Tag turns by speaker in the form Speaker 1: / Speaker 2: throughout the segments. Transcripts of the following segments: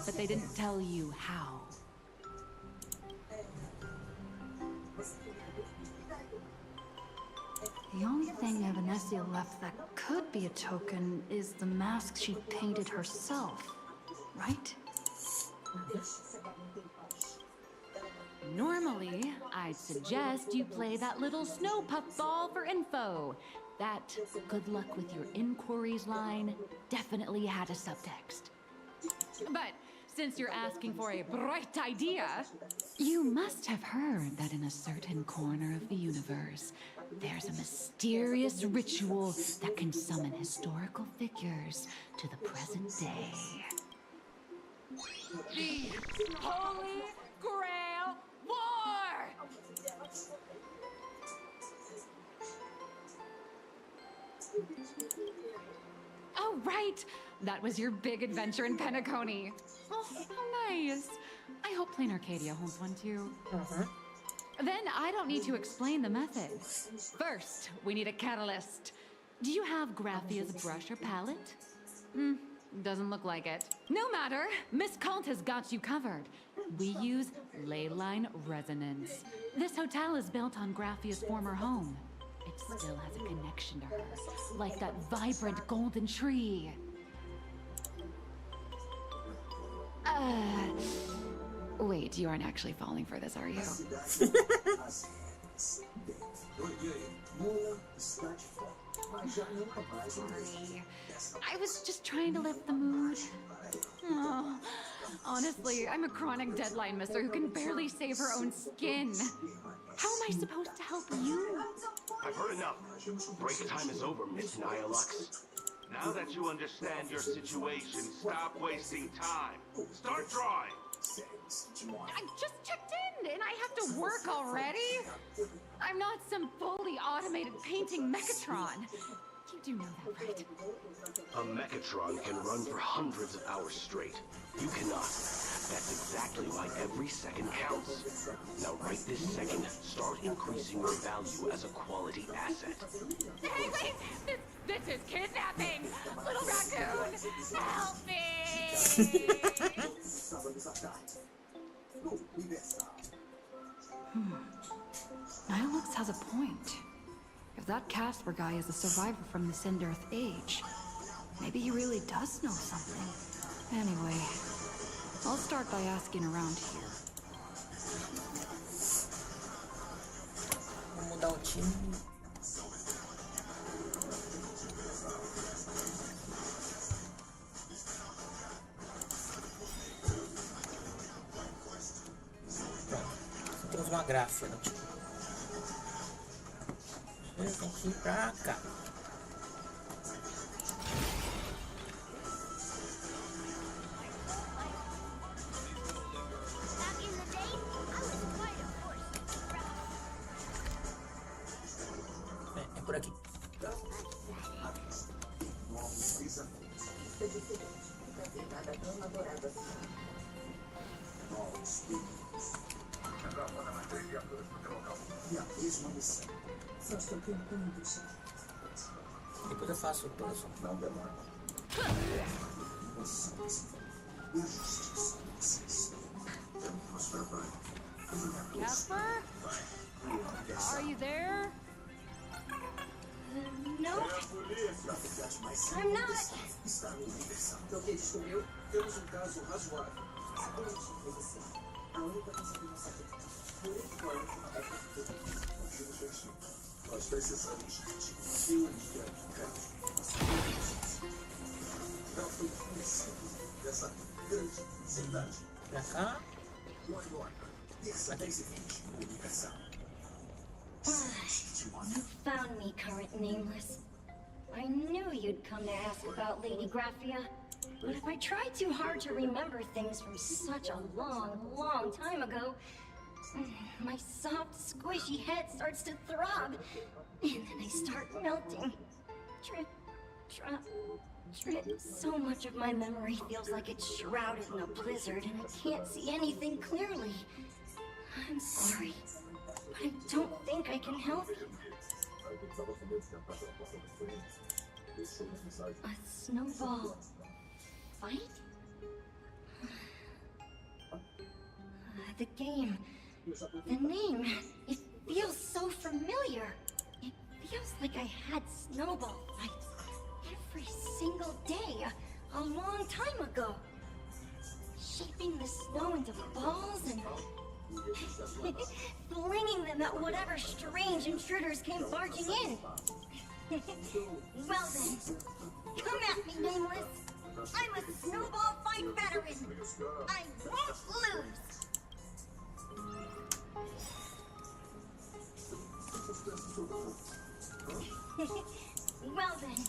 Speaker 1: but they didn't tell you how.
Speaker 2: The only thing Evanescia left that could be a token is the mask she painted herself, right?
Speaker 1: Normally, I'd suggest you play that little snow puff ball for info. That good luck with your inquiries line definitely had a subtext. But since you're asking for a bright idea, you must have heard that in a certain corner of the universe, there's a mysterious ritual that can summon historical figures to the present day. The Holy Grail War! Oh, right! That was your big adventure in Penacony. Oh, how nice. I hope Planarcadia holds one too. Then I don't need to explain the method. First, we need a catalyst. Do you have Graphia's brush or palette? Doesn't look like it. No matter, Miss Kalt has got you covered. We use ley line resonance. This hotel is built on Graphia's former home. It still has a connection to her, like that vibrant golden tree. Wait, you aren't actually falling for this, are you? Sorry. I was just trying to lift the mood. Oh, honestly, I'm a chronic deadline misser who can barely save her own skin. How am I supposed to help you?
Speaker 3: I've heard enough. Break time is over, Miss Nihilux. Now that you understand your situation, stop wasting time. Start drawing.
Speaker 1: I just checked in, and I have to work already? I'm not some fully automated painting Mechatron. You do know that, right?
Speaker 3: A Mechatron can run for hundreds of hours straight. You cannot. That's exactly why every second counts. Now right this second, start increasing your value as a quality asset.
Speaker 1: Hey, wait! This is kidnapping! Little raccoon! Help me!
Speaker 2: Nihilux has a point. If that Casper guy is a survivor from the Cinder-Earth age, maybe he really does know something. Anyway, I'll start by asking around here.
Speaker 4: Vamos mudar o time. Pronto. Temos uma gráfica no time. Tem que ir pra cá. É por aqui. Depois eu faço o próximo. Não demora.
Speaker 1: Casper? Are you there?
Speaker 5: No, I'm not.
Speaker 6: Nós precisamos de um não foi conhecido dessa grande cidade.
Speaker 4: Pra cá.
Speaker 6: E agora, terça 10h20, comunicação.
Speaker 5: You found me, current nameless. I knew you'd come to ask about Lady Graphia. But if I try too hard to remember things from such a long, long time ago, my soft, squishy head starts to throb, and then I start melting. Drip, drop, drip. So much of my memory feels like it's shrouded in a blizzard, and I can't see anything clearly. I'm sorry, but I don't think I can help you. A snowball fight? the game, the name, it feels so familiar. It feels like I had snowball fights every single day a long time ago. Shaping the snow into balls and flinging them at whatever strange intruders came barging in. Well then, come at me, Nameless. I'm a snowball fight veteran. I won't lose. Well then.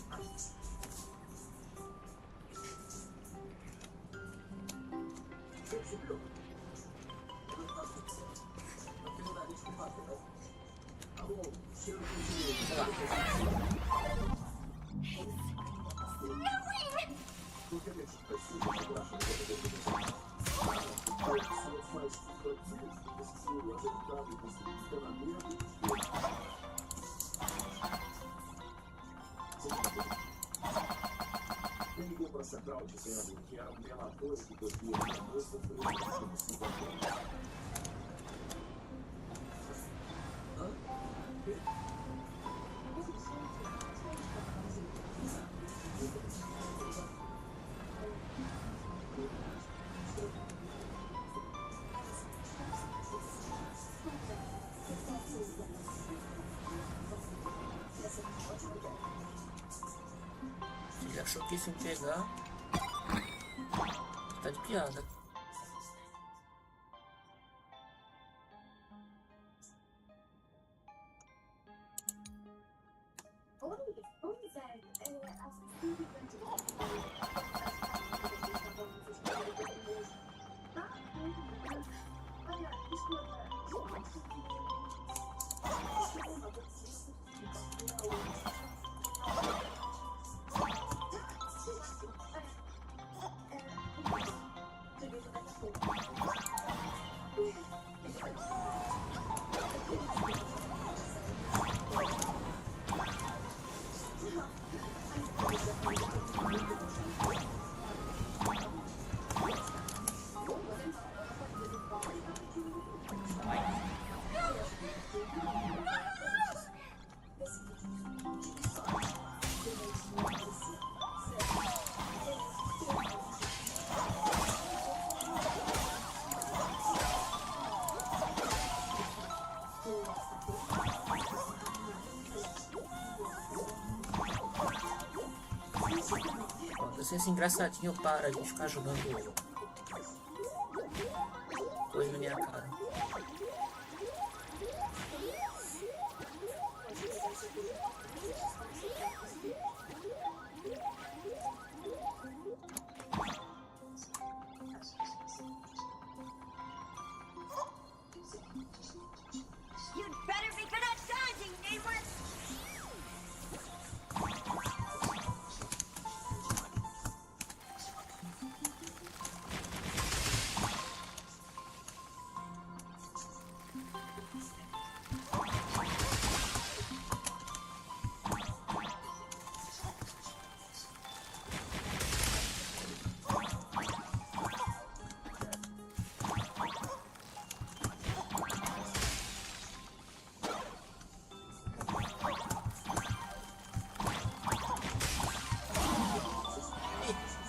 Speaker 6: Ligou para a central dizendo que era um delator que dormia na moça
Speaker 4: Ele achou que se pegar tá de piada. Quando esse engraçadinho para de ficar jogando coisa na minha cara.
Speaker 5: You'd better be good at dodging, Nameless.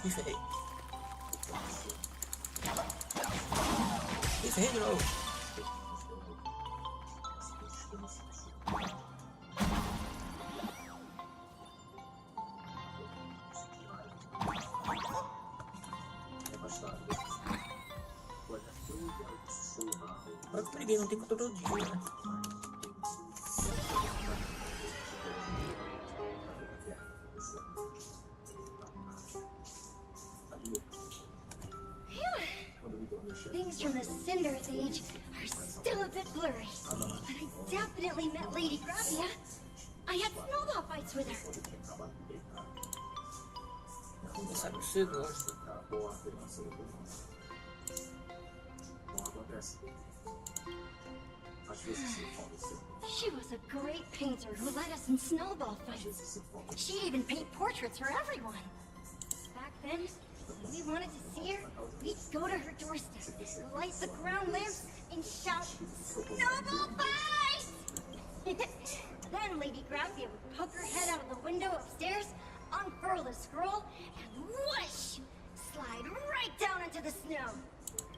Speaker 4: Me ferrei. Me ferrei de novo. Agora que eu peguei, não tem controle todo dia, né?
Speaker 5: Things from the Cinder's age are still a bit blurry, but I definitely met Lady Gravia. I had snowball fights with her.
Speaker 4: Você sabe o que você gosta.
Speaker 5: She was a great painter who led us in snowball fights. She'd even paint portraits for everyone. Back then, when we wanted to see her, we'd go to her doorstep, light the ground lamps, shout, "Snowball fight!" Then Lady Graphia would poke her head out of the window upstairs, unfurl the scroll, and whoosh! Slide right down into the snow.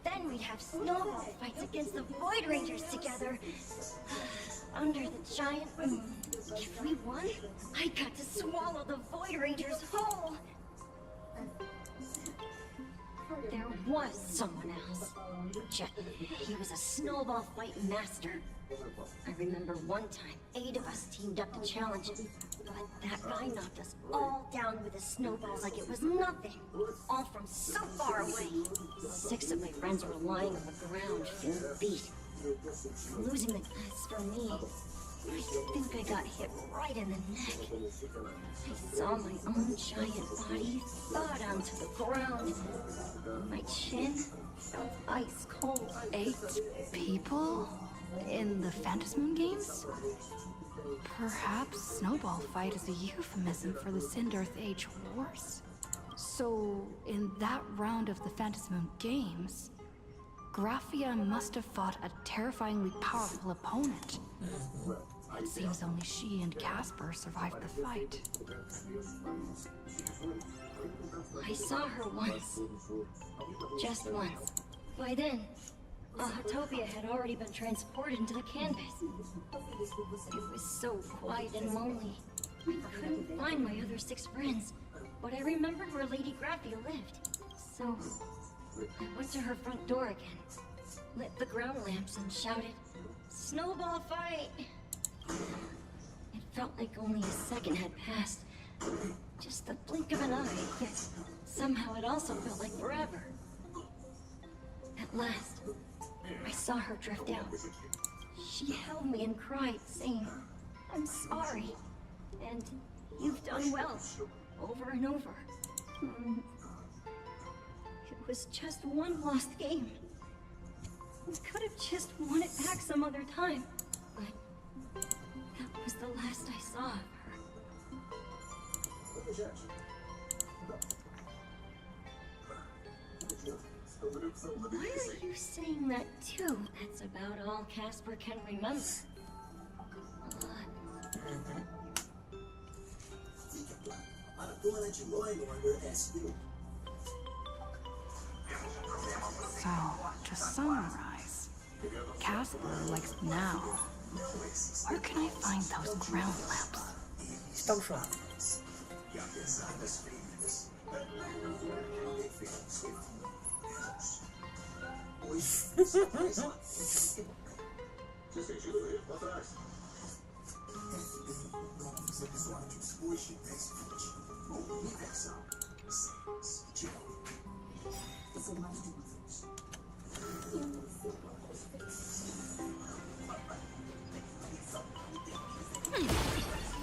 Speaker 5: Then we'd have snowball fights against the Void Rangers together. Under the giant moon. If we won, I got to swallow the Void Rangers whole. There was someone else. He was a snowball fight master. I remember one time, 8 of us teamed up to challenge him. But that guy knocked us all down with his snowballs like it was nothing. All from so far away. 6 of my friends were lying on the ground, feeling beat. Losing the as for me, I think I got hit right in the neck. I saw my own giant body thud onto the ground. My chin felt ice cold.
Speaker 2: 8 people in the Phantasmoon games? Perhaps Snowball Fight is a euphemism for the Sindarth Age Wars? So, in that round of the Phantasmoon games, Graphia must have fought a terrifyingly powerful opponent. It seems only she and Casper survived the fight.
Speaker 5: I saw her once. Just once. By then, Autopia had already been transported into the canvas. It was so quiet and lonely. I couldn't find my other 6 friends, but I remembered where Lady Graphia lived. So, I went to her front door again, lit the ground lamps and shouted, "Snowball fight!" It felt like only a second had passed. Just the blink of an eye, yet somehow it also felt like forever. At last, I saw her drift out. She held me and cried, saying, "I'm sorry, and you've done well," over and over. It was just one lost game. We could have just won it back some other time, but that was the last I saw of her. Why are you saying that too? That's about all Casper can remember.
Speaker 2: So, to summarize, Casper likes now. Where can I find those ground lamps?
Speaker 4: Estão só.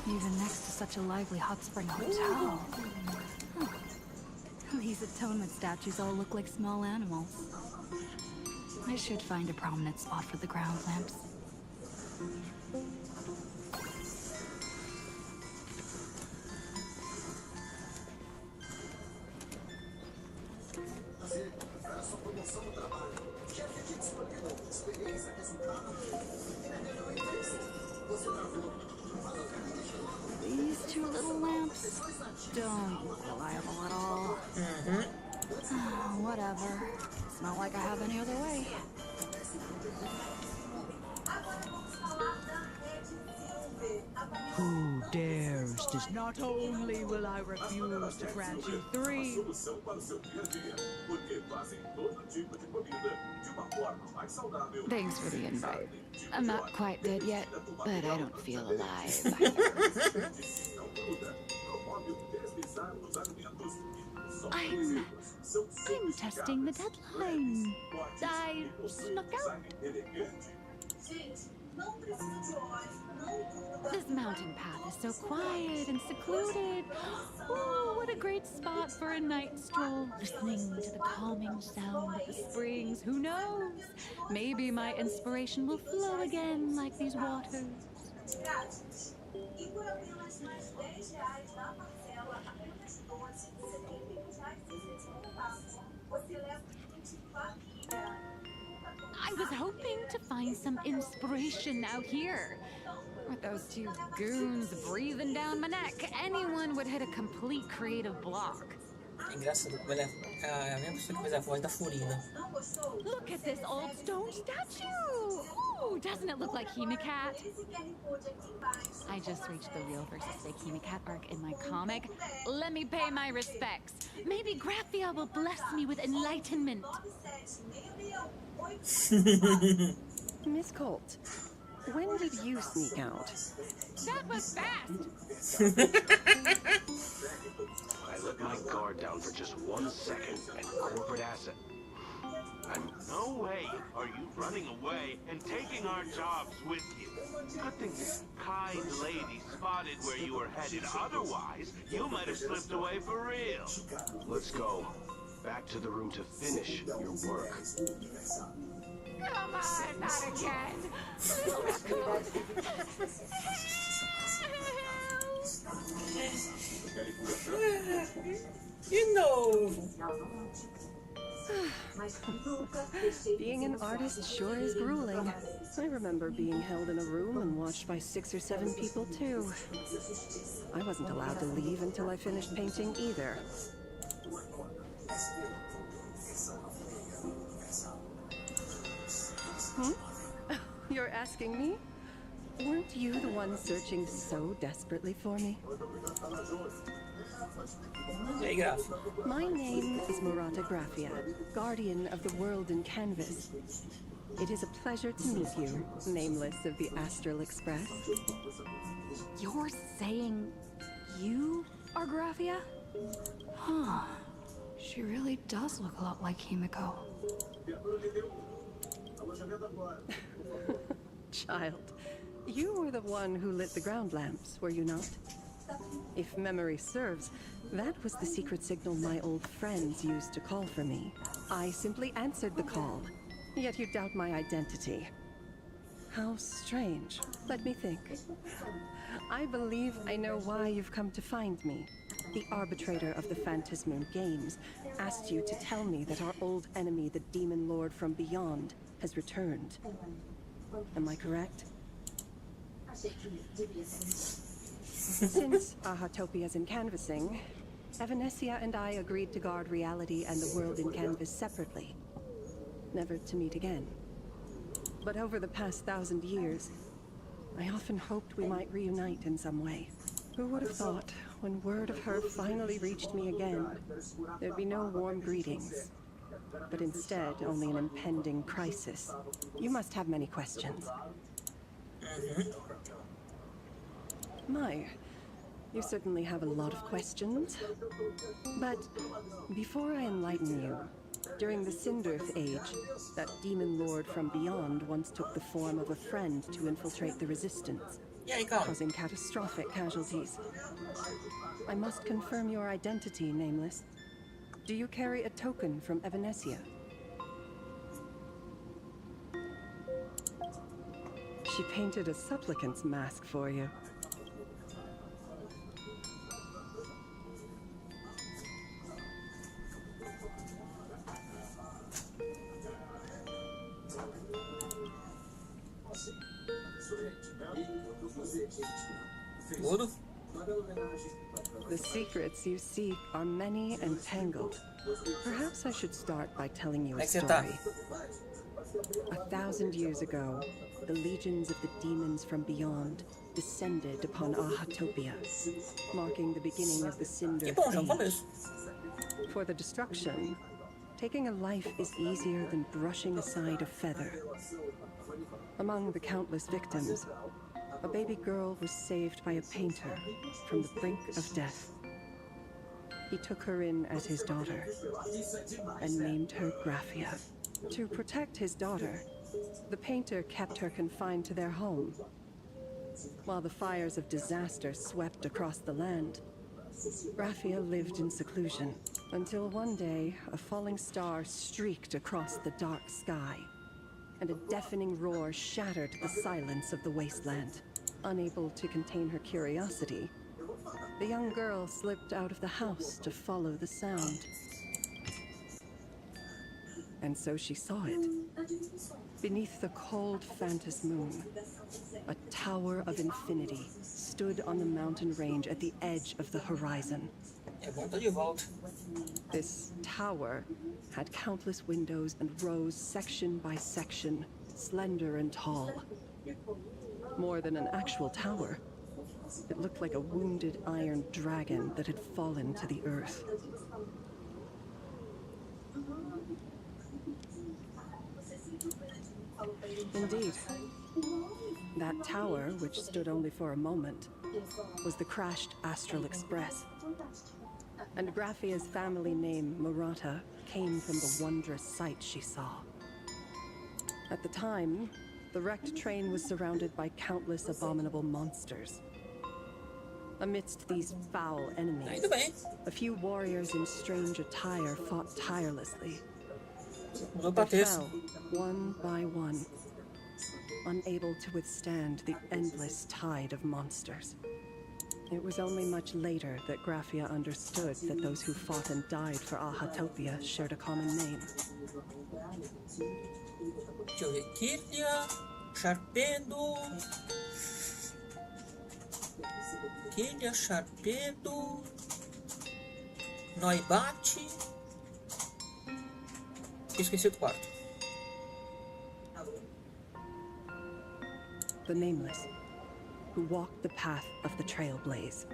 Speaker 2: Even next to such a lively hot spring hotel. Huh. These atonement statues all look like small animals. I should find a prominent spot for the ground lamps. These 2 little lamps don't look reliable at all. Whatever. It's not like I have any other way.
Speaker 7: Who dares to... Not only will I refuse to grant you 3...
Speaker 1: Thanks for the invite. I'm not quite dead yet, but I don't feel alive either. I'm testing the deadline. I snuck out. This mountain path is so quiet and secluded. Oh, what a great spot for a night stroll, listening to the calming sound of the springs. Who knows? Maybe my inspiration will flow again like these waters. I was hoping to find some inspiration out here. With those two goons breathing down my neck, anyone would hit a complete creative block.
Speaker 4: É engraçado como ela é a mesma pessoa que fez a voz da Furina.
Speaker 1: Look at this old stone statue! Ooh, doesn't it look like Hemicat? I just reached the real versus fake Hemicat arc in my comic. Let me pay my respects. Maybe Graphia will bless me with enlightenment.
Speaker 8: Miss Colt, when did you sneak out?
Speaker 1: That was fast!
Speaker 3: I let my guard down for just 1 second, and corporate asset.
Speaker 9: No way are you running away and taking our jobs with you. Good thing this kind lady spotted where you were headed. Otherwise, you might have slipped away for real.
Speaker 3: Let's go. Back to the room to finish your work.
Speaker 1: Come on, not again! Little raccoon!
Speaker 4: De novo.
Speaker 8: Being an artist sure is grueling. I remember being held in a room and watched by 6 or 7 people too. I wasn't allowed to leave until I finished painting either. You're asking me? Weren't you the one searching so desperately for me?
Speaker 4: E aí, Graf?
Speaker 8: My name is Murata Graphia, guardian of the world in canvas. It is a pleasure to meet you, nameless of the Astral Express.
Speaker 2: You're saying you are Graphia? Huh. She really does look a lot like Himiko.
Speaker 8: Child, you were the one who lit the ground lamps, were you not? If memory serves, that was the secret signal my old friends used to call for me. I simply answered the call, yet you doubt my identity. How strange. Let me think. I believe I know why you've come to find me. The arbitrator of the Phantasmoon Games asked you to tell me that our old enemy, the Demon Lord from Beyond, has returned. Am I correct? Since Ahatopia's in canvassing, Evanesia and I agreed to guard reality and the world in canvas separately, never to meet again. But over the past 1,000 years, I often hoped we might reunite in some way. Who would have thought, when word of her finally reached me again, there'd be no warm greetings, but instead only an impending crisis. You must have many questions. My, you certainly have a lot of questions. But before I enlighten you, during the Cinderth Age, that demon lord from beyond once took the form of a friend to infiltrate the Resistance, causing catastrophic casualties. I must confirm your identity, Nameless. Do you carry a token from Evanesia? She painted a supplicant's mask for you.
Speaker 4: Tudo?
Speaker 8: The secrets you seek are many and tangled. Perhaps I should start by telling you a story. 1,000 years ago, the legions of the demons from beyond descended upon Ahatopia, marking the beginning of the Cinderth Age. For the destruction, taking a life is easier than brushing aside a feather. Among the countless victims, a baby girl was saved by a painter from the brink of death. He took her in as his daughter and named her Graphia. To protect his daughter, the painter kept her confined to their home. While the fires of disaster swept across the land, Graphia lived in seclusion until one day a falling star streaked across the dark sky, and a deafening roar shattered the silence of the wasteland. Unable to contain her curiosity, the young girl slipped out of the house to follow the sound. And so she saw it. Beneath the cold Phantas moon, a tower of infinity stood on the mountain range at the edge of the horizon. This tower had countless windows and rose section by section, slender and tall. More than an actual tower, it looked like a wounded iron dragon that had fallen to the earth. Indeed. That tower, which stood only for a moment, was the crashed Astral Express. And Graphia's family name, Murata, came from the wondrous sight she saw. At the time, the wrecked train was surrounded by countless abominable monsters. Amidst these foul enemies, a few warriors in strange attire fought tirelessly. They fell, one by one, unable to withstand the endless tide of monsters. It was only much later that Graphia understood that those who fought and died for Ahatopia shared a common name.
Speaker 4: Kirlia, Sharpedo. Kirlia, Sharpedo. Noibat. Esqueci o quarto.
Speaker 8: The Nameless, who walked the path of the Trailblaze.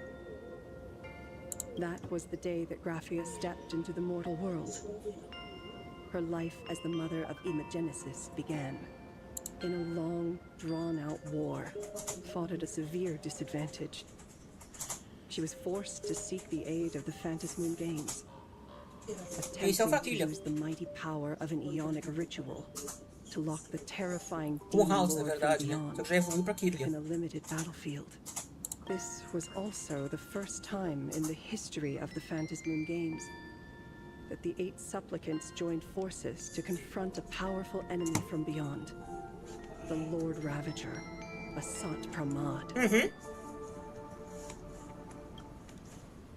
Speaker 8: That was the day that Graphia stepped into the mortal world. Her life as the mother of Imogenesis began. In a long, drawn-out war, fought at a severe disadvantage. She was forced to seek the aid of the Phantas Moon Games, attempting to use the mighty power of an Ionic ritual to lock the terrifying demon lord from beyond in a limited battlefield. This was also the first time in the history of the Phantas Moon Games that the 8 supplicants joined forces to confront a powerful enemy from beyond, the Lord Ravager, Asat Pramad.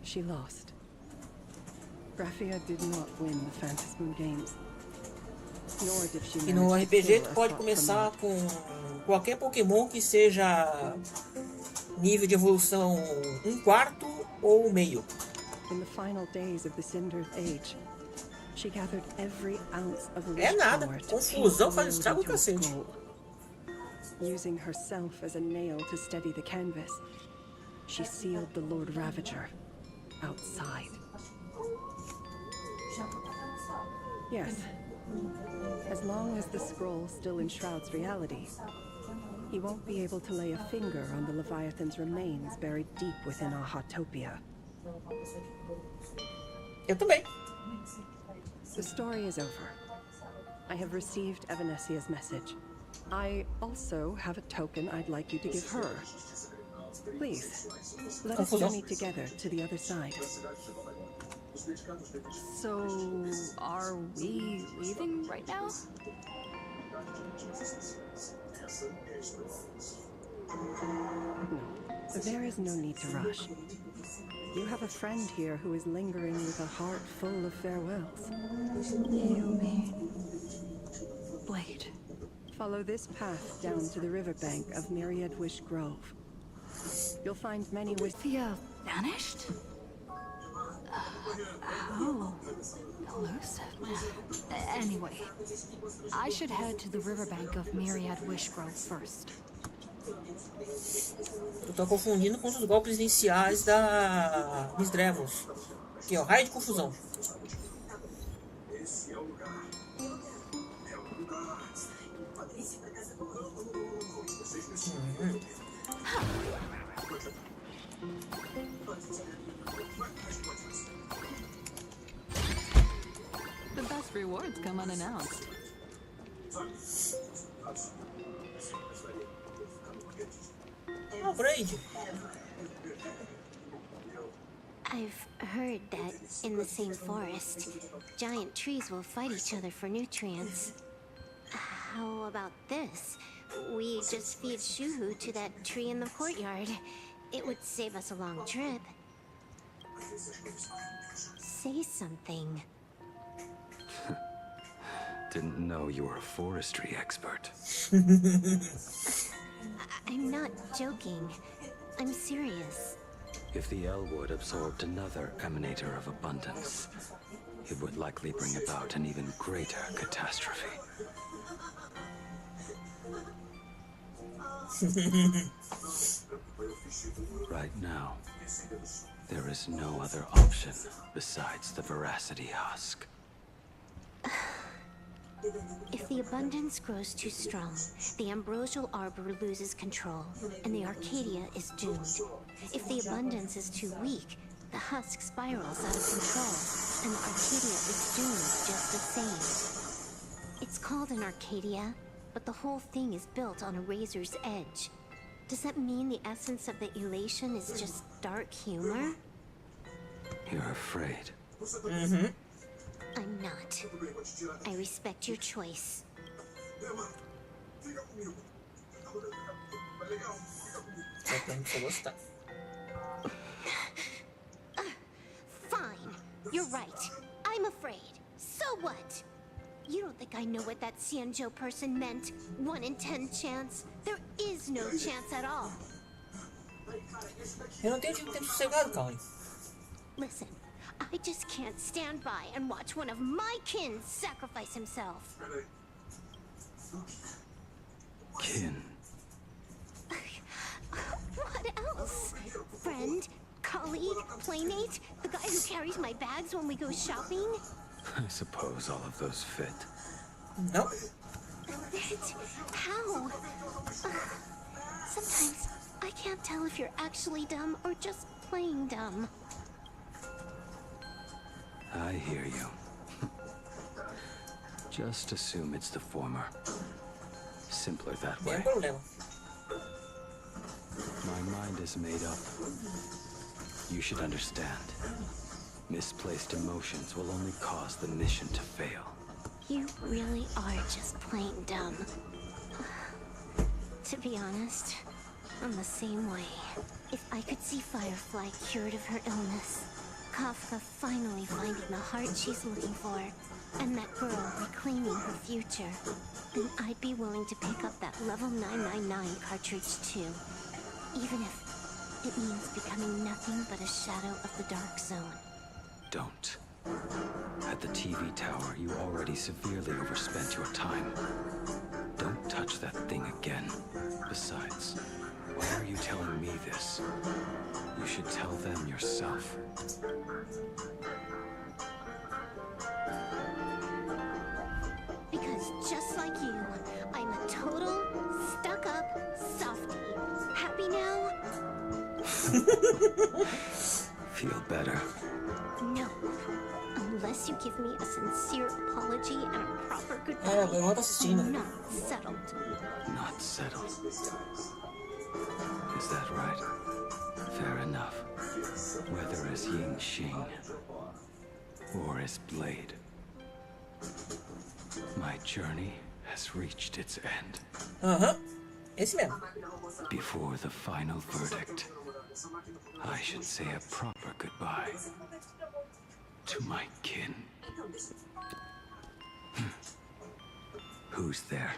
Speaker 8: She lost. Graphia did not win the Phantas Moon Games.
Speaker 4: E no RPG tu pode começar com qualquer Pokémon que seja nível de evolução 1/4 ou meio. É nada, confusão faz estrago o cacete.
Speaker 8: Using herself as a nail to steady the canvas, she sealed the Lord Ravager outside. Yes. As long as the scroll still enshrouds reality, he won't be able to lay a finger on the Leviathan's remains buried deep within Ahatopia.
Speaker 4: Eu também.
Speaker 8: The story is over. I have received Evanesia's message. I also have a token I'd like you to give her. Please, let us journey together to the other side.
Speaker 1: So, are we leaving right now?
Speaker 8: No, there is no need to rush. You have a friend here who is lingering with a heart full of farewells.
Speaker 2: You mean... Blade.
Speaker 8: Follow this path down to the riverbank of Myriad Wish Grove. You'll find many with...
Speaker 2: Thea vanished? How elusive.
Speaker 1: Anyway, I should head to the riverbank of Myriad Wish Grove first.
Speaker 4: Eu tô confundindo com os golpes iniciais da Miss Drevos. Aqui, ó, raio de confusão.
Speaker 1: The best rewards come unannounced.
Speaker 4: Oh, Braid.
Speaker 10: I've heard that in the same forest, giant trees will fight each other for nutrients. How about this? We just feed Shuhu to that tree in the courtyard. It would save us a long trip. Say something.
Speaker 11: Didn't know you were a forestry expert.
Speaker 10: I'm not joking. I'm serious.
Speaker 11: If the Elwood absorbed another emanator of abundance, it would likely bring about an even greater catastrophe. Right now, there is no other option besides the Veracity Husk.
Speaker 10: If the abundance grows too strong, the ambrosial arbor loses control, and the Arcadia is doomed. If the abundance is too weak, the husk spirals out of control, and the Arcadia is doomed just the same. It's called an Arcadia, but the whole thing is built on a razor's edge. Does that mean the essence of the elation is just dark humor?
Speaker 11: You're afraid.
Speaker 10: Mm-hmm. I'm not. I respect your choice. Fine. You're right. I'm afraid. So what? You don't think I know what that Xianzhou person meant? 1 in 10 chance? There is no chance at all.
Speaker 4: Eu não tenho tempo sossegado, Callie.
Speaker 10: Listen, I just can't stand by and watch one of my kin sacrifice himself.
Speaker 11: Kin.
Speaker 10: What else? Friend? Colleague? Playmate? The guy who carries my bags when we go shopping?
Speaker 11: I suppose all of those fit.
Speaker 4: No.
Speaker 10: Fit? How? Sometimes I can't tell if you're actually dumb or just playing dumb.
Speaker 11: I hear you. Just assume it's the former. Simpler that way. My mind is made up. You should understand. Misplaced emotions will only cause the mission to fail.
Speaker 10: You really are just plain dumb. To be honest, I'm the same way. If I could see Firefly cured of her illness, Kafka finally finding the heart she's looking for, and that girl reclaiming her future, then I'd be willing to pick up that level 999 cartridge too. Even if it means becoming nothing but a shadow of the Dark Zone.
Speaker 11: Don't. At the TV tower, you already severely overspent your time. Don't touch that thing again. Besides, why are you telling me this? You should tell them yourself.
Speaker 10: Because just like you, I'm a total, stuck-up softie. Happy now?
Speaker 11: Feel better.
Speaker 10: No. Unless you give me a sincere apology and a proper goodbye.
Speaker 4: Eu tô assistindo.
Speaker 10: Not settled.
Speaker 11: Not settled. Is that right? Fair enough. Whether as Ying Xing or as Blade, my journey has reached its end.
Speaker 4: Esse mesmo.
Speaker 11: Before the final verdict, I should say a proper goodbye to my kin. Who's there?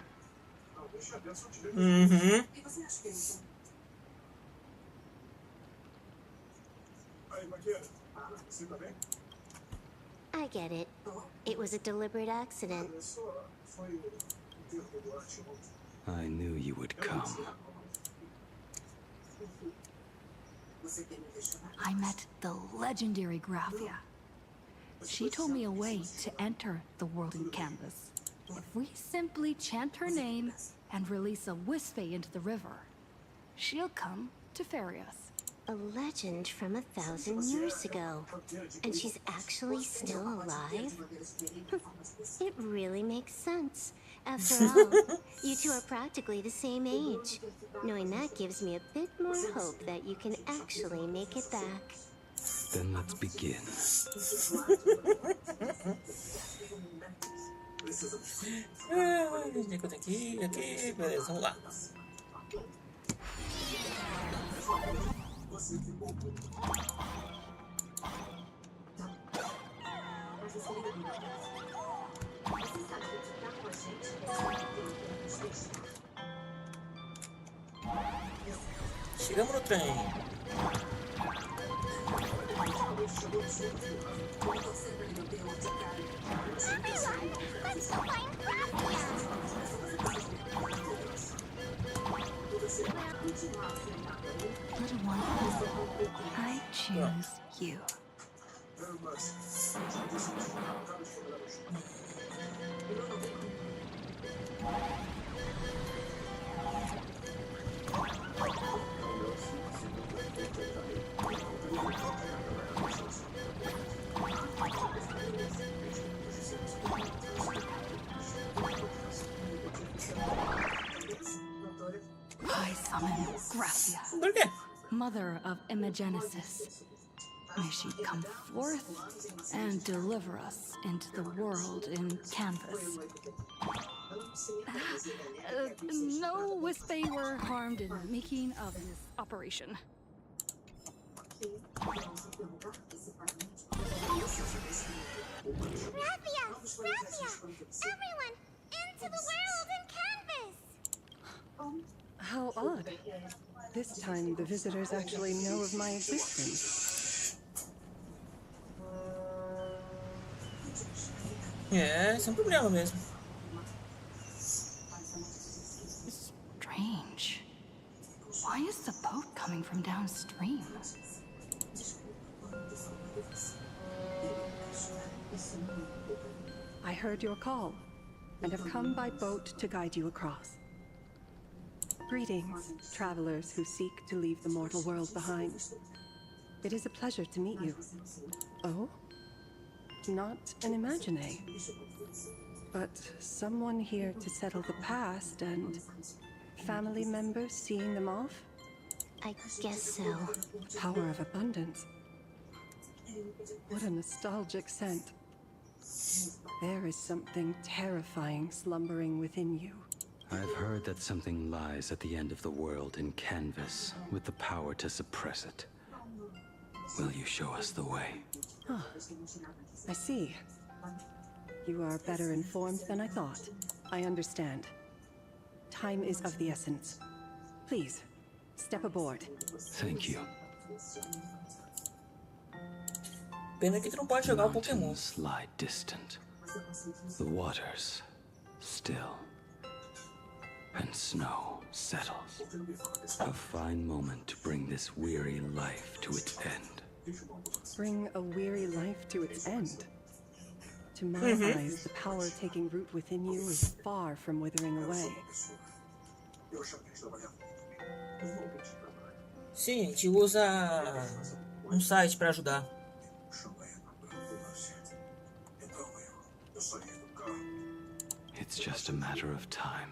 Speaker 10: I get it. It was a deliberate accident.
Speaker 11: I knew you would come.
Speaker 2: I met the legendary Graphia. She told me a way to enter the world in canvas. If we simply chant her name and release a Wispe into the river, she'll come to ferry us.
Speaker 10: A legend from 1,000 years ago. And she's actually still alive? It really makes sense. After all, you two are practically the same age. Knowing that gives me a bit more hope that you can actually make it back.
Speaker 11: Then let's begin.
Speaker 4: Onde é que eu tenho que ir? Aqui, beleza, vamos lá. Chegamos no trem.
Speaker 2: Little one, I choose you. I summon Gracia,
Speaker 4: Por quê?
Speaker 2: mother of Imagenesis. May she come forth and deliver us into the world in canvas. No Wispe were harmed in the making of this operation.
Speaker 10: Gracia! Gracia! Everyone! Into the world in canvas!
Speaker 8: How odd. This time the visitors actually know of my existence.
Speaker 4: É, isso é um problema mesmo.
Speaker 2: Strange. Why is the boat coming from downstream?
Speaker 8: I heard your call, and have come by boat to guide you across. Greetings, travelers who seek to leave the mortal world behind. It is a pleasure to meet you. Oh? Not an imagine, but someone here to settle the past and family members seeing them off?
Speaker 10: I guess so.
Speaker 8: Power of abundance. What a nostalgic scent. There is something terrifying slumbering within you.
Speaker 11: I've heard that something lies at the end of the world in canvas, with the power to suppress it. Will you show us the way?
Speaker 8: Huh. I see. You are better informed than I thought. I understand. Time is of the essence. Please, step aboard.
Speaker 11: Thank you.
Speaker 4: Pena que tu não pode jogar o Pokémon.
Speaker 11: Mountains lie distant. The waters still. And snow settles. A fine moment to bring this weary life to its end.
Speaker 8: Bring a weary life to its end. To my eyes, the power taking root within you is far from withering away.
Speaker 4: Sim, a gente usa site para ajudar.
Speaker 11: It's just a matter of time.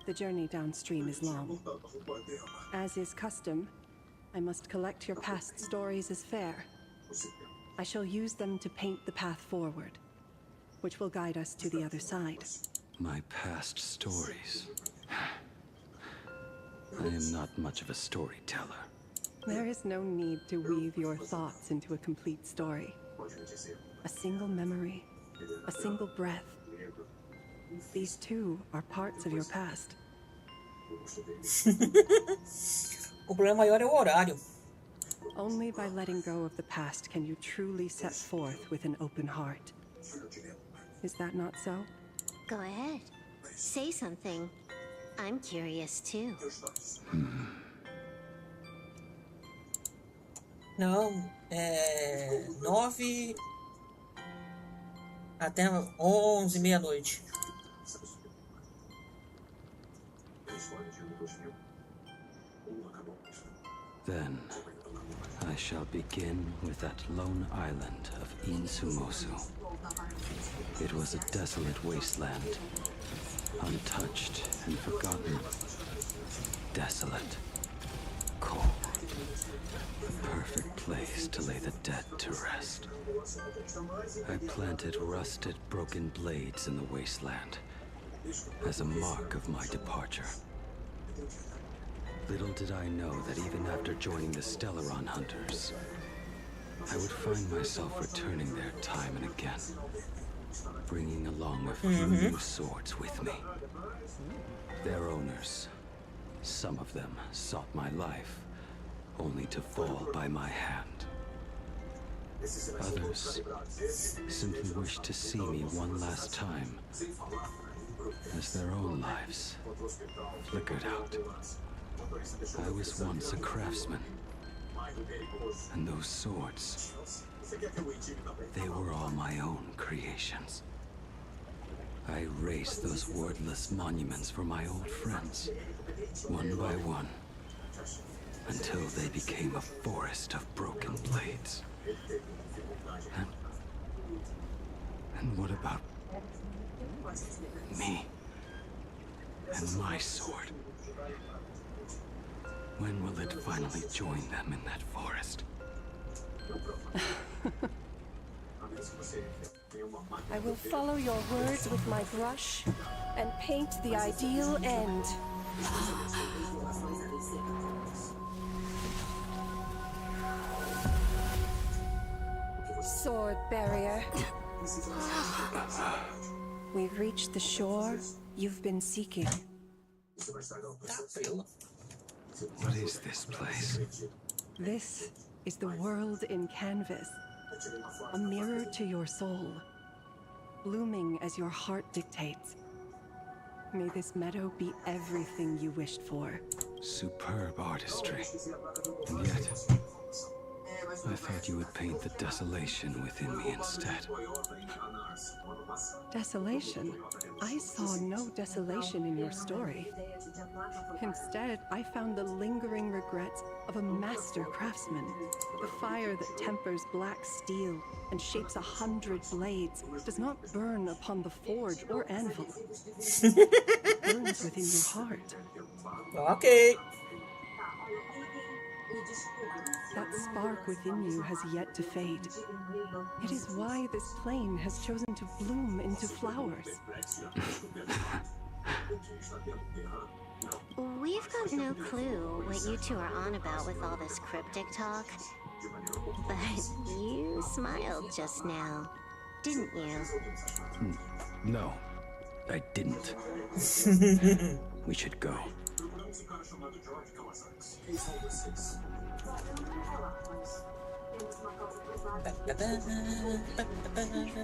Speaker 8: The journey downstream is long. As is custom, I must collect your past stories as fair. I shall use them to paint the path forward, which will guide us to the other side.
Speaker 11: My past stories. I am not much of a storyteller.
Speaker 8: There is no need to weave your thoughts into a complete story. A single memory, a single breath. These too are parts of your past.
Speaker 4: O problema maior é o horário.
Speaker 8: Only by letting go of the past can you truly set forth with an open heart. Is that not so?
Speaker 10: Go ahead. Say something. I'm curious too.
Speaker 4: Não, é 9 até 11, meia-noite.
Speaker 11: Then, I shall begin with that lone island of Insumosu. It was a desolate wasteland, untouched and forgotten. Desolate, cold, the perfect place to lay the dead to rest. I planted rusted, broken blades in the wasteland as a mark of my departure. Little did I know that even after joining the Stellaron Hunters, I would find myself returning there time and again, bringing along a few new swords with me. Their owners, Some of them sought my life, only to fall by my hand. Others simply wished to see me one last time, as their own lives flickered out. I was once a craftsman, and those swords, they were all my own creations. I raised those wordless monuments for my old friends, one by one, until they became a forest of broken blades. And what about me and my sword? When will it finally join them in that forest?
Speaker 8: I will follow your words with my brush and paint the ideal end. Sword barrier. We've reached the shore you've been seeking.
Speaker 11: What is this place?
Speaker 8: This is the world in canvas. A mirror to your soul, blooming as your heart dictates. May this meadow be everything you wished for.
Speaker 11: Superb artistry. And yet, I thought you would paint the desolation within me instead.
Speaker 8: Desolation? I saw no desolation in your story. Instead, I found the lingering regrets of a master craftsman. The fire that tempers black steel and shapes 100 blades does not burn upon the forge or anvil. It burns within your heart.
Speaker 4: Okay.
Speaker 8: That spark within you has yet to fade. It is why this plane has chosen to bloom into flowers.
Speaker 10: We've got no clue what you two are on about with all this cryptic talk. But you smiled just now, didn't you?
Speaker 11: No, I didn't. We should go.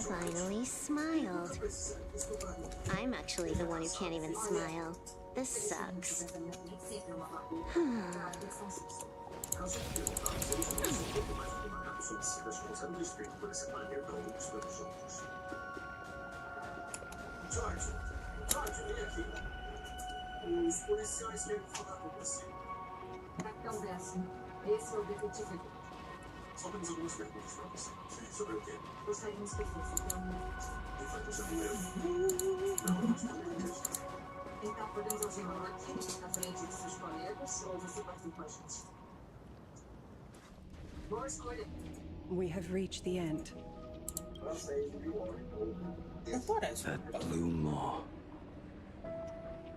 Speaker 10: Finally smiled. I'm actually the one who can't even smile. This sucks.
Speaker 6: Só temos algumas perguntas para você. Sobre o quê? Gostaríamos que fosse para Então podemos observar aqui na frente de seus colegas ou você participa com a gente? Boa escolha.
Speaker 8: We have reached the end.
Speaker 11: That blue maw.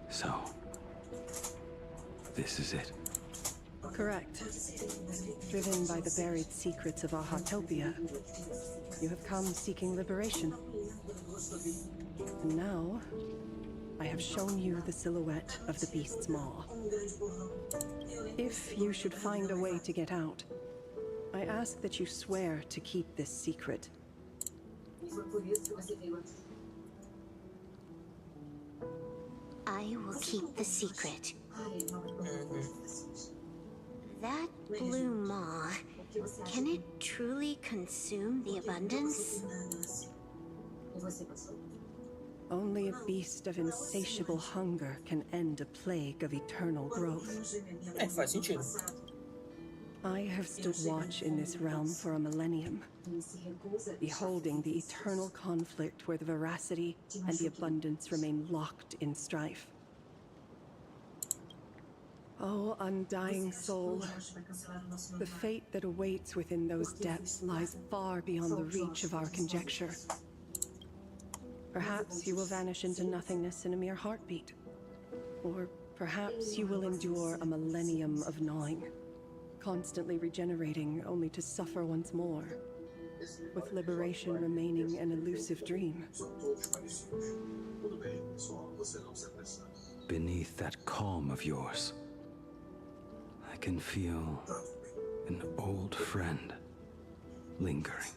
Speaker 11: So, this is it.
Speaker 8: Correct. Driven by the buried secrets of Ahatopia, you have come seeking liberation. And now, I have shown you the silhouette of the beast's maw. If you should find a way to get out, I ask that you swear to keep this secret.
Speaker 10: I will keep the secret. That blue maw, can it truly consume the abundance?
Speaker 8: Only a beast of insatiable hunger can end a plague of eternal growth.
Speaker 4: Faz sentido.
Speaker 8: I have stood watch in this realm for a millennium, beholding the eternal conflict where the veracity and the abundance remain locked in strife. Oh, undying soul, the fate that awaits within those depths lies far beyond the reach of our conjecture. Perhaps you will vanish into nothingness in a mere heartbeat. Or perhaps you will endure a millennium of gnawing, constantly regenerating only to suffer once more, with liberation remaining an elusive dream.
Speaker 11: Beneath that calm of yours, can feel an old friend lingering.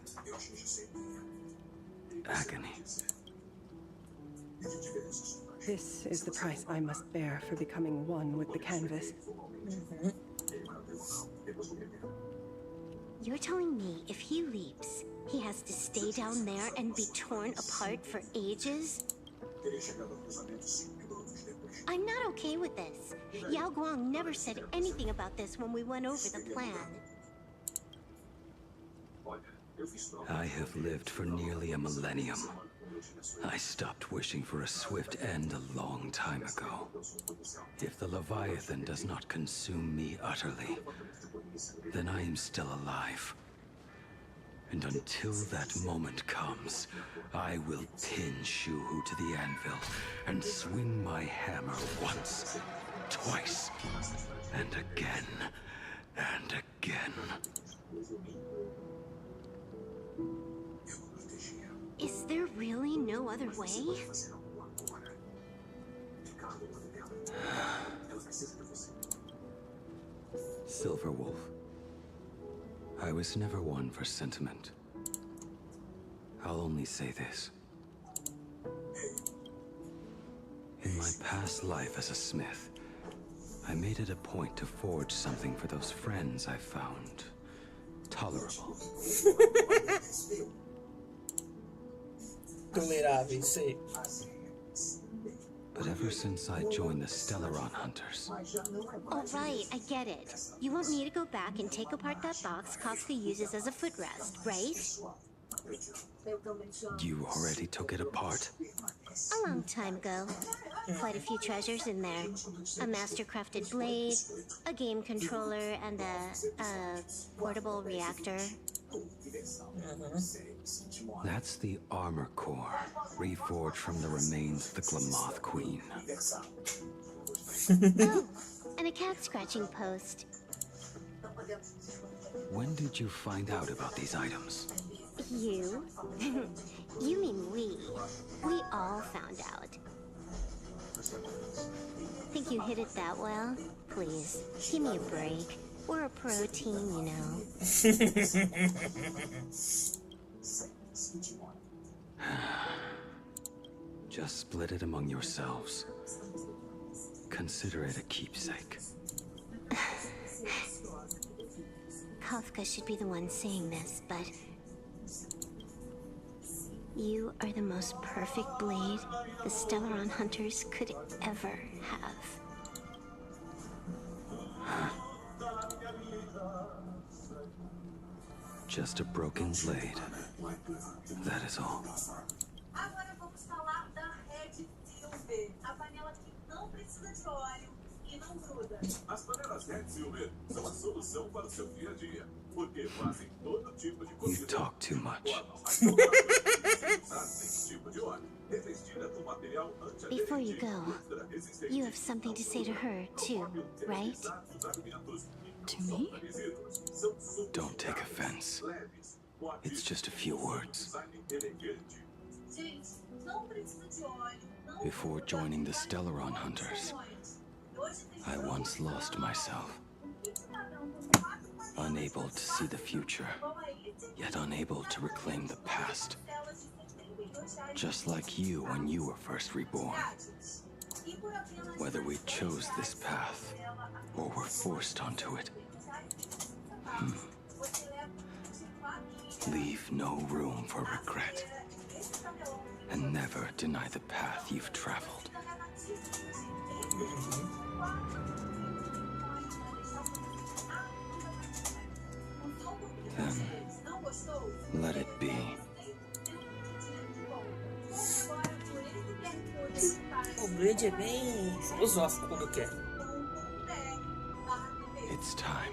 Speaker 11: Agony.
Speaker 8: This is the price I must bear for becoming one with the canvas.
Speaker 10: You're telling me if he leaps, he has to stay down there and be torn apart for ages? I'm not okay with this. Yao Guang never said anything about this when we went over the plan.
Speaker 11: I have lived for nearly a millennium. I stopped wishing for a swift end a long time ago. If the Leviathan does not consume me utterly, then I am still alive. And until that moment comes, I will pin Shuhu to the anvil and swing my hammer once, twice, and again, and again.
Speaker 10: Is there really no other way?
Speaker 11: Silver Wolf. I was never one for sentiment. I'll only say this. In my past life as a smith, I made it a point to forge something for those friends I found tolerable.
Speaker 4: Tolerável, sei.
Speaker 11: But ever since I joined the Stellaron Hunters...
Speaker 10: All right, I get it. You want me to go back and take apart that box Kafka uses as a footrest, right?
Speaker 11: You already took it apart?
Speaker 10: A long time ago. Quite a few treasures in there. A master-crafted blade, a game controller, and a portable reactor.
Speaker 11: That's the armor core, reforged from the remains of the Glamoth Queen.
Speaker 10: Oh, and a cat-scratching post.
Speaker 11: When did you find out about these items?
Speaker 10: You? You mean we. We all found out. Think you hit it that well? Please, give me a break. We're a pro team, you know.
Speaker 11: Just split it among yourselves. Consider it a keepsake.
Speaker 10: Kafka should be the one saying this, but... You are the most perfect blade the Stellaron Hunters could ever have.
Speaker 11: Just a broken blade. That is all.
Speaker 6: Agora vamos falar da Red Silver, a panela que não precisa de óleo e não gruda.
Speaker 12: As panelas Red Silver são a solução para o seu dia a dia, porque fazem todo tipo de comida.
Speaker 11: You talk too much.
Speaker 10: Before you go, you have something to say to her, too, right?
Speaker 2: To me?
Speaker 11: Don't take offense. It's just a few words. Before joining the Stellaron Hunters, I once lost myself. Unable to see the future, yet unable to reclaim the past. Just like you when you were first reborn. Whether we chose this path, or were forced onto it. Leave no room for regret. And never deny the path you've traveled. Then, let it be.
Speaker 4: O Blade é bem filosófico quando quer.
Speaker 11: It's time.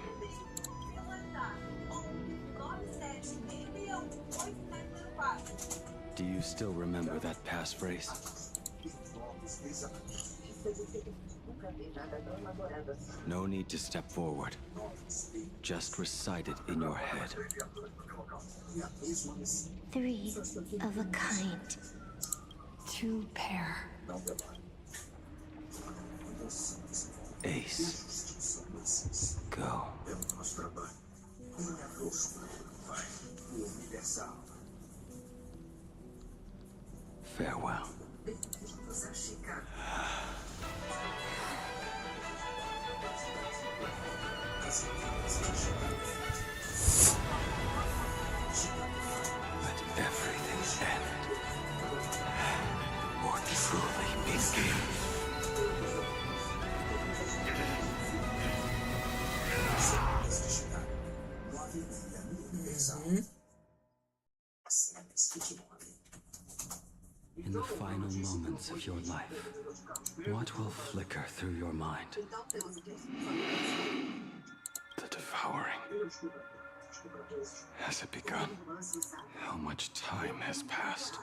Speaker 11: Do you still remember that passphrase? No need to step forward. Just recite it in your head.
Speaker 10: 3 of a kind.
Speaker 2: 2 pair.
Speaker 11: Ace. go. Farewell. Let everything end. Or truly begin. In the final moments of your life, what will flicker through your mind? The devouring. Has it begun? How much time has passed?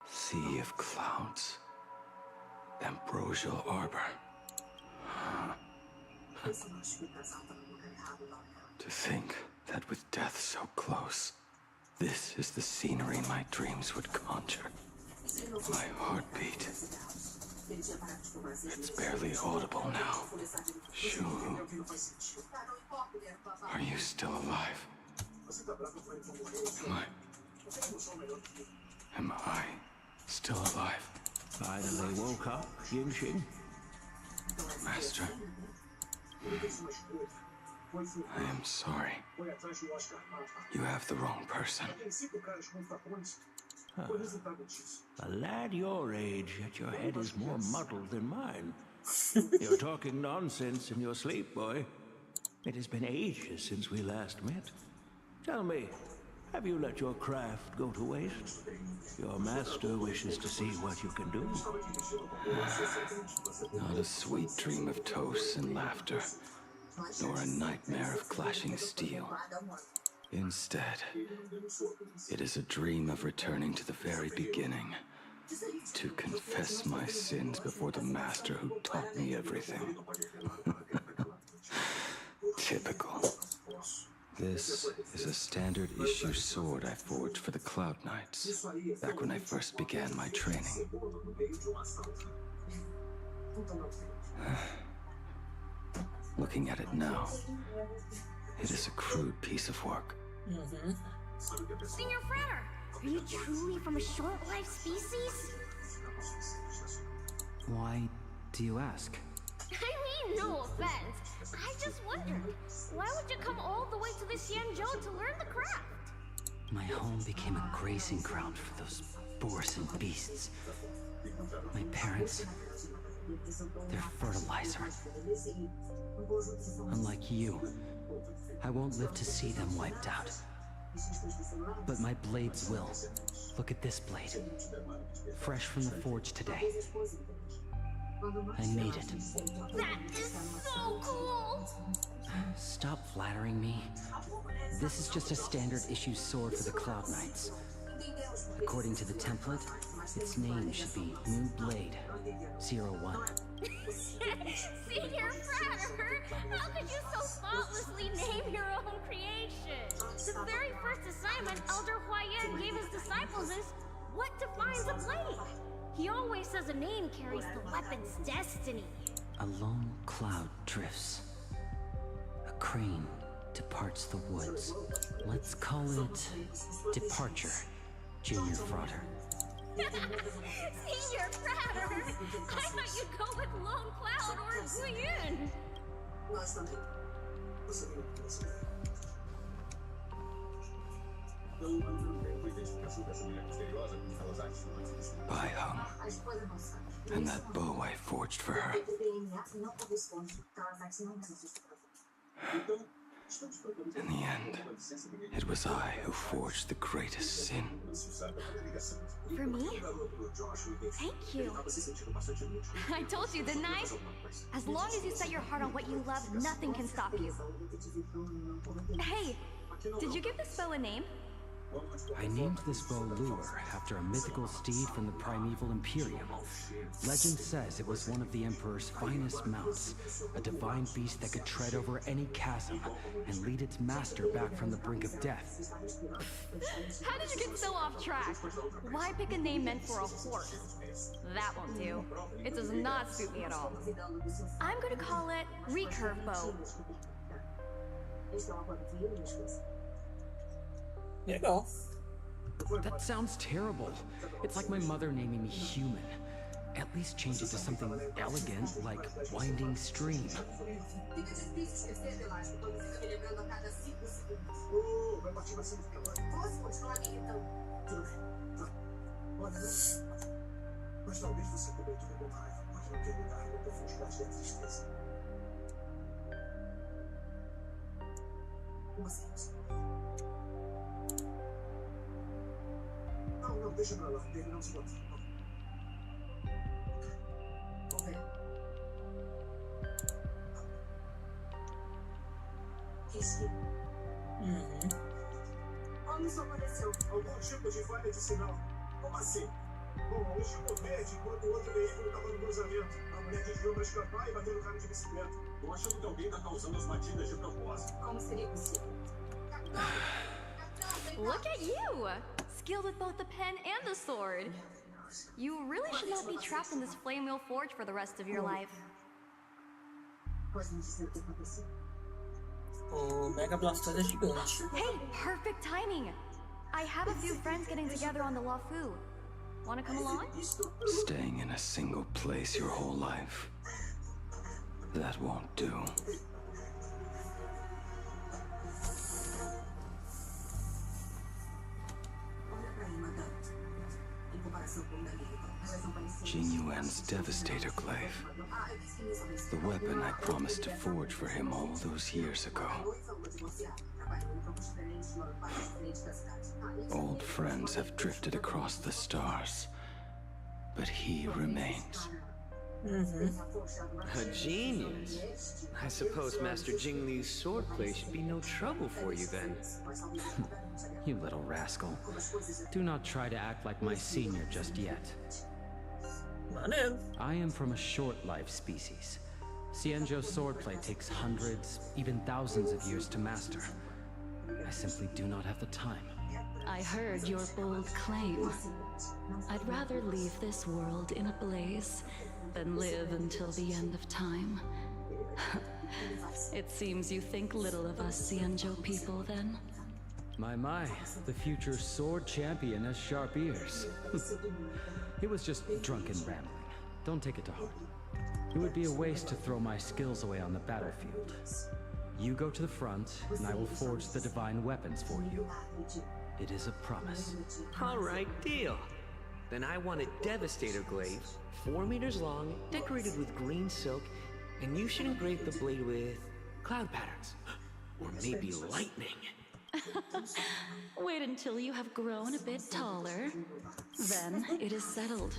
Speaker 11: Sea of clouds. Ambrosial arbor. To think that with death so close, this is the scenery my dreams would conjure. My heartbeat. It's barely audible now. Shu, are you still alive? Am I still alive?
Speaker 13: Finally woke up, Yinxing.
Speaker 11: Master, I am sorry. You have the wrong person.
Speaker 13: A lad your age, yet your head is more muddled than mine. You're talking nonsense in your sleep, boy. It has been ages since we last met. Tell me, have you let your craft go to waste? Your master wishes to see what you can do.
Speaker 11: Not a sweet dream of toasts and laughter, nor a nightmare of clashing steel. Instead, it is a dream of returning to the very beginning, to confess my sins before the master who taught me everything. Typical. This is a standard issue sword I forged for the Cloud Knights, back when I first began my training. Looking at it now, it is a crude piece of work.
Speaker 10: Senior Frater, are you truly from a short-lived species?
Speaker 11: Why do you ask?
Speaker 10: I mean, no offense. I just wondered, why would you come all the way to this Yanzhou to learn the craft?
Speaker 11: My home became a grazing ground for those boresome beasts. My parents, they're fertilizer. Unlike you, I won't live to see them wiped out. But my blades will. Look at this blade. Fresh from the forge today. I made it.
Speaker 10: That is so cool!
Speaker 11: Stop flattering me. This is just a standard issue sword for the Cloud Knights. According to the template, its name should be New Blade 01.
Speaker 10: Senior Frater, how could you so thoughtlessly name your own creation? The very first assignment Elder Huayan gave his disciples is what defines a blade. He always says a name carries the weapon's destiny.
Speaker 11: A lone cloud drifts. A crane departs the woods. Let's call it Departure, Junior Frater.
Speaker 10: Senior Frater! I thought you'd go with Lone Cloud or Guiyun!
Speaker 11: Bai Hung. And that bow I forged for her. In the end, it was I who forged the greatest sin.
Speaker 10: For me? Thank you. I told you, didn't I? As long as you set your heart on what you love, nothing can stop you. Hey, did you give this bow a name?
Speaker 11: I named this bow Lure after a mythical steed from the primeval Imperium. Legend says it was one of the Emperor's finest mounts, a divine beast that could tread over any chasm and lead its master back from the brink of death.
Speaker 14: How did you get so off track? Why pick a name meant for a horse? That won't do. It does not suit me at all. I'm gonna call it Recurve Bow.
Speaker 4: Legal.
Speaker 11: That sounds terrible. It's like my mother naming me Human. At least change it to something elegant, like Winding Stream.
Speaker 12: Mas talvez você também tenha com raiva, porque não quer lidar com a profundidade da tristeza. Como assim? Não, deixa pra lá. Ele não se bota. Vamos ver. Risque. Isso apareceu. Algum tipo de falha de sinal. Como assim? Bom, um chegou verde enquanto o outro veículo estava no cruzamento. A mulher desviou para escapar e bateu no cara de bicicleta. Tô achando que alguém está causando as batidas de propósito. Como seria possível?
Speaker 14: Look at you! Skilled with both the pen and the sword. You really should not be trapped in this flame wheel forge for the rest of your life.
Speaker 4: O Mega Blastoise é gigante.
Speaker 14: Hey, perfect timing! I have a few friends getting together on the Wafu. Wanna come along?
Speaker 11: Staying in a single place your whole life. That won't do. Jing Yuan's Devastator Glaive. The weapon I promised to forge for him all those years ago. Old friends have drifted across the stars, but he remains.
Speaker 15: A genius. I suppose Master Jingli's swordplay should be no trouble for you then.
Speaker 11: You little rascal. Do not try to act like my senior just yet. I am from a short-lived species. Xianzhou's swordplay takes hundreds, even thousands of years to master. I simply do not have the time.
Speaker 2: I heard your bold claim. I'd rather leave this world in a blaze than live until the end of time. It seems you think little of us Xianzhou people, then?
Speaker 11: My, the future sword champion has sharp ears. It was just drunken rambling. Don't take it to heart. It would be a waste to throw my skills away on the battlefield. You go to the front, and I will forge the divine weapons for you. It is a promise.
Speaker 15: All right, deal. Then I want a Devastator Glaive, 4 meters long, decorated with green silk, and you should engrave the blade with cloud patterns. Or maybe lightning.
Speaker 2: Wait until you have grown a bit taller. Then it is settled.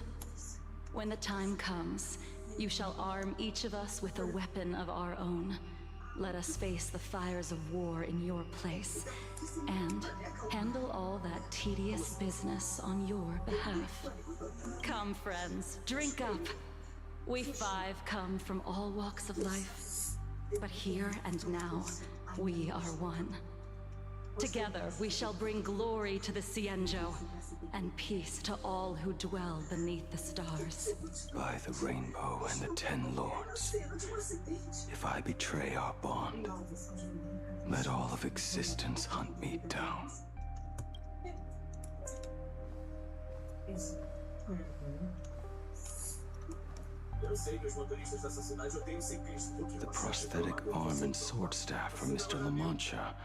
Speaker 2: When the time comes, you shall arm each of us with a weapon of our own. Let us face the fires of war in your place, and handle all that tedious business on your behalf. Come, friends, drink up. We 5 come from all walks of life, but here and now, we are one. Together, we shall bring glory to the Xianzhou, and peace to all who dwell beneath the stars.
Speaker 11: By the rainbow and the 10 lords, if I betray our bond, let all of existence hunt me down. The prosthetic arm and sword staff from Mr. La Mancha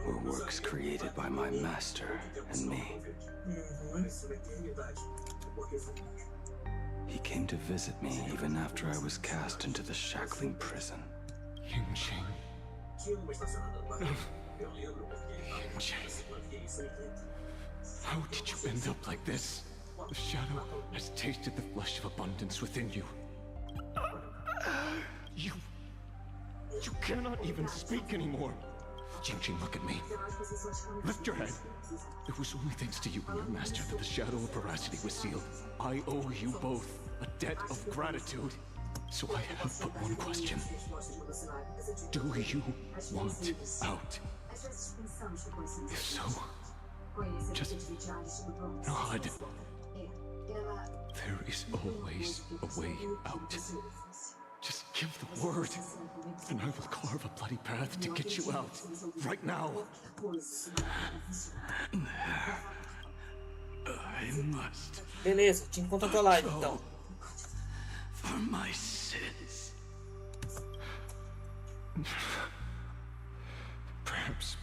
Speaker 11: were works created by my master and me. He came to visit me even after I was cast into the shackling prison.
Speaker 16: Yingqing. Yingqing. How did you end up like this? The shadow has tasted the flesh of abundance within you. You cannot even speak anymore. Jingjing, look at me. Lift your head. It was only thanks to you and your master that the shadow of veracity was sealed. I owe you both a debt of gratitude. So I have but one question. Do you want out? If so, just nod. There is always a way out. Just give the word, and I will carve a bloody path to get you out. Right now. I must.
Speaker 4: Beleza, te encontro na live então.
Speaker 16: For my sins. Perhaps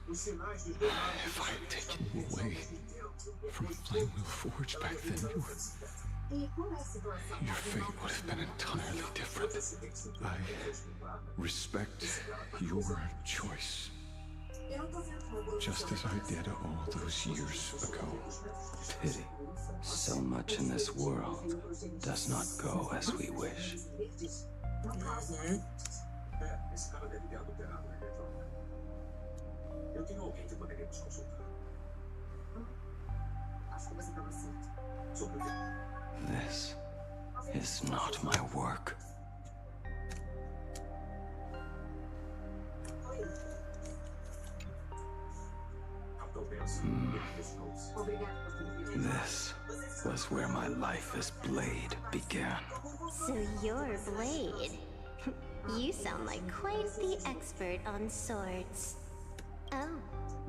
Speaker 16: if I had taken you away from Flamewheel Forge back then, your fate would have been entirely different. I respect your choice, just as I did all those years ago.
Speaker 11: Pity. So much in this world does not go as we wish. This is not my work. This was where my life as Blade began.
Speaker 10: So you're Blade. You sound like quite the expert on swords. Oh,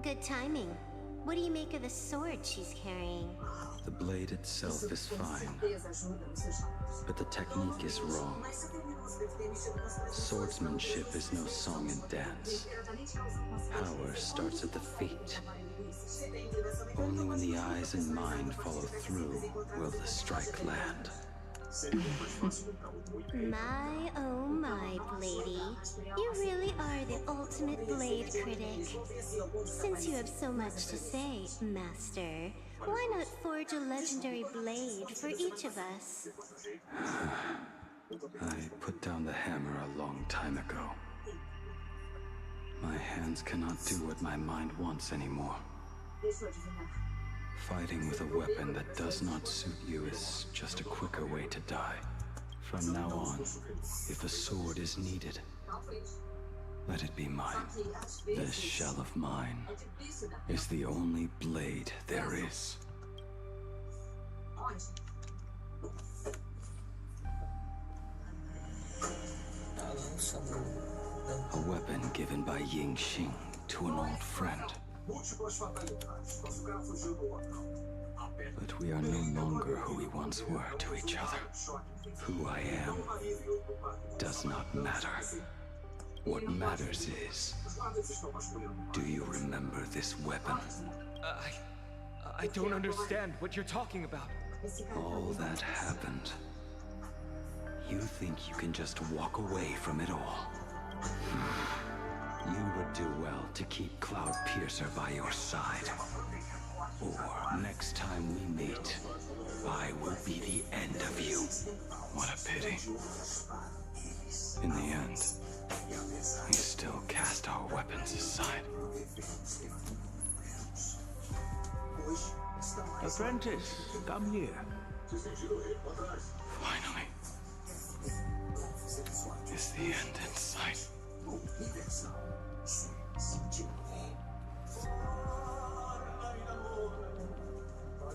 Speaker 10: good timing. What do you make of the sword she's carrying?
Speaker 11: The blade itself is fine, but the technique is wrong. Swordsmanship is no song and dance. Power starts at the feet. Only when the eyes and mind follow through will the strike land.
Speaker 10: My oh my, Bladey. You really are the ultimate blade critic. Since you have so much to say, Master, why not forge a legendary blade for each of us?
Speaker 11: I put down the hammer a long time ago. My hands cannot do what my mind wants anymore. Fighting with a weapon that does not suit you is just a quicker way to die. From now on, if a sword is needed, let it be mine. This shell of mine is the only blade there is. A weapon given by Ying Xing to an old friend. But we are no longer who we once were to each other. Who I am does not matter. What matters is, do you remember this weapon?
Speaker 15: I don't understand what you're talking about.
Speaker 11: All that happened. You think you can just walk away from it all? You would do well to keep Cloud Piercer by your side. Or next time we meet, I will be the end of you. What a pity. In the end, we still cast our weapons aside.
Speaker 13: Apprentice, come here.
Speaker 11: Finally. Is the end in sight?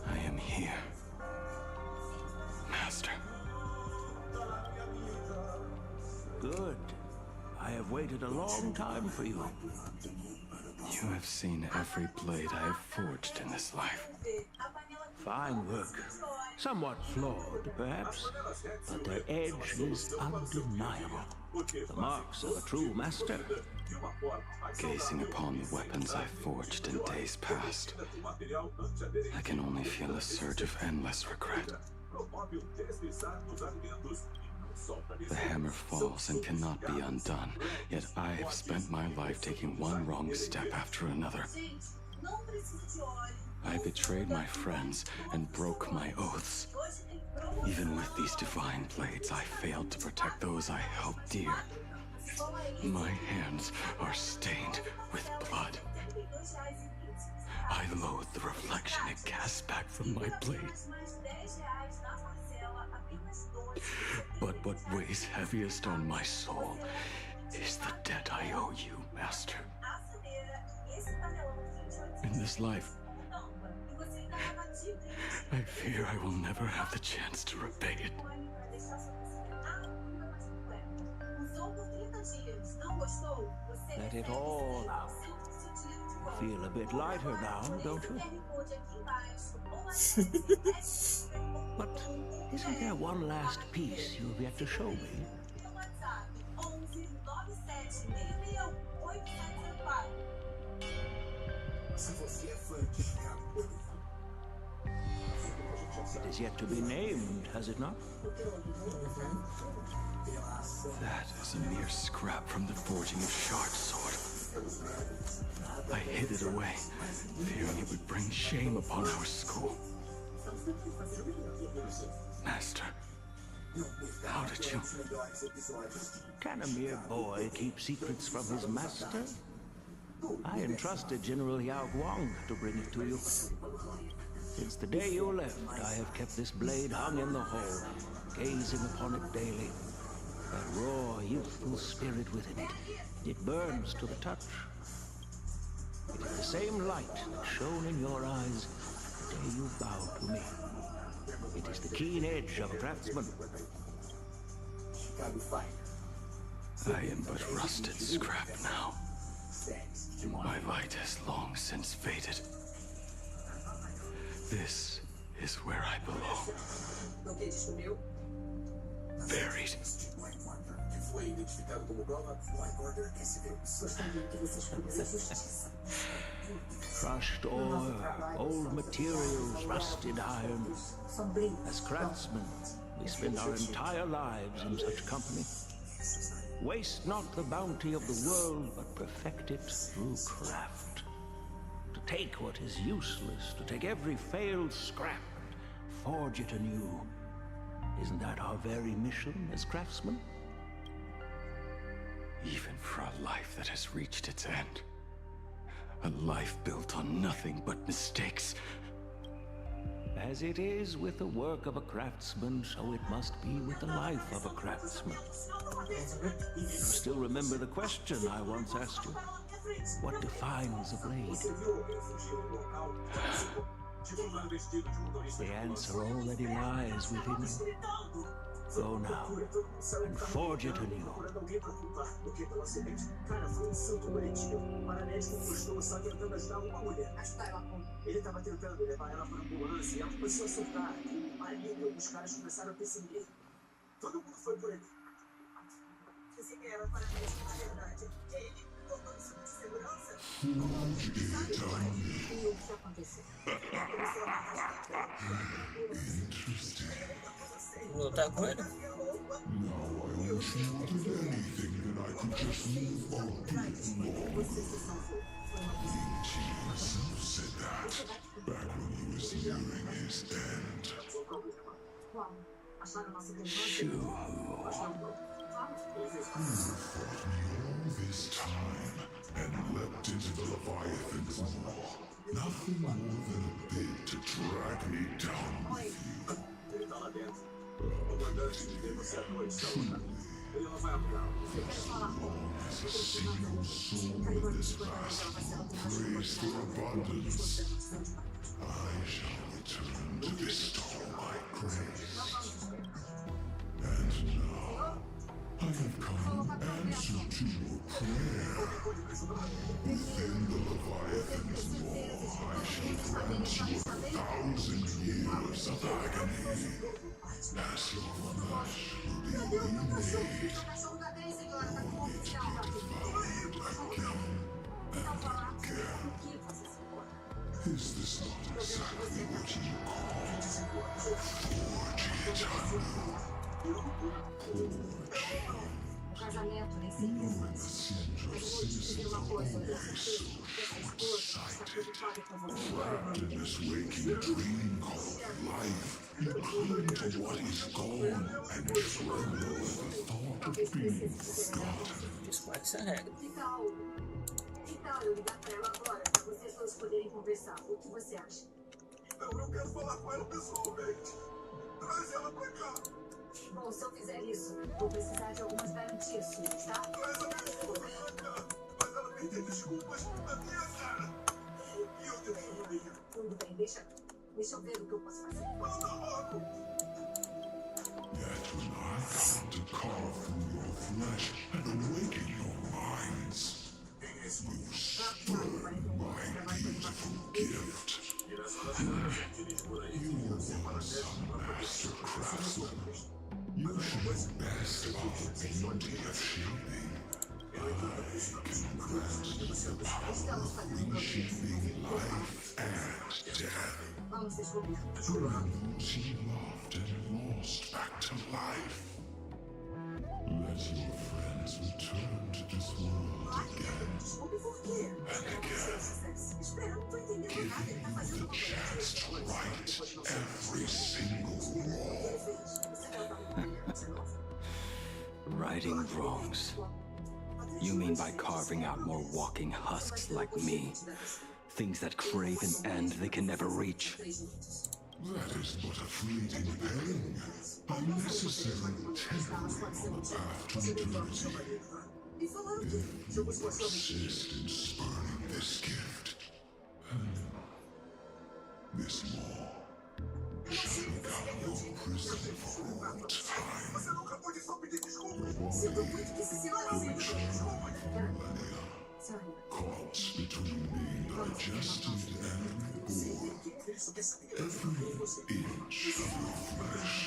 Speaker 11: I am here, Master.
Speaker 13: Good. I have waited a long time for you.
Speaker 11: You have seen every blade I have forged in this life.
Speaker 13: Fine work. Somewhat flawed, perhaps, but their edge is undeniable. The marks of a true master.
Speaker 11: Gazing upon the weapons I forged in days past, I can only feel a surge of endless regret. The hammer falls and cannot be undone, yet I have spent my life taking one wrong step after another. I betrayed my friends and broke my oaths. Even with these divine blades, I failed to protect those I held dear.
Speaker 16: My hands are stained with blood. I loathe the reflection it casts back from my blade. But what weighs heaviest on my soul is the debt I owe you, Master. In this life, I fear I will never have the chance to repay it.
Speaker 13: Let it all out. Feel a bit lighter now, don't you? But isn't there one last piece you've yet to show me? It is yet to be named, has it not?
Speaker 16: That is a mere scrap from the forging of Shard's sword. I hid it away, fearing it would bring shame upon our school. Master, how did you...
Speaker 13: Can a mere boy keep secrets from his master? I entrusted General Yao Guang to bring it to you. Since the day you left, I have kept this blade hung in the hall, gazing upon it daily. That raw, youthful spirit within it. It burns to the touch. It is the same light that shone in your eyes the day you bowed to me. It is the keen edge of a craftsman.
Speaker 16: I am but rusted scrap now. My light has long since faded. This is where I belong. Buried.
Speaker 13: Crushed ore, old materials, rusted iron. As craftsmen, we spend our entire lives in such company. Waste not the bounty of the world, but perfect it through craft. To take what is useless, to take every failed scrap and forge it anew. Isn't that our very mission as craftsmen?
Speaker 16: Even for a life that has reached its end. A life built on nothing but mistakes.
Speaker 13: As it is with the work of a craftsman, so it must be with the life of a craftsman. You still remember the question I once asked you? What defines a blade? The answer already lies within you. Go now, and forge it anew.
Speaker 12: Ele estava tentando levar ela para a ambulância e ela começou a surtar. Ali, os caras começaram a perseguir. Todo mundo foi por ali. Disse que era para médico de verdade. Ele botou isso de segurança. E o que aconteceu? Começou a matar.
Speaker 4: Lutar com ele?
Speaker 12: Now I want you more than anything, and I could just move on to law. He himself said that back when he was nearing his end.
Speaker 16: Shoo. You
Speaker 12: fought me all this time and leapt into the Leviathan's maw. Nothing more than a bit to drag me down with you. As long as a single soul in this vast prays for abundance, I shall return to bestow my grace. And now, I have come in answer to your prayer. Within the Leviathan's maw, I shall grant you 1,000 years of agony. As your flesh will be remade, only to be devoured again and again. Is this not exactly what you call forging anew? You and the Sindra citizens are always so short-sighted. Wrapped in this waking dream called life, you cling to what is gone and tremble at the thought of being forgotten.
Speaker 4: Essa é a regra.
Speaker 6: Então eu ligar pra ela agora, pra vocês dois poderem conversar. O que você acha?
Speaker 12: Então eu quero falar com ela pessoalmente. Traz ela pra cá.
Speaker 6: Bom, se eu fizer isso, vou precisar de algumas garantias suas, tá?
Speaker 12: Traz a minha esposa pra cá. Mas ela pedir desculpas na minha cara. E eu destruiria.
Speaker 6: Tudo bem, deixa eu ver o que eu posso fazer.
Speaker 12: Manda logo.
Speaker 17: Yet when I come to carve through your flesh and awaken your minds, you spurn my beautiful gift. You were once a master craftsman. You should know best about the beauty of shaping. I can grant you the power of reshaping life and death. Bring those you loved and lost back to life. Let your friends return to this world again and again, giving you the chance to right every single wrong.
Speaker 11: Righting wrongs. You mean by carving out more walking husks like me? Things that crave an end they can never reach?
Speaker 17: That is but a fleeting pang, unnecessary tempering on the path to eternity. If you persist in spurning this gift, this law shall become your prison for all time. Your body will return for millennia, caught between being digested and reborn. Every inch of your flesh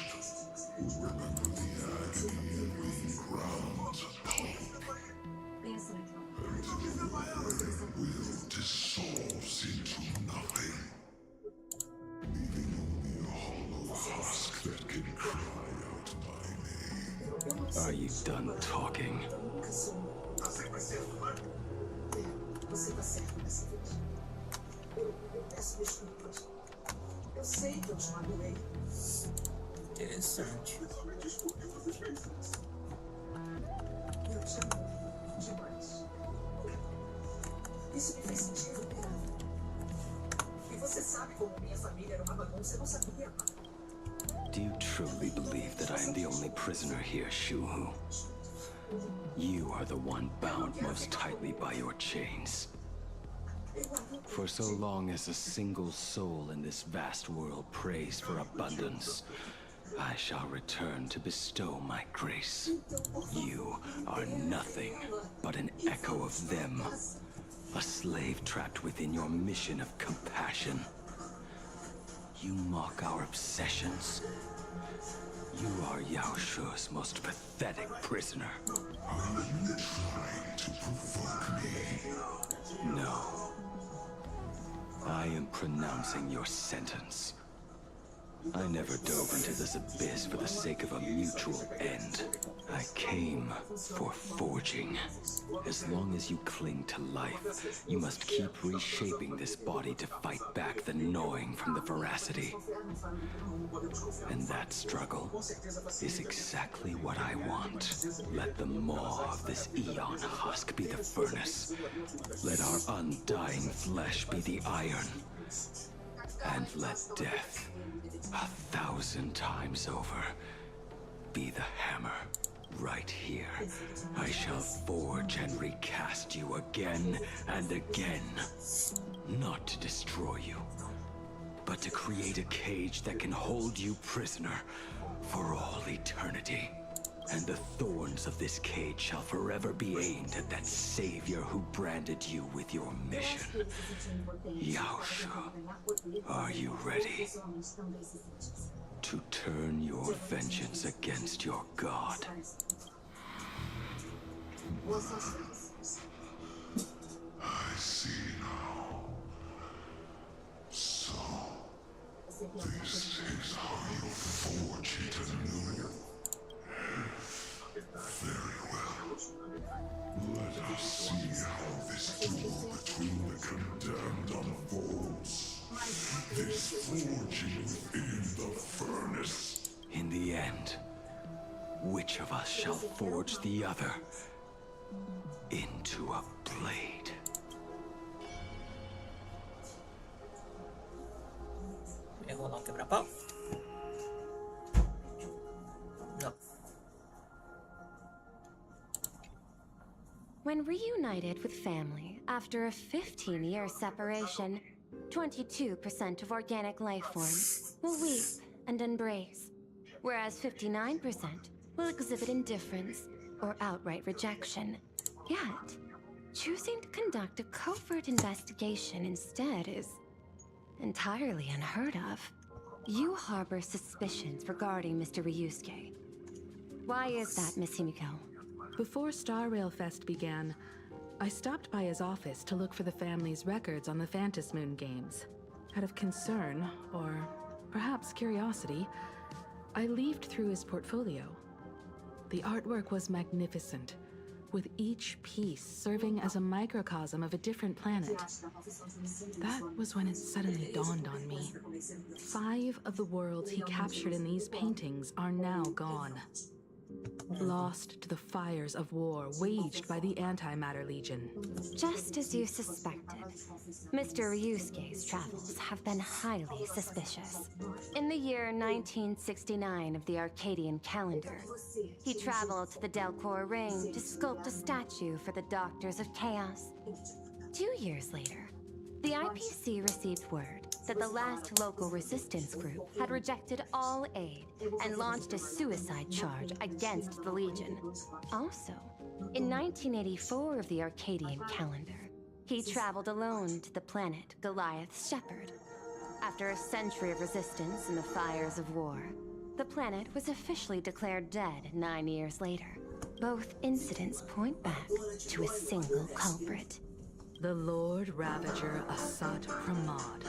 Speaker 17: will remember the agony of being ground to pulp, until the very will dissolves into nothing, leaving only a hollow husk that can cry out my name.
Speaker 11: Are you done talking?
Speaker 6: Você tá certo dessa vez. Eu peço desculpas. Eu sei que eu te magoei.
Speaker 4: Interessante.
Speaker 6: Eu te amo demais. Isso me fez sentido, Pedro. E você sabe como minha família era uma bagunça, eu não sabia.
Speaker 11: Do you truly believe that I am the only prisoner here, Shuhu? You are the one bound most tightly by your chains. For so long as a single soul in this vast world prays for abundance, I shall return to bestow my grace. You are nothing but an echo of them, a slave trapped within your mission of compassion. You mock our obsessions. You are Yao Shu's most pathetic prisoner.
Speaker 17: Are you trying to provoke me?
Speaker 11: No. I am pronouncing your sentence. I never dove into this abyss for the sake of a mutual end. I came for forging. As long as you cling to life, you must keep reshaping this body to fight back the gnawing from the veracity. And that struggle is exactly what I want. Let the maw of this eon husk be the furnace. Let our undying flesh be the iron. And let death, 1,000 times over, be the hammer. Right here, I shall forge and recast you again and again. Not to destroy you, but to create a cage that can hold you prisoner for all eternity. And the thorns of this cage shall forever be aimed at that savior who branded you with your mission. Yao Shu, are you ready to turn your vengeance against your god?
Speaker 17: I see now. So, this is how you forge it anew. Very well. Let us see how this duel between the condemned unfolds. This forging within the furnace.
Speaker 11: In the end, which of us shall forge the other? into a blade.
Speaker 4: Lantai berapa? No.
Speaker 18: When reunited with family after a 15-year separation, 22% of organic life forms will weep and embrace, whereas 59% will exhibit indifference or outright rejection. Yet, choosing to conduct a covert investigation instead is entirely unheard of. You harbor suspicions regarding Mr. Ryusuke. Why is that, Miss Himiko?
Speaker 19: Before Star Rail Fest began, I stopped by his office to look for the family's records on the Phantom Moon games. Out of concern, or perhaps curiosity, I leafed through his portfolio. The artwork was magnificent, with each piece serving as a microcosm of a different planet. That was when it suddenly dawned on me. 5 of the worlds he captured in these paintings are now gone. Lost to the fires of war waged by the Antimatter Legion.
Speaker 18: Just as you suspected, Mr. Ryusuke's travels have been highly suspicious. In the year 1969 of the Arcadian calendar, he traveled to the Delcor Ring to sculpt a statue for the Doctors of Chaos. 2 years later, the IPC received word that the last local resistance group had rejected all aid and launched a suicide charge against the Legion. Also, in 1984 of the Arcadian calendar, he traveled alone to the planet Goliath's Shepherd. After a century of resistance in the fires of war, the planet was officially declared dead 9 years later. Both incidents point back to a single culprit.
Speaker 19: The Lord Ravager Assad Pramod.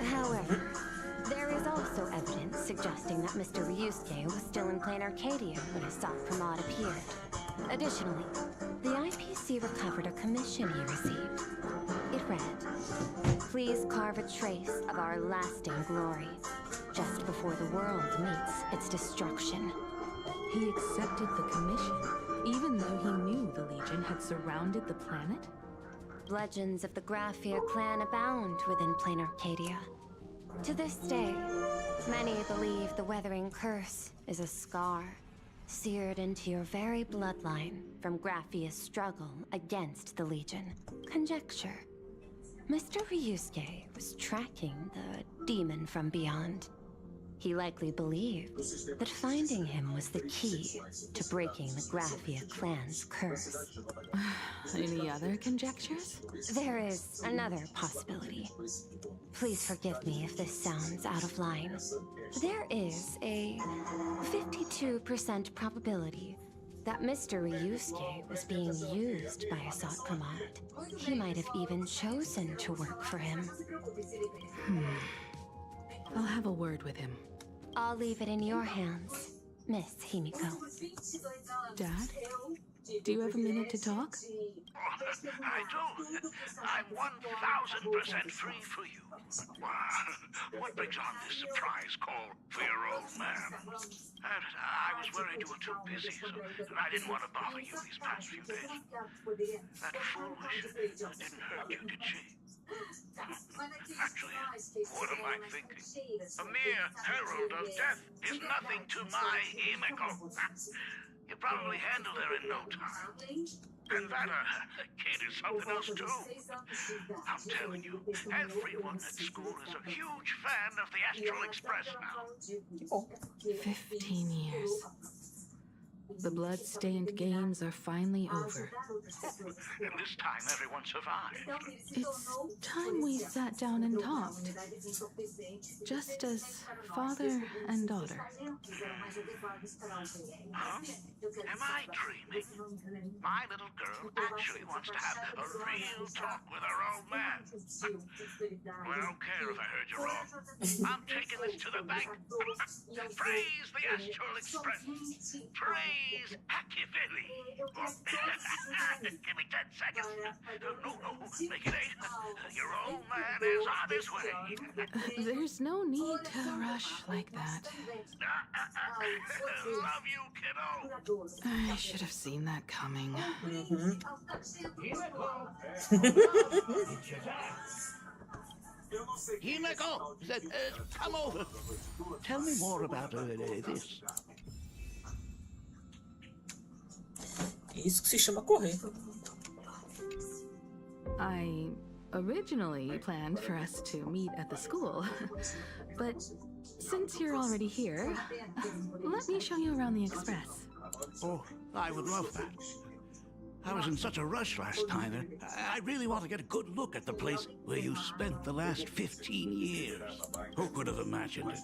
Speaker 18: However, there is also evidence suggesting that Mr. Ryusuke was still in Planarcadia when Assad Pramod appeared. Additionally, the IPC recovered a commission he received. It read, "Please carve a trace of our lasting glory, just before the world meets its destruction."
Speaker 19: He accepted the commission, even though he knew the Legion had surrounded the planet?
Speaker 18: Legends of the Graphia clan abound within Planarcadia. To this day, many believe the Weathering Curse is a scar seared into your very bloodline from Graphia's struggle against the Legion. Conjecture. Mr. Ryusuke was tracking the demon from beyond. He likely believed that finding him was the key to breaking the Graphia clan's curse.
Speaker 19: Any other conjectures?
Speaker 18: There is another possibility. Please forgive me if this sounds out of line. There is a 52% probability that Mr. Ryusuke was being used by Assad Pramod. He might have even chosen to work for him.
Speaker 19: I'll have a word with him.
Speaker 18: I'll leave it in your hands, Miss Himiko.
Speaker 19: Dad? Do you have a minute to talk?
Speaker 13: I do. I'm 1,000% free for you. What brings on this surprise call for your old man? I was worried you were too busy, and I didn't want to bother you these past few days. That foolish didn't hurt you, did she? Actually, what am I thinking? A mere herald of death is nothing to my Himiko. You probably handled her in no time. And that kid is something else too. I'm telling you, everyone at school is a huge fan of the Astral Express now.
Speaker 19: 15 years. The blood-stained games are finally over.
Speaker 13: And this time everyone survived.
Speaker 19: It's time we sat down and talked. Just as father and daughter.
Speaker 13: Huh? Am I dreaming? My little girl actually wants to have a real talk with her old man. Well, I don't care if I heard you wrong. I'm taking this to the bank. Praise the Astral Express. Praise Chinese Machiavelli. Give me 10 seconds. No, make it 8. Your old man is on his way.
Speaker 19: There's no need to rush like that.
Speaker 13: Love you, kiddo.
Speaker 19: I should have seen that coming.
Speaker 13: Himeko, come over. Tell me more about this.
Speaker 4: Isso que se chama correr.
Speaker 19: I originally planned for us to meet at the school, but since you're already here, let me show you around the Express.
Speaker 13: Oh, I would love that. I was in such a rush last time. I really want to get a good look at the place where you spent the last 15 years. Who could have imagined it?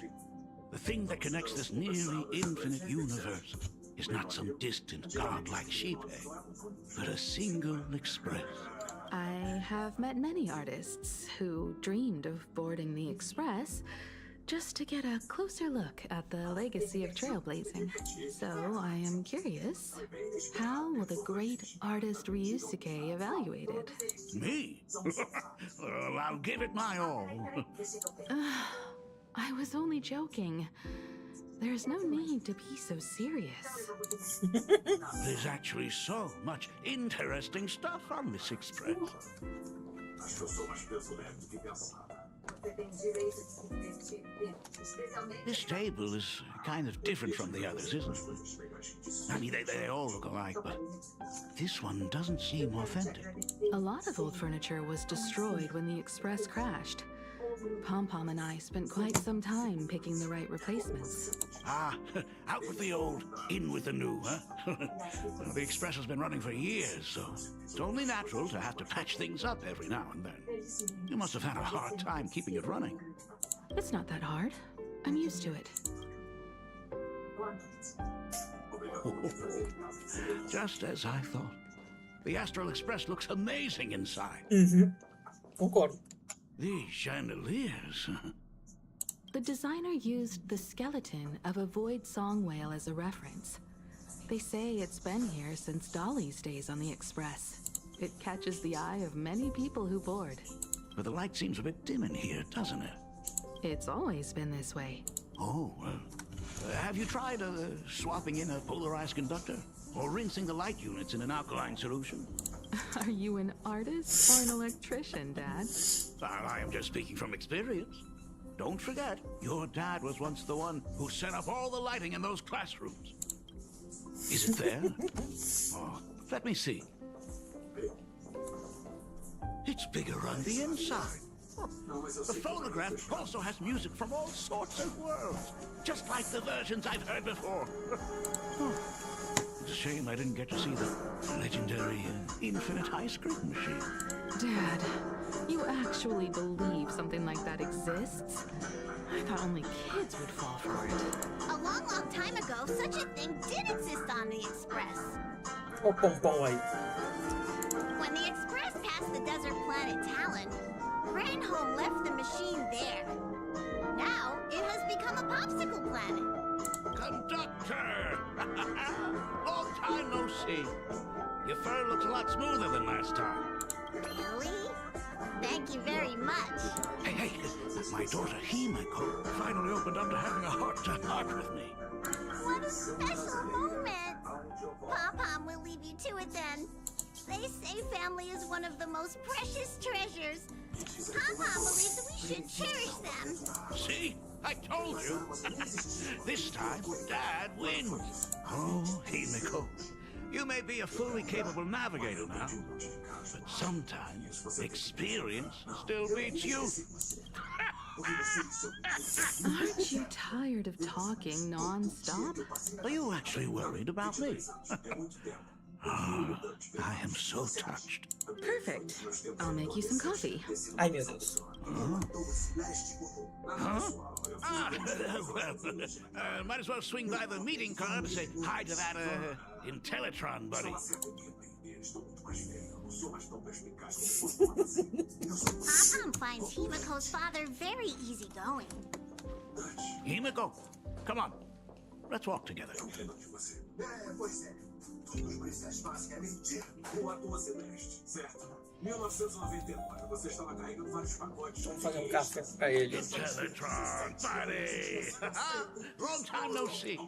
Speaker 13: The thing that connects this nearly infinite universe is not some distant god-like sheep, but a single express.
Speaker 19: I have met many artists who dreamed of boarding the Express just to get a closer look at the legacy of trailblazing. So I am curious, how will the great artist Ryusuke evaluate it?
Speaker 13: Me? Well, I'll give it my all.
Speaker 19: I was only joking. There's no need to be so serious.
Speaker 13: There's actually so much interesting stuff on this express. This table is kind of different from the others, isn't it? I mean, they all look alike, but this one doesn't seem authentic.
Speaker 19: A lot of old furniture was destroyed when the Express crashed. Pom-Pom and I spent quite some time picking the right replacements.
Speaker 13: Ah, out with the old, in with the new, huh? Well, the Express has been running for years, so it's only natural to have to patch things up every now and then. You must have had a hard time keeping it running.
Speaker 19: It's not that hard. I'm used to it.
Speaker 13: Just as I thought. The Astral Express looks amazing inside.
Speaker 4: Concordo.
Speaker 13: These chandeliers.
Speaker 19: The designer used the skeleton of a void song whale as a reference. They say it's been here since Dolly's days on the Express. It catches the eye of many people who board.
Speaker 13: But the light seems a bit dim in here, doesn't it?
Speaker 19: It's always been this way.
Speaker 13: Oh, have you tried swapping in a polarized conductor? Or rinsing the light units in an alkaline solution?
Speaker 19: Are you an artist or an electrician, Dad?
Speaker 13: I am just speaking from experience. Don't forget, your dad was once the one who set up all the lighting in those classrooms. Is it there? Oh, let me see. It's bigger on the inside. The phonograph also has music from all sorts of worlds, just like the versions I've heard before. It's a shame I didn't get to see the legendary infinite ice cream machine.
Speaker 19: Dad, you actually believe something like that exists? I thought only kids would fall for it.
Speaker 10: A long, long time ago, such a thing did exist on the Express.
Speaker 4: Ó o pompom aí.
Speaker 10: When the Express passed the desert planet Talon, Granholm left the machine there. Now, it has become a popsicle planet.
Speaker 13: Conductor! Long time no see. Your fur looks a lot smoother than last time.
Speaker 10: Really? Thank you very much.
Speaker 13: Hey, my daughter Himeko finally opened up to having a heart-to-heart with me.
Speaker 10: What a special moment. Pom-Pom will leave you to it then. They say family is one of the most precious treasures. Pom-Pom believes that we should cherish them.
Speaker 13: See? I told you. This time, Dad wins. Oh, Himeko. You may be a fully capable navigator now, but sometimes experience still beats you.
Speaker 19: Aren't you tired of talking non-stop?
Speaker 13: Are you actually worried about me? Oh, I am so touched.
Speaker 19: Perfect. I'll make you some coffee.
Speaker 4: Ai, meu Deus.
Speaker 13: Huh? Might as well swing by the meeting car to say hi to that, Intellitron buddy.
Speaker 10: Pom-Pom finds Himeko's father very easygoing.
Speaker 13: Himeko, come on. Let's walk together.
Speaker 12: Pois é. Tudo os policiais fazem é mentir. Um a 12 mestre, certo? 1999, você estava carregando vários pacotes.
Speaker 4: Vamos fazer café pra ele.
Speaker 20: Teletron, buddy! Long time no see.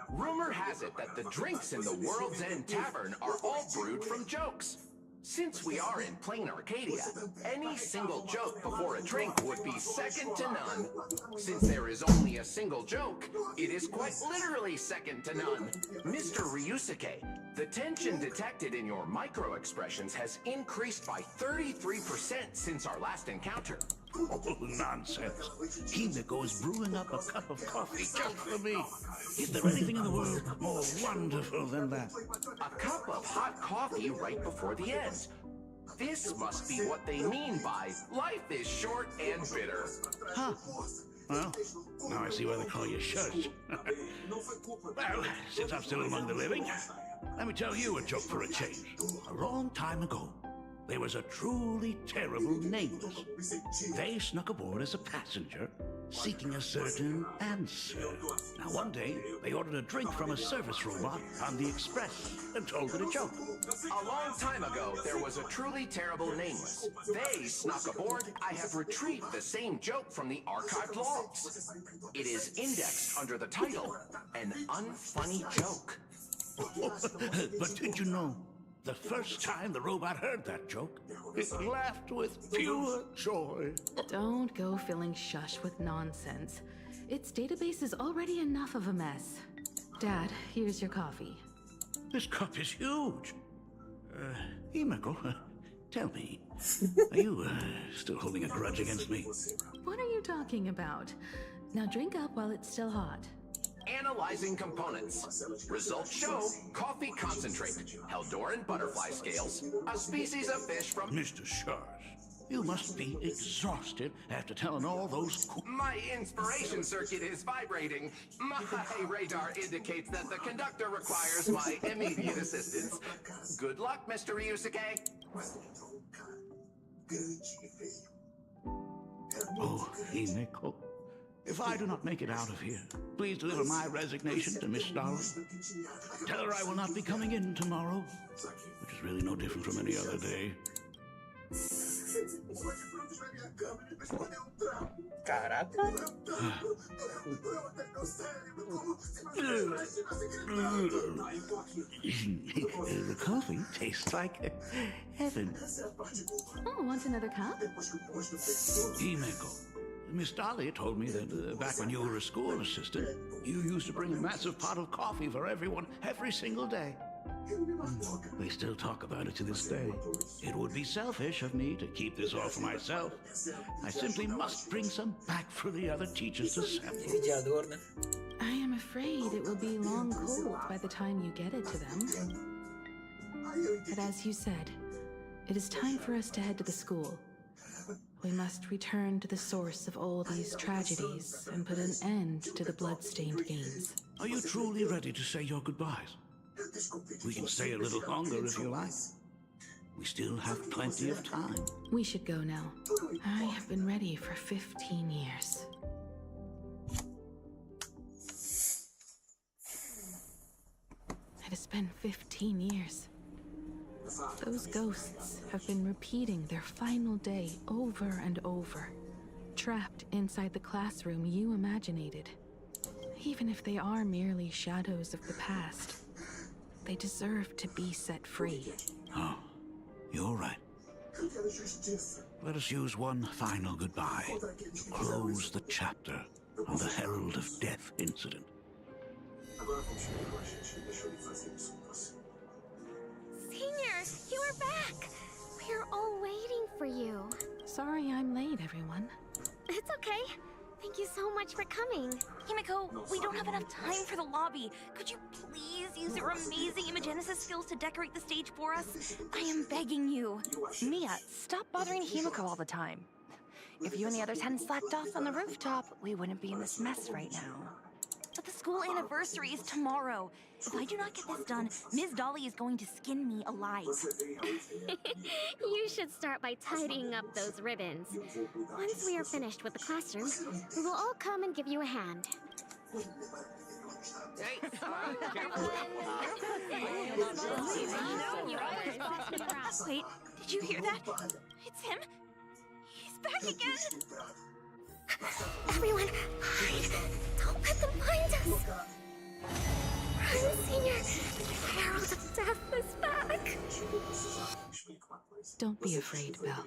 Speaker 3: Rumor has it that the drinks in the World's End Tavern are all brewed from jokes. Since we are in Planarcadia, any single joke before a drink would be second to none. Since there is only a single joke, it is quite literally second to none. Mr. Ryusuke, the tension detected in your micro-expressions has increased by 33% since our last encounter.
Speaker 20: Oh, nonsense. Himiko is brewing up a cup of coffee just for me. Is there anything in the world more wonderful than that?
Speaker 3: A cup of hot coffee right before the end. This must be what they mean by life is short and bitter.
Speaker 20: Huh. Well, now I see why they call you Shush. Well, since I'm still among the living, let me tell you a joke for a change. A long time ago, there was a truly terrible nameless. They snuck aboard as a passenger, seeking a certain answer. Now one day, they ordered a drink from a service robot on the express and told it a joke.
Speaker 3: A long time ago, there was a truly terrible nameless. They snuck aboard. I have retrieved the same joke from the archived logs. It is indexed under the title, An Unfunny Joke.
Speaker 20: But did you know? The first time the robot heard that joke, it laughed with pure joy.
Speaker 19: Don't go filling Shush with nonsense. Its database is already enough of a mess. Dad, here's your coffee.
Speaker 20: This cup is huge. Himiko, tell me, are you still holding a grudge against me?
Speaker 19: What are you talking about? Now drink up while it's still hot.
Speaker 3: Analyzing components. Results show coffee concentrate, Heldoran butterfly scales, a species of fish from...
Speaker 20: Mr. Shars, you must be exhausted after telling all those...
Speaker 3: My inspiration circuit is vibrating. My radar indicates that the conductor requires my immediate assistance. Good luck, Mr. Ryusuke.
Speaker 20: Oh, Himiko. If I do not make it out of here, please deliver my resignation to Miss Starling. Tell her I will not be coming in tomorrow, which is really no different from any other day.
Speaker 4: Caraca.
Speaker 20: The coffee tastes like heaven.
Speaker 19: Oh, want another cup?
Speaker 20: Himiko. Miss Dahlia told me that back when you were a school assistant, you used to bring a massive pot of coffee for everyone every single day. They still talk about it to this day. It would be selfish of me to keep this all for myself. I simply must bring some back for the other teachers to sample.
Speaker 19: I am afraid it will be long cold by the time you get it to them. But as you said, it is time for us to head to the school. We must return to the source of all these tragedies and put an end to the blood-stained games.
Speaker 20: Are you truly ready to say your goodbyes? We can stay a little longer if you like. We still have plenty of time.
Speaker 19: We should go now. I have been ready for 15 years. It has been 15 years. Those ghosts have been repeating their final day over and over, trapped inside the classroom you imaginated. Even if they are merely shadows of the past, they deserve to be set free.
Speaker 20: Oh, you're right. Let us use one final goodbye to close the chapter on the Herald of Death incident.
Speaker 10: Senior, you are back! We're all waiting for you.
Speaker 19: Sorry I'm late, everyone.
Speaker 10: It's okay. Thank you so much for coming.
Speaker 14: Himiko, we don't have enough time for the lobby. Could you please use your amazing imagenesis skills to decorate the stage for us? I am begging you.
Speaker 21: Mia, stop bothering Himiko all the time. If you and the others hadn't slacked off on the rooftop, we wouldn't be in this mess right now.
Speaker 14: But the school anniversary is tomorrow. If I do not get this done, Ms. Dolly is going to skin me alive.
Speaker 5: You should start by tidying up those ribbons. Once we are finished with the classroom, we will all come and give you a hand.
Speaker 14: Wait, did you hear that? It's him. He's back again.
Speaker 10: Everyone, hurry! Don't let them find us! Run, Senior! The Herald of Death is back!
Speaker 19: Don't be afraid, Belle.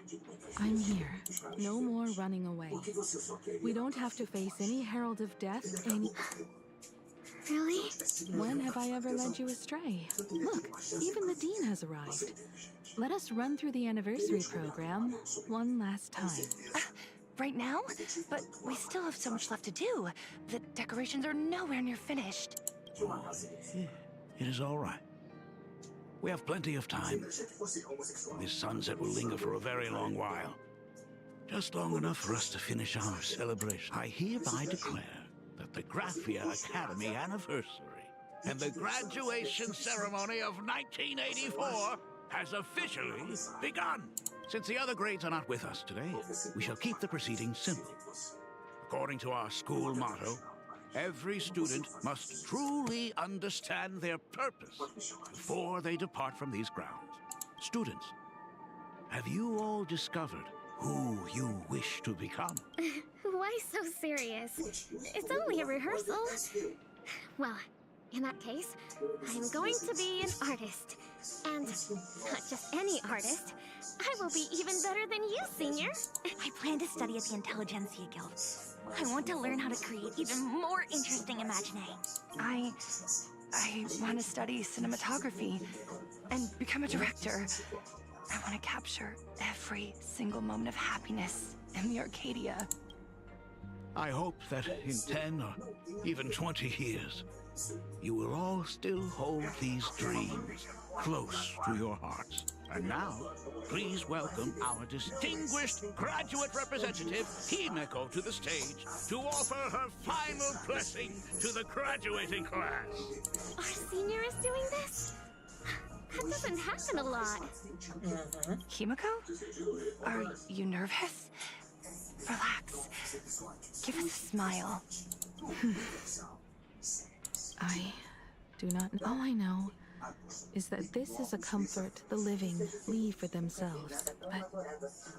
Speaker 19: I'm here. No more running away. We don't have to face any Herald of Death any...
Speaker 10: Really?
Speaker 19: When have I ever led you astray? Look, even the Dean has arrived. Let us run through the anniversary program one last time.
Speaker 21: Right now? But we still have so much left to do. The decorations are nowhere near finished.
Speaker 20: It is all right. We have plenty of time. This sunset will linger for a very long while. Just long enough for us to finish our celebration. I hereby declare that the Graphia Academy anniversary and the graduation ceremony of 1984 has officially begun. Since the other grades are not with us today, we shall keep the proceedings simple. According to our school motto, every student must truly understand their purpose before they depart from these grounds. Students, have you all discovered who you wish to become?
Speaker 10: Why so serious? It's only a rehearsal. Well, in that case, I'm going to be an artist. And not just any artist. I will be even better than you, Senior.
Speaker 14: I plan to study at the Intelligentsia Guild. I want to learn how to create even more interesting imagining.
Speaker 21: I want to study cinematography and become a director. I want to capture every single moment of happiness in the Arcadia.
Speaker 20: I hope that in 10 or even 20 years, you will all still hold these dreams close to your hearts. And now, please welcome our distinguished graduate representative, Himeko, to the stage to offer her final blessing to the graduating class.
Speaker 10: Our senior is doing this? That doesn't happen a lot.
Speaker 21: Himeko? Are you nervous? Relax. Give us a smile.
Speaker 19: I do not know. All I know is that this is a comfort the living leave for themselves. But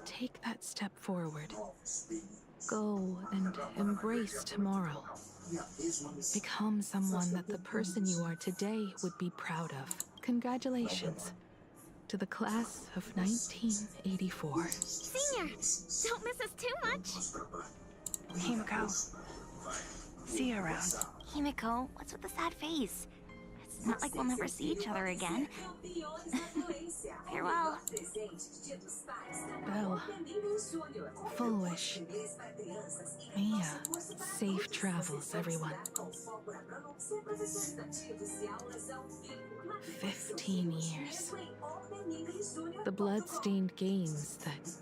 Speaker 19: take that step forward. Go and embrace tomorrow. Become someone that the person you are today would be proud of. Congratulations to the class of 1984.
Speaker 10: Senior, don't miss us too much.
Speaker 21: Himeko, see you around.
Speaker 14: Himeko, what's with the sad face? It's not like we'll never see each other again. Farewell.
Speaker 19: Belle. Foolish. Mia. Safe travels, everyone. 15 years. The blood-stained games that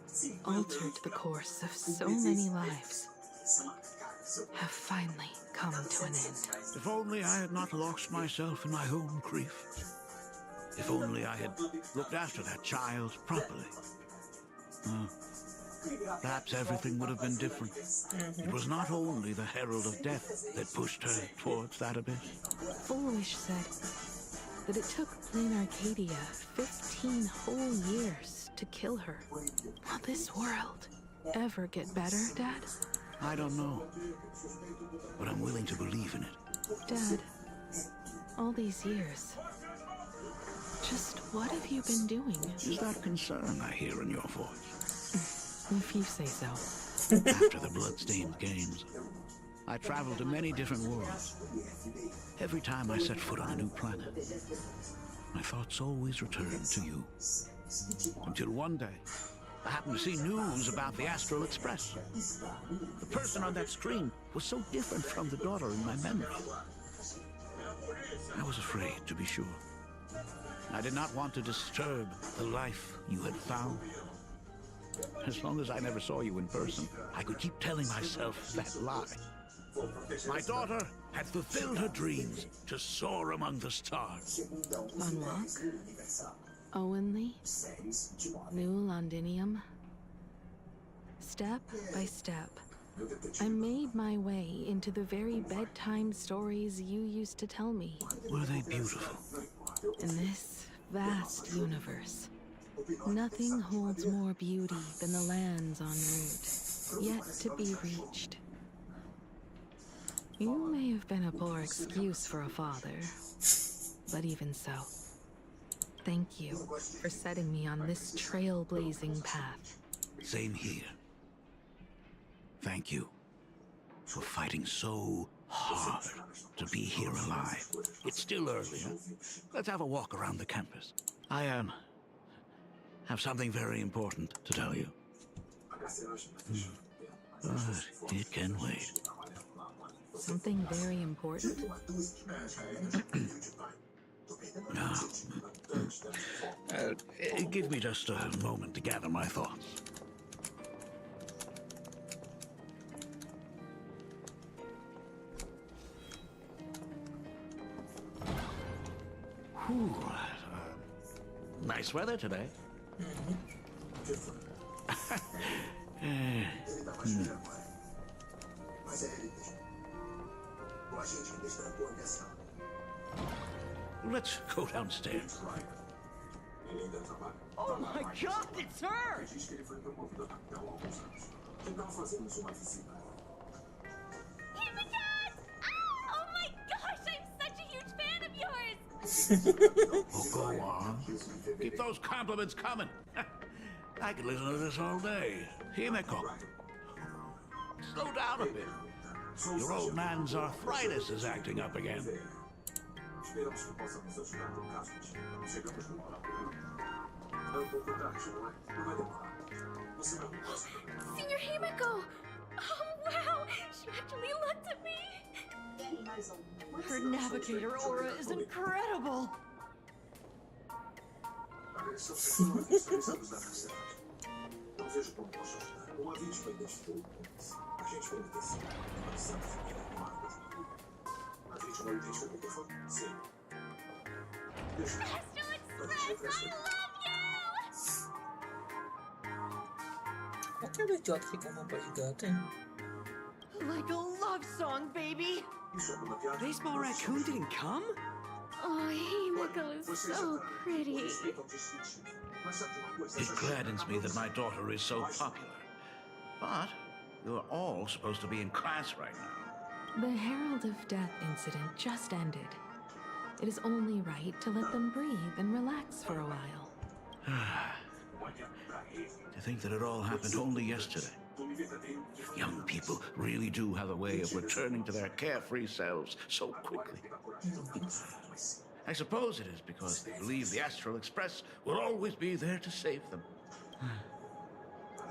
Speaker 19: altered the course of so many lives have finally come to an end.
Speaker 20: If only I had not lost myself in my own grief. If only I had looked after that child properly. Perhaps everything would have been different. It was not only the Herald of Death that pushed her towards that abyss.
Speaker 19: Foolish said that it took Planarcadia 15 whole years to kill her. Will this world ever get better, Dad?
Speaker 20: I don't know, but I'm willing to believe in it.
Speaker 19: Dad, all these years, just what have you been doing?
Speaker 20: Is that concern I hear in your voice?
Speaker 19: If you say so.
Speaker 20: After the blood-stained games, I traveled to many different worlds. Every time I set foot on a new planet, my thoughts always returned to you. Until one day, I happened to see news about the Astral Express. The person on that screen was so different from the daughter in my memory. I was afraid, to be sure. I did not want to disturb the life you had found. As long as I never saw you in person, I could keep telling myself that lie. My daughter had fulfilled her dreams to soar among the stars.
Speaker 19: Unlock? Owenly? New Londinium? Step by step, I made my way into the very bedtime stories you used to tell me.
Speaker 20: Were they beautiful?
Speaker 19: In this vast universe, nothing holds more beauty than the lands en route, yet to be reached. You may have been a poor excuse for a father, but even so, thank you for setting me on this trailblazing path.
Speaker 20: Same here. Thank you for fighting so hard to be here alive. It's still early, huh? Let's have a walk around the campus. I have something very important to tell you. But it can wait.
Speaker 19: Something very important?
Speaker 20: No. Give me just a moment to gather my thoughts. Whew. Nice weather today. Let's go downstairs.
Speaker 7: Oh my god, it's her!
Speaker 14: Oh my gosh, I'm such a huge fan of yours!
Speaker 20: Oh, go on. Keep those compliments coming. I could listen to this all day. Himeko. Slow down a bit. Your old man's arthritis is acting up again.
Speaker 14: Senior Himeko! Oh wow, she actually looked at me!
Speaker 7: Her navigator aura is incredible!
Speaker 14: Astral Express, I love
Speaker 4: Aquele idiota que com roupa de gato, hein?
Speaker 7: Like a love song, baby!
Speaker 15: Baseball Raccoon didn't come?
Speaker 14: Oh, Himeko is so pretty.
Speaker 20: It gladdens me that my daughter is so popular. But you're all supposed to be in class right now.
Speaker 19: The Herald of Death incident just ended. It is only right to let them breathe and relax for a while.
Speaker 20: To think that it all happened only yesterday. Young people really do have a way of returning to their carefree selves so quickly. I suppose it is because they believe the Astral Express will always be there to save them.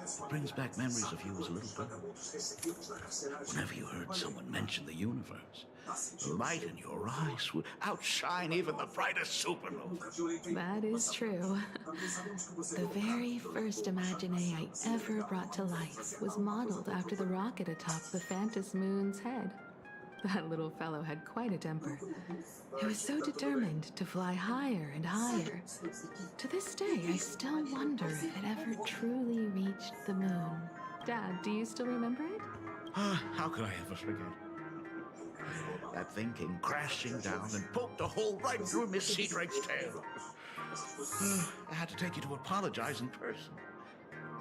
Speaker 20: It brings back memories of you as a little girl. Whenever you heard someone mention the universe, the light in your eyes would outshine even the brightest supernova.
Speaker 19: That is true. The very first Imagine I ever brought to life was modeled after the rocket atop the Phantom Moon's head. That little fellow had quite a temper. He was so determined to fly higher and higher. To this day, I still wonder if it ever truly reached the moon. Dad, do you still remember it?
Speaker 20: How could I ever forget? That thing came crashing down and poked a hole right through Miss Seadrake's tail. I had to take you to apologize in person.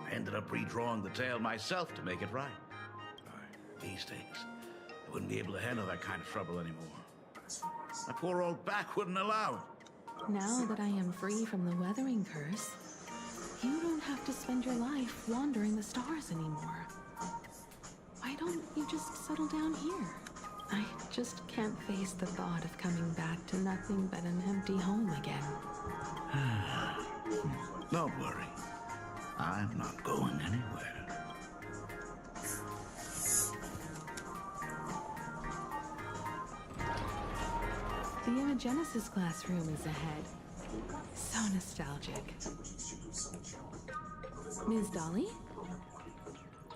Speaker 20: I ended up redrawing the tail myself to make it right. These days, I wouldn't be able to handle that kind of trouble anymore. My poor old back wouldn't allow it.
Speaker 19: Now that I am free from the weathering curse, you don't have to spend your life wandering the stars anymore. Why don't you just settle down here? I just can't face the thought of coming back to nothing but an empty home again.
Speaker 20: Don't worry. I'm not going anywhere.
Speaker 19: The Imagenesis classroom is ahead. So nostalgic. Ms. Dolly?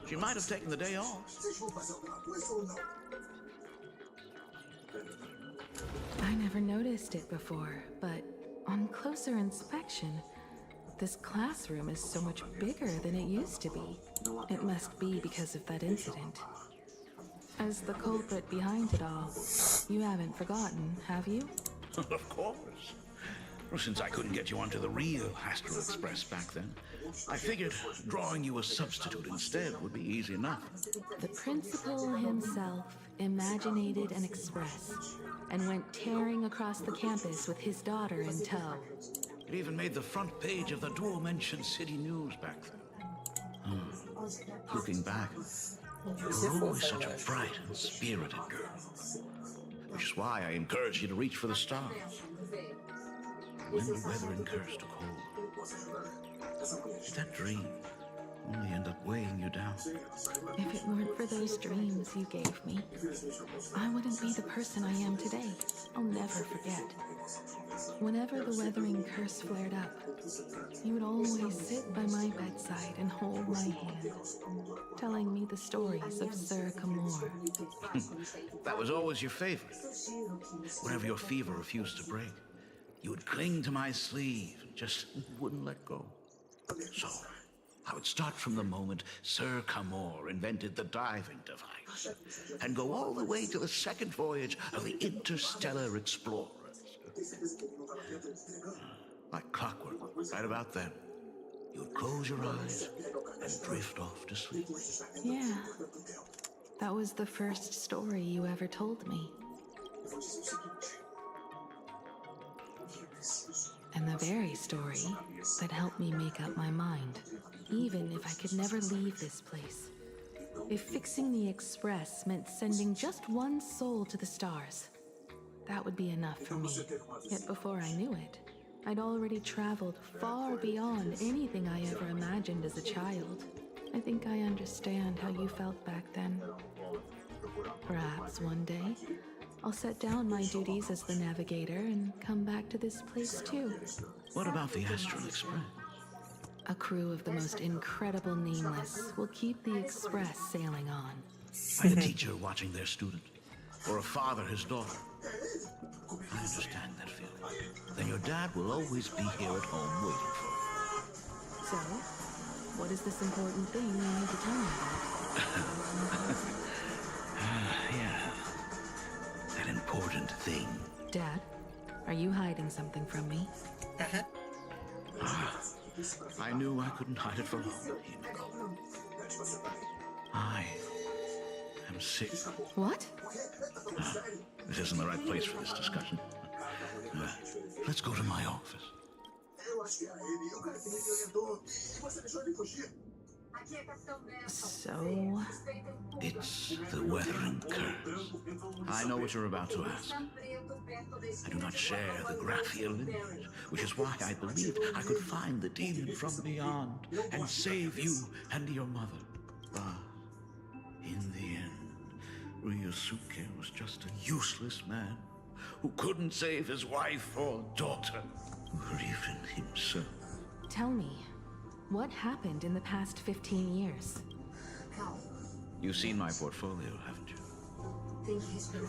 Speaker 20: She might have taken the day off.
Speaker 19: I never noticed it before, but on closer inspection, This classroom is so much bigger than it used to be. It must be because of that incident. As the culprit behind it all, you haven't forgotten, have you?
Speaker 20: Of course. Well, since I couldn't get you onto the real Astral Express back then, I figured drawing you a substitute instead would be easy enough.
Speaker 19: The principal himself imaginated an express and went tearing across the campus with his daughter in tow.
Speaker 20: It even made the front page of the dual-mentioned city news back then. Looking back, you were always such a bright and spirited girl. Which is why I encourage you to reach for the stars. When the weather incurs to cold, did that dream only end up weighing you down?
Speaker 19: If it weren't for those dreams you gave me, I wouldn't be the person I am today. I'll never forget. Whenever the weathering curse flared up, you would always sit by my bedside and hold my hand, telling me the stories of Sir Camor.
Speaker 20: That was always your favorite. Whenever your fever refused to break, you would cling to my sleeve and just wouldn't let go. So, I would start from the moment Sir Camor invented the diving device and go all the way to the second voyage of the Interstellar Explorers. Like clockwork, right about then, you would close your eyes and drift off to sleep.
Speaker 19: Yeah, that was the first story you ever told me. And the very story that helped me make up my mind, even if I could never leave this place. If fixing the express meant sending just one soul to the stars, that would be enough for me. Yet before I knew it, I'd already traveled far beyond anything I ever imagined as a child. I think I understand how you felt back then. Perhaps one day, I'll set down my duties as the navigator and come back to this place too.
Speaker 20: What about the Astral Express?
Speaker 19: A crew of the most incredible nameless will keep the express sailing on.
Speaker 20: Like a teacher watching their student, or a father his daughter. I understand that feeling. Then your dad will always be here at home waiting for you.
Speaker 19: So, what is this important thing you need to tell me about?
Speaker 20: Yeah. That important thing.
Speaker 19: Dad, are you hiding something from me?
Speaker 20: I knew I couldn't hide it for long, Himiko. I am sick.
Speaker 19: What?
Speaker 20: This isn't the right place for this discussion. Let's go to my office.
Speaker 19: So?
Speaker 20: It's the weathering curse. I know what you're about to ask. I do not share the Graphia lineage, which is why I believed I could find the demon from beyond and save you and your mother. But in the end, Ryusuke was just a useless man who couldn't save his wife or daughter, or even himself.
Speaker 19: Tell me, what happened in the past 15 years?
Speaker 20: You've seen my portfolio, haven't you?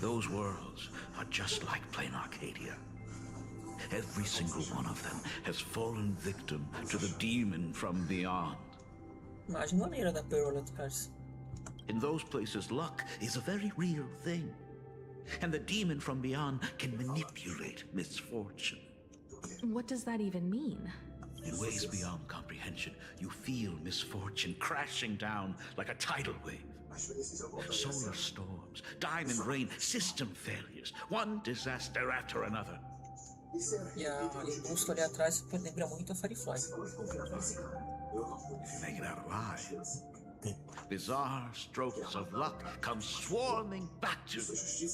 Speaker 20: Those worlds are just like Planarcadia. Every single one of them has fallen victim to the demon from beyond. In those places, luck is a very real thing. And the demon from beyond can manipulate misfortune.
Speaker 19: What does that even mean?
Speaker 20: In ways beyond comprehension, you feel misfortune crashing down like a tidal wave. Solar storms, diamond rain, system failures, one disaster after another.
Speaker 4: E a bússola ali atrás lembra muito a Firefly.
Speaker 20: If you make it out alive, bizarre strokes of luck come swarming back to you.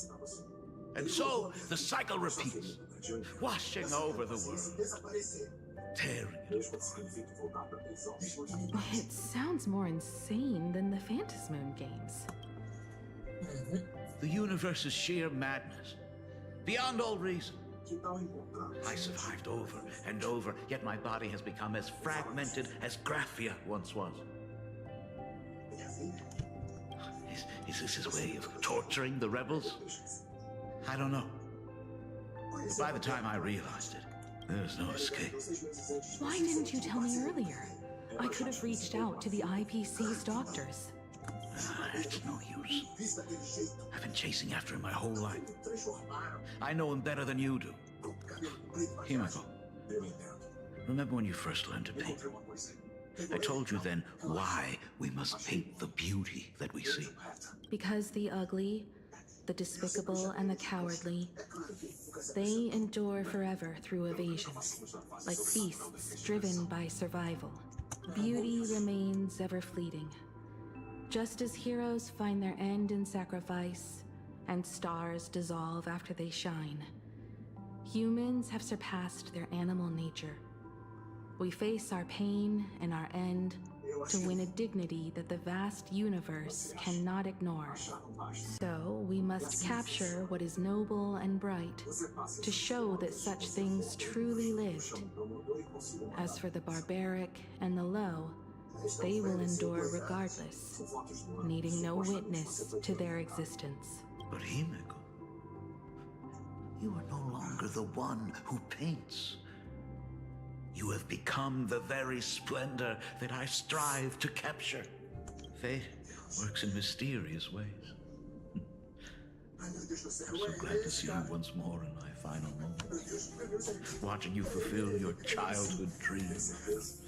Speaker 20: And so the cycle repeats, washing over the world. Tearing it apart.
Speaker 19: It sounds more insane than the Phantasmoon games.
Speaker 20: The universe is sheer madness, beyond all reason. I survived over and over, yet my body has become as fragmented as Graphia once was. Is this his way of torturing the rebels? I don't know. By the time I realized it, There's no escape.
Speaker 19: Why didn't you tell me earlier? I could have reached out to the IPC's doctors.
Speaker 20: It's no use. I've been chasing after him my whole life. I know him better than you do. Himiko, remember when you first learned to paint? I told you then why we must paint the beauty that we see.
Speaker 19: Because the ugly, the despicable, and the cowardly, they endure forever through evasion, like beasts driven by survival. Beauty remains ever fleeting. Just as heroes find their end in sacrifice, and stars dissolve after they shine, humans have surpassed their animal nature. We face our pain and our end to win a dignity that the vast universe cannot ignore. So we must capture what is noble and bright to show that such things truly lived. As for the barbaric and the low, they will endure regardless, needing no witness to their existence.
Speaker 20: But Himiko, you are no longer the one who paints. You have become the very splendor that I strive to capture. Fate works in mysterious ways. I'm so glad to see you once more in my final moments, watching you fulfill your childhood dreams.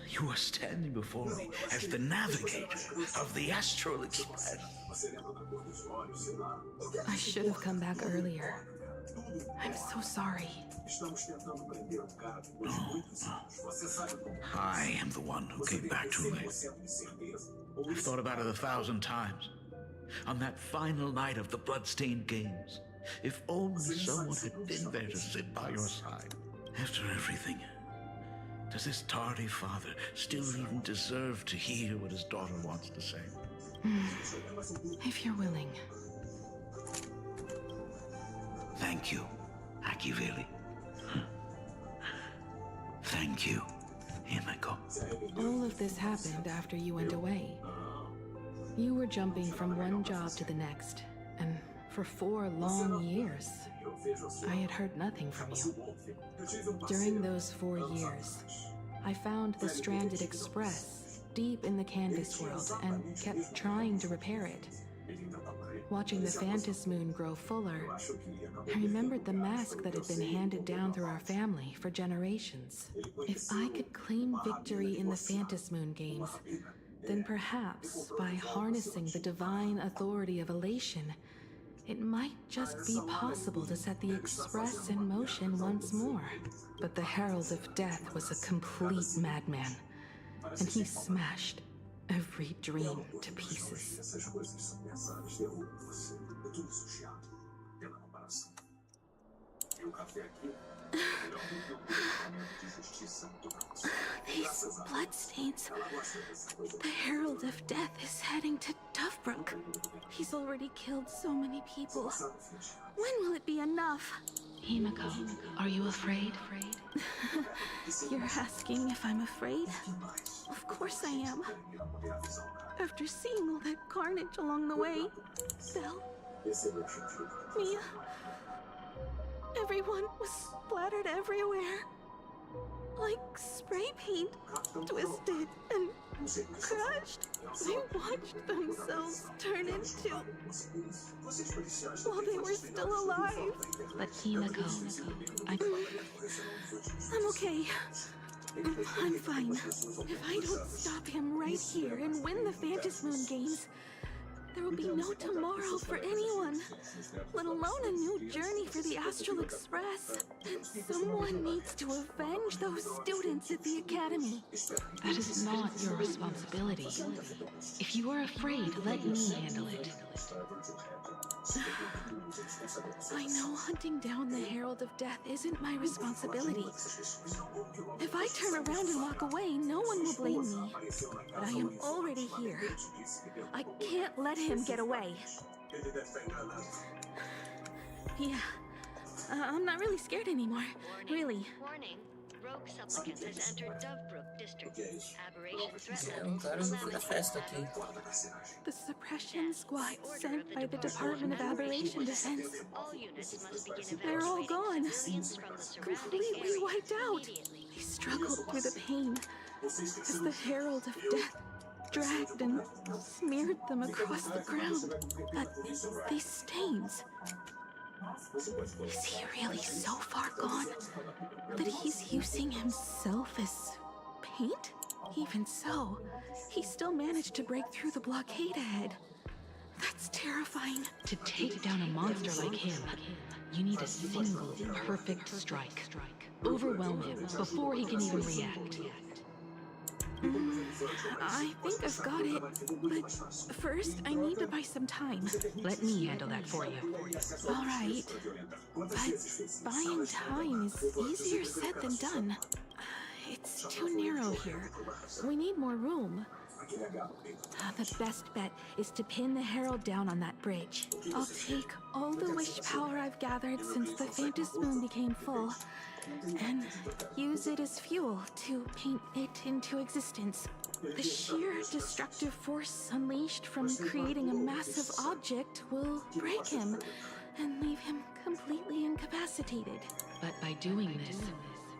Speaker 20: You are standing before me as the navigator of the Astral Express.
Speaker 19: I should have come back earlier. I'm so sorry.
Speaker 20: No. I am the one who came back too late. I've thought about it 1,000 times. On that final night of the Bloodstained Games, if only someone had been there to sit by your side. After everything, does this tardy father still even deserve to hear what his daughter wants to say?
Speaker 19: If you're willing.
Speaker 20: Thank you, Akivili. Thank you, Himiko.
Speaker 19: All of this happened after you went away. You were jumping from one job to the next, and for 4 long years, I had heard nothing from you. During those 4 years, I found the stranded Express deep in the canvas world and kept trying to repair it. Watching the Phantom Moon grow fuller, I remembered the mask that had been handed down through our family for generations. If I could claim victory in the Phantom Moon games, then perhaps by harnessing the divine authority of elation, it might just be possible to set the Express in motion once more. But the Herald of Death was a complete madman, and he smashed every dream to pieces. These bloodstains. The Herald of Death is heading to Dovebrook. He's already killed so many people. When will it be enough? Himiko, are you afraid? You're asking if I'm afraid? Of course I am. After seeing all that carnage along the way, Belle, Mia, everyone was splattered everywhere. Like spray paint, twisted and crushed. They watched themselves turn into... while they were still alive. But Himiko, I'm okay. I'm fine. If I don't stop him right here and win the Phantom Moon games, there will be no tomorrow for anyone, let alone a new journey for the Astral Express. And someone needs to avenge those students at the Academy. That is not your responsibility. If you are afraid, let me handle it. I know hunting down the Herald of Death isn't my responsibility. If I turn around and walk away, no one will blame me. But I am already here. I can't let him get away. Yeah, I'm not really scared anymore. Really.
Speaker 10: Warning. Rogue supplicant has entered Dovebrook
Speaker 4: Cara da festa aqui.
Speaker 19: The suppression squad sent by the Department of Aberration Defense. They're all gone. Completely wiped out. They struggled through the pain as the Herald of Death dragged and smeared them across the ground. But these stains... Is he really so far gone that he's using himself as paint? Even so, he still managed to break through the blockade ahead. That's terrifying.
Speaker 9: To take down a monster like him, you need a single perfect strike. Overwhelm him before he can even react.
Speaker 19: I think I've got it, but first I need to buy some time.
Speaker 9: Let me handle that for you.
Speaker 19: All right, but buying time is easier said than done. It's too narrow here. We need more room. The best bet is to pin the Herald down on that bridge. I'll take all the wish power I've gathered since the Phantom Moon became full and use it as fuel to paint it into existence. The sheer destructive force unleashed from creating a massive object will break him and leave him completely incapacitated.
Speaker 9: But by doing this,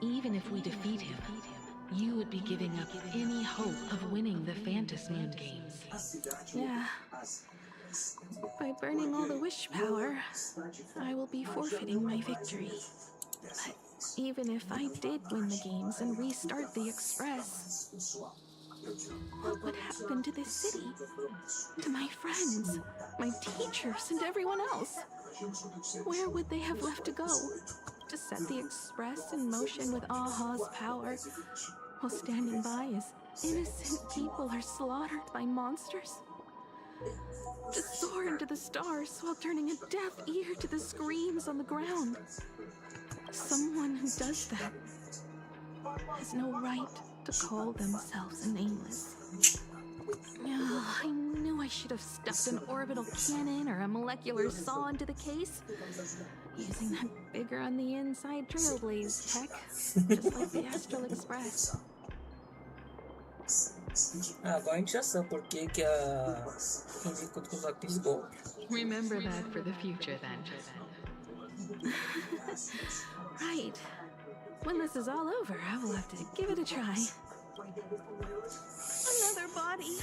Speaker 9: even if we defeat him, you would be giving up any hope of winning the Phantom Moon games.
Speaker 19: Yeah. By burning all the wish power, I will be forfeiting my victory. But even if I did win the games and restart the Express, what would happen to this city? To my friends, my teachers, and everyone else? Where would they have left to go? To set the Express in motion with Aha's power, while standing by as innocent people are slaughtered by monsters? To soar into the stars while turning a deaf ear to the screams on the ground? Someone who does that has no right to call themselves nameless. Oh, I knew I should have stuffed an orbital cannon or a molecular saw into the case. Using that bigger on the inside trailblaze tech, just like the Astral Express.
Speaker 4: Agora a gente já sabe por que a Kenzie conta com os aqueles golpes.
Speaker 9: Remember that for the future then.
Speaker 19: Right. When this is all over, I will have to give it a try. Another body.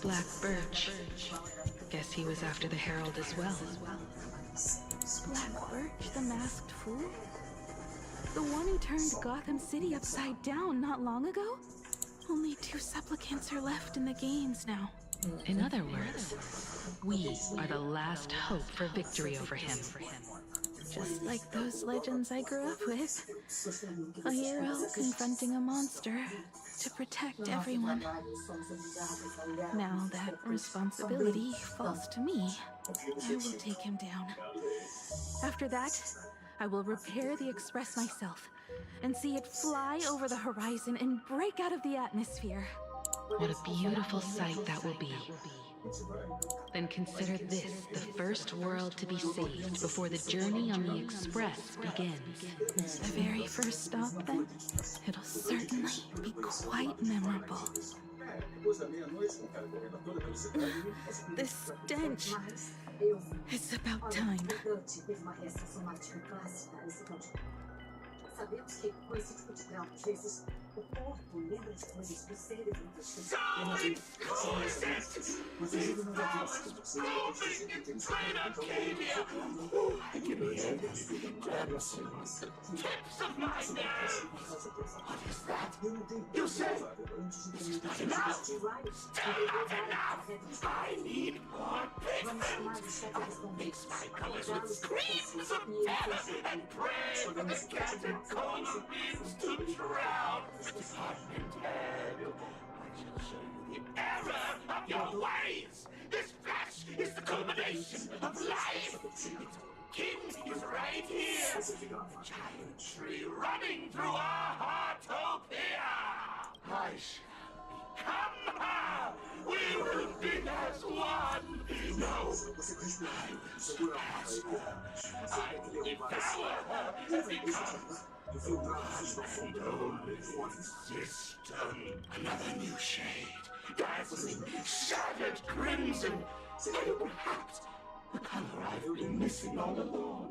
Speaker 9: Black Birch. Guess he was after the Herald as well.
Speaker 19: Black Birch, the masked fool? The one who turned Gotham City upside down not long ago? Only 2 supplicants are left in the games now.
Speaker 9: In other words, we are the last hope for victory over him.
Speaker 19: Just like those legends I grew up with. A hero confronting a monster to protect everyone. Now that responsibility falls to me, I will take him down. After that, I will repair the Express myself and see it fly over the horizon and break out of the atmosphere.
Speaker 9: What a beautiful sight that will be. Then consider this the first world to be saved before the journey on the Express begins.
Speaker 19: The very first stop, then? It'll certainly be quite memorable. The stench. It's about time.
Speaker 6: Sabemos que com esse tipo de grau, às vezes, o corpo lembra de coisas do cérebro.
Speaker 13: I can hear the dancing tips of my nerves. What is that? You said it's not enough. Still not enough. I need more pigment. I'll mix my colors with screams of terror and pray for the catecholamines to drown. Department head, I shall show you the error of your ways. This flash is the culmination of life. Its king is right here. The giant tree running through our heartopia. I shall become her. We will be as one. No, I will surpass her. I will devour her and become
Speaker 17: And only one system. Another new shade. Dazzling, shattered crimson. Maybe perhaps the color I've been missing all along.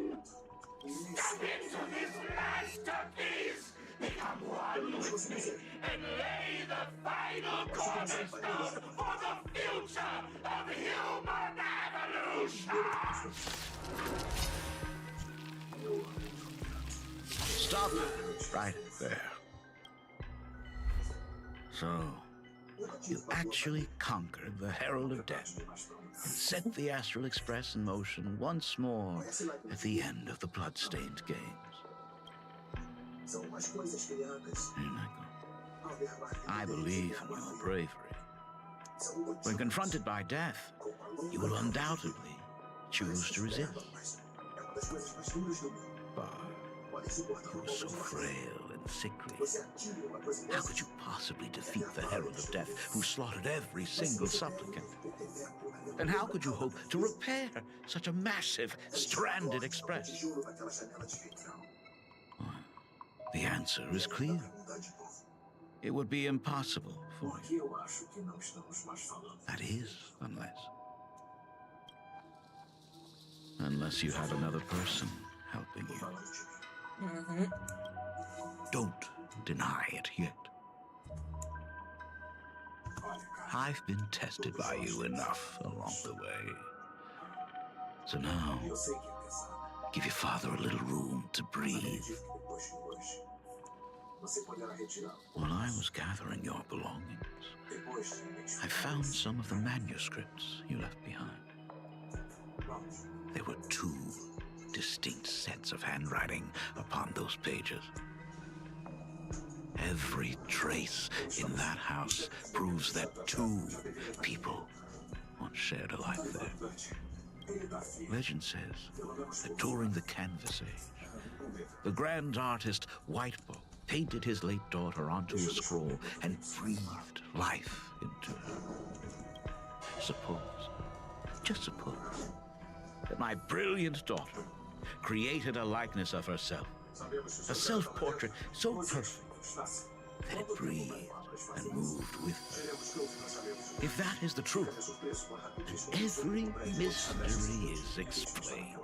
Speaker 17: Step into this masterpiece! Become one with me and lay the final cornerstone for the future of human evolution!
Speaker 20: Stop right there. So, you actually conquered the Herald of Death and set the Astral Express in motion once more at the end of the Bloodstained Games. I believe in your bravery. When confronted by death, you will undoubtedly choose to resist. But you were so frail and sickly. How could you possibly defeat the Herald of Death, who slaughtered every single supplicant? And how could you hope to repair such a massive, stranded express? Well, the answer is clear. It would be impossible for you. That is, unless you had another person helping you. Don't deny it yet. I've been tested by you enough along the way. So now, give your father a little room to breathe. While I was gathering your belongings, I found some of the manuscripts you left behind. There were two distinct sets of handwriting upon those pages. Every trace in that house proves that two people once shared a life there. Legend says that during the Canvas Age, the grand artist Whitebow painted his late daughter onto a scroll and breathed life into her. Suppose, just suppose, that my brilliant daughter created a likeness of herself, a self-portrait so perfect that it breathed and moved with her. If that is the truth, then every mystery is explained.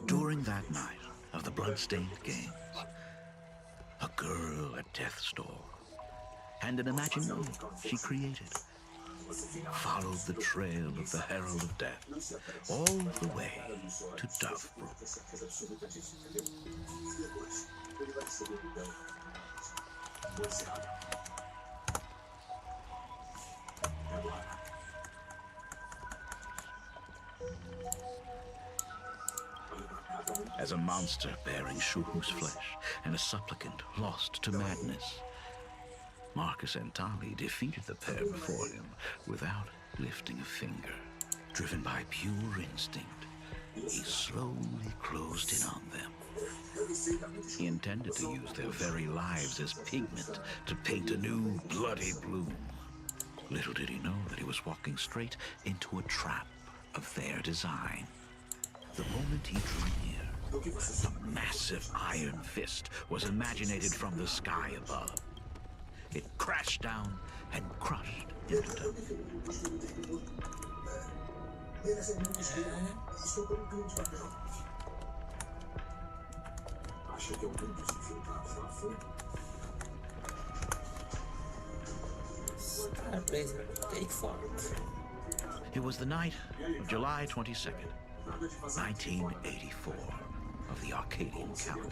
Speaker 20: During that night of the Bloodstained Games, a girl at death's door and an imaginary she created followed the trail of the Herald of Death all the way to Dovebrook. As a monster bearing Shuhu's flesh and a supplicant lost to madness, Marcus Antali defeated the pair before him without lifting a finger. Driven by pure instinct, he slowly closed in on them. He intended to use their very lives as pigment to paint a new bloody bloom. Little did he know that he was walking straight into a trap of their design. The moment he drew near, a massive iron fist was imaginated from the sky above. It crashed down and crushed into them. It was the night of July 22nd, 1984, of the Arcadian calendar.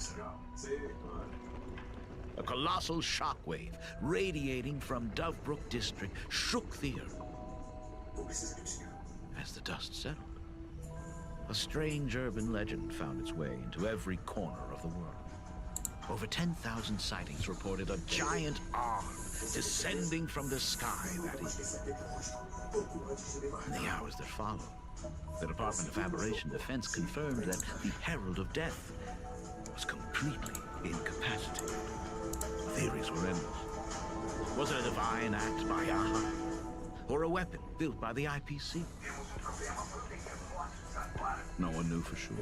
Speaker 20: A colossal shockwave radiating from Dovebrook district shook the earth. As the dust settled, a strange urban legend found its way into every corner of the world. Over 10,000 sightings reported a giant arm descending from the sky that evening. In the hours that followed, the Department of Aberration Defense confirmed that the Herald of Death was completely incapacitated. Theories were endless. Was it a divine act by Yaha? or a weapon built by the IPC. No one knew for sure.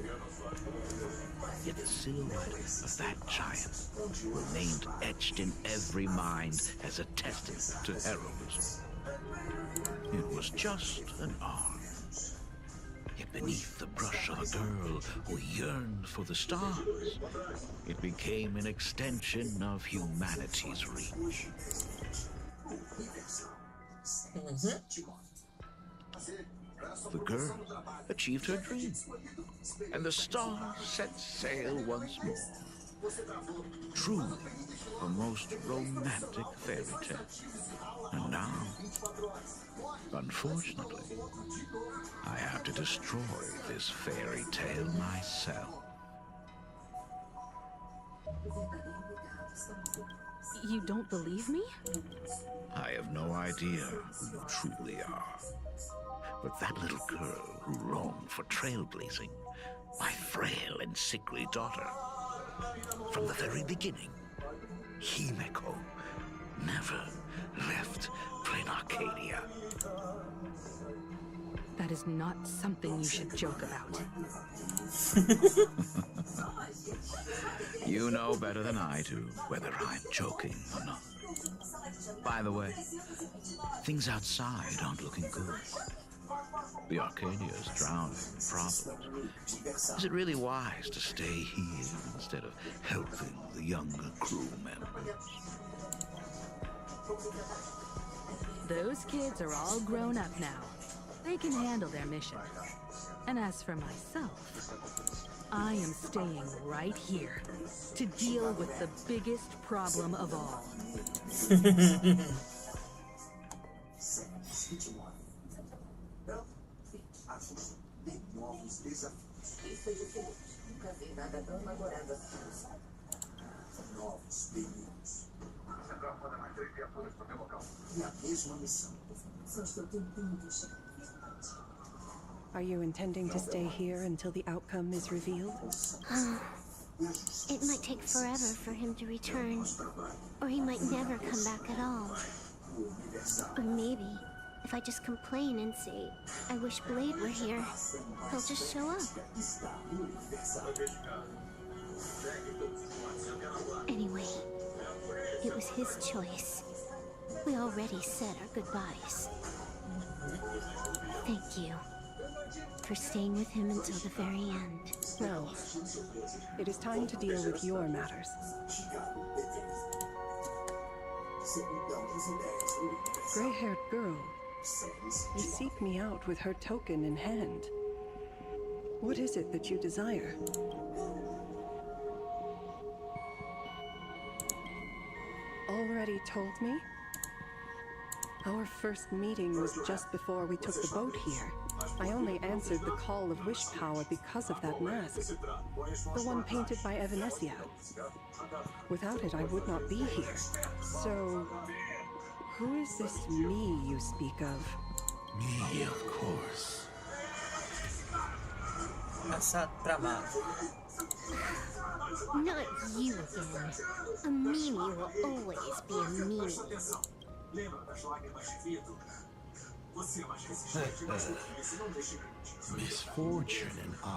Speaker 20: Yet the silhouette of that giant remained etched in every mind as a testament to heroism. It was just an arm. Yet beneath the brush of a girl who yearned for the stars, it became an extension of humanity's reach. The girl achieved her dream, and the stars set sail once more. Truly, a most romantic fairy tale. And now, unfortunately, I have to destroy this fairy tale myself.
Speaker 19: You don't believe me?
Speaker 20: I have no idea who you truly are. But that little girl who longed for trailblazing, my frail and sickly daughter, from the very beginning, Himeko never left Planarcadia.
Speaker 19: That is not something you should joke about.
Speaker 20: You know better than I do whether I'm joking or not. By the way, things outside aren't looking good. The Arcadia is drowning in problems. Is it really wise to stay here instead of helping the younger crew members?
Speaker 19: Those kids are all grown up now. They can handle their mission. And as for myself, I am staying right here to deal with the biggest problem of all.
Speaker 8: Are you intending to stay here until the outcome is revealed?
Speaker 10: It might take forever for him to return, or he might never come back at all. Or maybe, if I just complain and say, I wish Blade were here, he'll just show up. Anyway, it was his choice. We already said our goodbyes. Thank you for staying with him until the very end.
Speaker 8: Now, it is time to deal with your matters. Gray-haired girl, you seek me out with her token in hand. What is it that you desire? Already told me? Our first meeting was just before we took the boat here. I only answered the call of wish power because of that mask. The one painted by Evanesia. Without it, I would not be here. So, who is this me you speak of?
Speaker 20: Me, of course.
Speaker 10: Not you again. A meanie will always be a meanie.
Speaker 17: Misfortune and I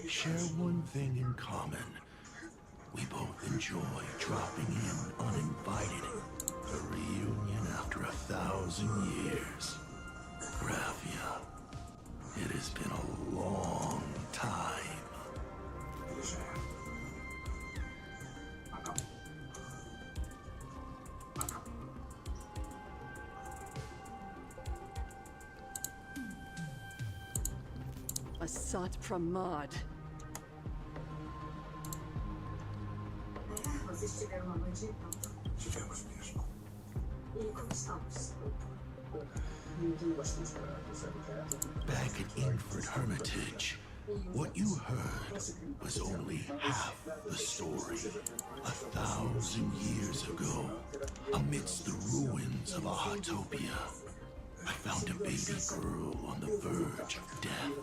Speaker 17: share one thing in common. We both enjoy dropping in uninvited. A reunion after 1,000 years. Graphia, it has been a long time.
Speaker 8: Asat Pramad.
Speaker 17: Back at Ingford Hermitage, what you heard was only half the story. 1,000 years ago, amidst the ruins of Ahatopia, I found a baby girl on the verge of death.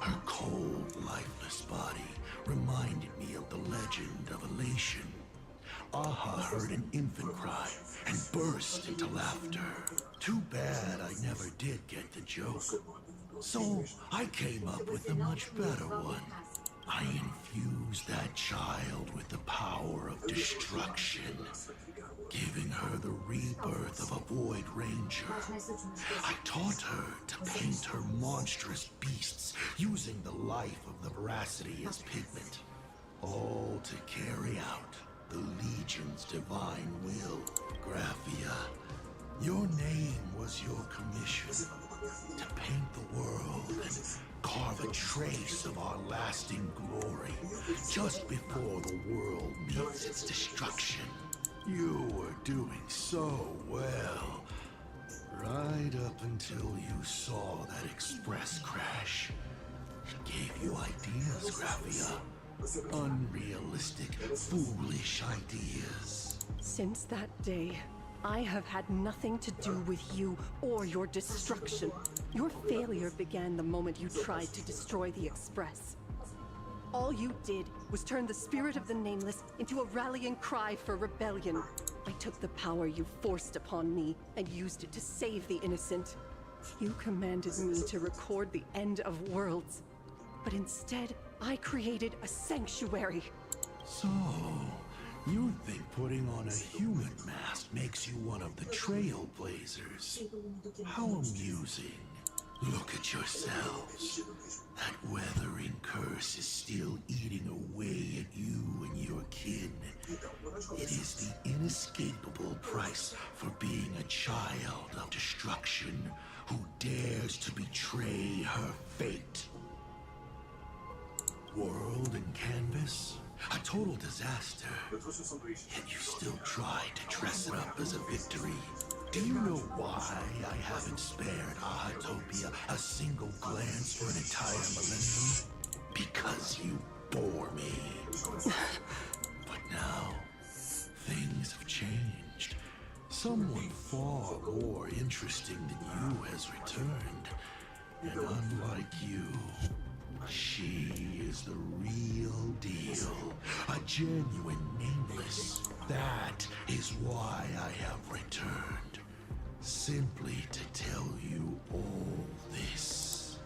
Speaker 17: Her cold, lifeless body reminded me of the legend of Elation.
Speaker 20: Aha heard an infant cry and burst into laughter. Too bad I never did get the joke. So I came up with a much better one. I infused that child with the power of destruction, giving her the rebirth of a Void Ranger. I taught her to paint her monstrous beasts using the life of the veracity as pigment, all to carry out the Legion's divine will. Graphia, your name was your commission, to paint the world and carve a trace of our lasting glory just before the world meets its destruction. You were doing so well, right up until you saw that express crash. It gave you ideas, Graphia. Unrealistic, foolish ideas.
Speaker 8: Since that day, I have had nothing to do with you or your destruction. Your failure began the moment you tried to destroy the Express. All you did was turn the spirit of the Nameless into a rallying cry for rebellion. I took the power you forced upon me and used it to save the innocent. You commanded me to record the end of worlds, but instead, I created a sanctuary.
Speaker 20: So, you think putting on a human mask makes you one of the trailblazers? How amusing. Look at yourselves. That weathering curse is still eating away at you and your kin. It is the inescapable price for being a child of destruction who dares to betray her fate. World and canvas, a total disaster. Yet you still try to dress it up as a victory. Do you know why I haven't spared Ahatopia a single glance for an entire millennium? Because you bore me. But now, things have changed. Someone far more interesting than you has returned. And unlike you, she is the real deal. A genuine Nameless. That is why I have returned. Simply to tell you all this.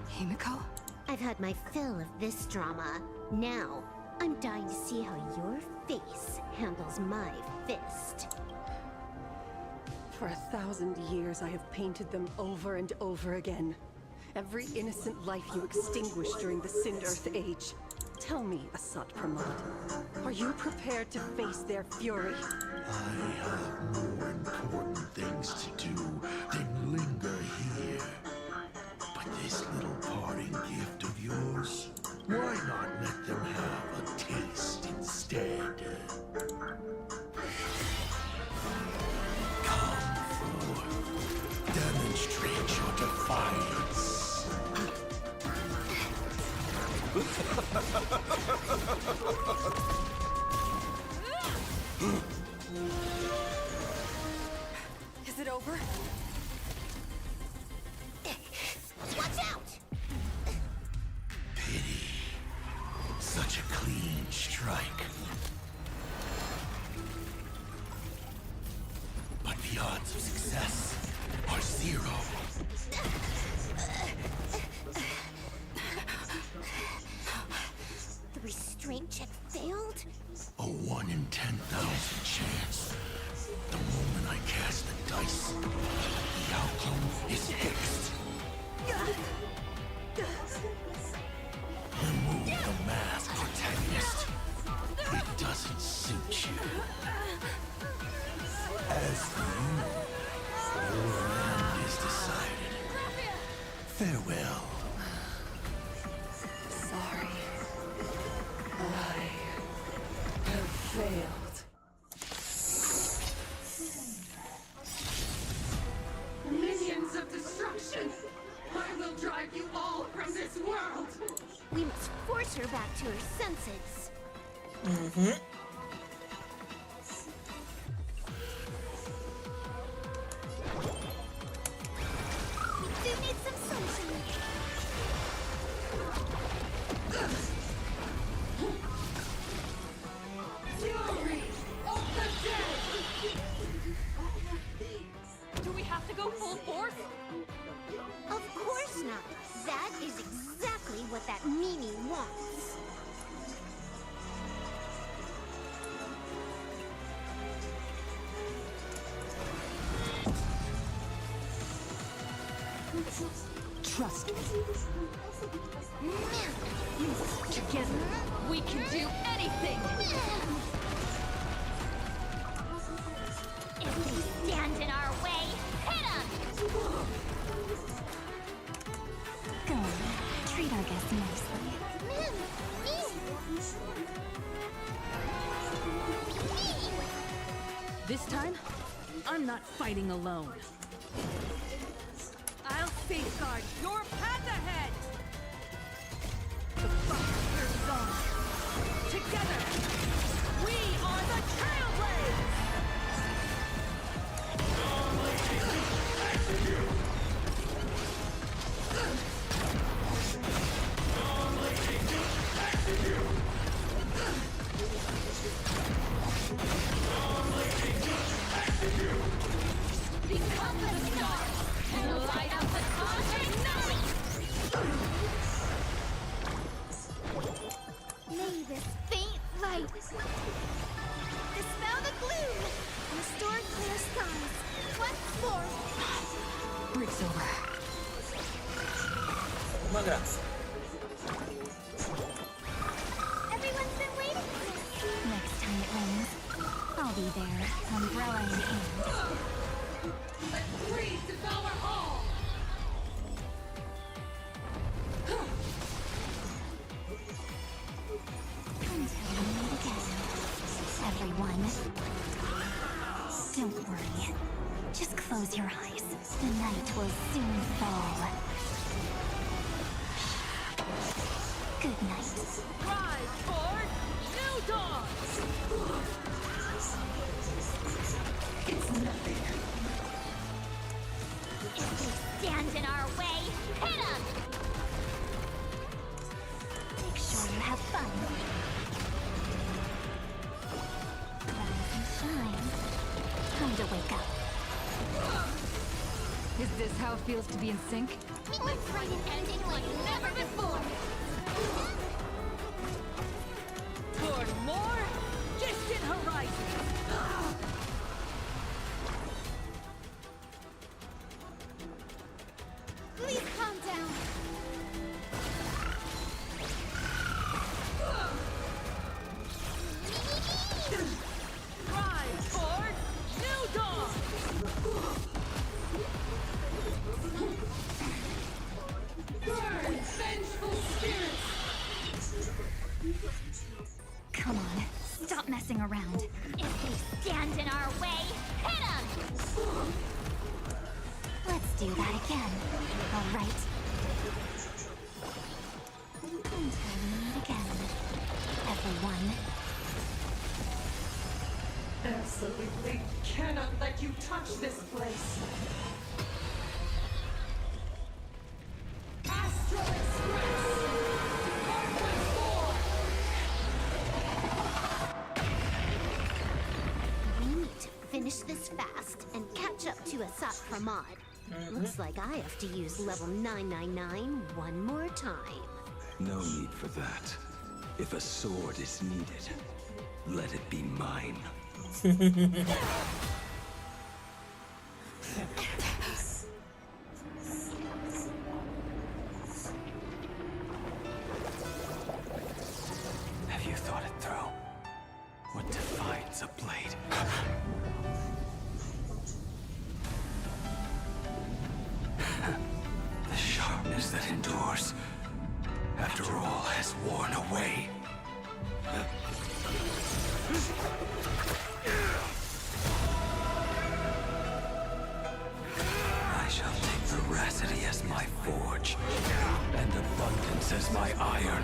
Speaker 10: Himiko? I've had my fill of this drama. Now, I'm dying to see how your face handles my fist.
Speaker 8: For 1,000 years, I have painted them over and over again. Every innocent life you extinguished during the Sin-Earth Age. Tell me, Asat Pramod, are you prepared to face their fury?
Speaker 20: I have more important things to do than linger here. But this little parting gift of yours, why not let them have a taste instead? Come forth, demonstrate your defiance.
Speaker 21: Is it over?
Speaker 10: Watch out!
Speaker 20: Pity. Such a clean strike. But the odds of success are zero.
Speaker 10: The restraint check failed?
Speaker 20: A 1 in 10,000 chance. The moment I cast the dice, the outcome is fixed. Remove the mask, protagonist. It doesn't suit you. As for you, your end is decided. Farewell.
Speaker 8: Sorry. I have failed.
Speaker 1: Minions of destruction! I will drive you all from this world!
Speaker 10: We must force her back to her senses.
Speaker 4: Mm-hmm.
Speaker 10: Do need some sunshine.
Speaker 1: You
Speaker 21: trust me.
Speaker 14: Together, we can do anything!
Speaker 10: If they stand in our way, hit them! Go on, treat our guests nicely.
Speaker 19: This time, I'm not fighting alone.
Speaker 14: I'll safeguard your path ahead!
Speaker 19: The fight turns on. Together, we are the Trailblazers!
Speaker 14: Become the stars and light up the cosmic night!
Speaker 10: May this faint light dispel the gloom, restore clear skies. Once more.
Speaker 21: Break's over.
Speaker 4: Uma graça.
Speaker 10: Everyone's been waiting for this. Next time it rains, I'll be there, umbrella in hand.
Speaker 1: Let breeze devour all!
Speaker 10: Until we meet again, everyone. Don't worry. Just close your eyes. The night will soon fall. Good night.
Speaker 14: Rise for new dawn!
Speaker 1: It's nothing.
Speaker 10: If they stand in our way, hit them! Make sure you have fun. Rise and shine. Time to wake up.
Speaker 21: Is this how it feels to be in sync?
Speaker 10: Let's write an ending like never before!
Speaker 14: Toward more distant horizons!
Speaker 10: Please calm down.
Speaker 14: Rise for new dawn!
Speaker 1: Burn, vengeful spirits!
Speaker 10: Come on, stop messing around. If they stand in our way, hit them! Let's do that again. All right. Until we meet again, everyone.
Speaker 1: Absolutely cannot let you touch this place. Astral Express! Part 4!
Speaker 10: We need to finish this fast and catch up to Asat Pramod. Looks like I have to use level 999 one more time.
Speaker 11: No need for that. If a sword is needed, let it be mine. Have you thought it through? What defines a blade? The sharpness that endures, after all has worn away. I shall take veracity as my forge, and abundance as my iron.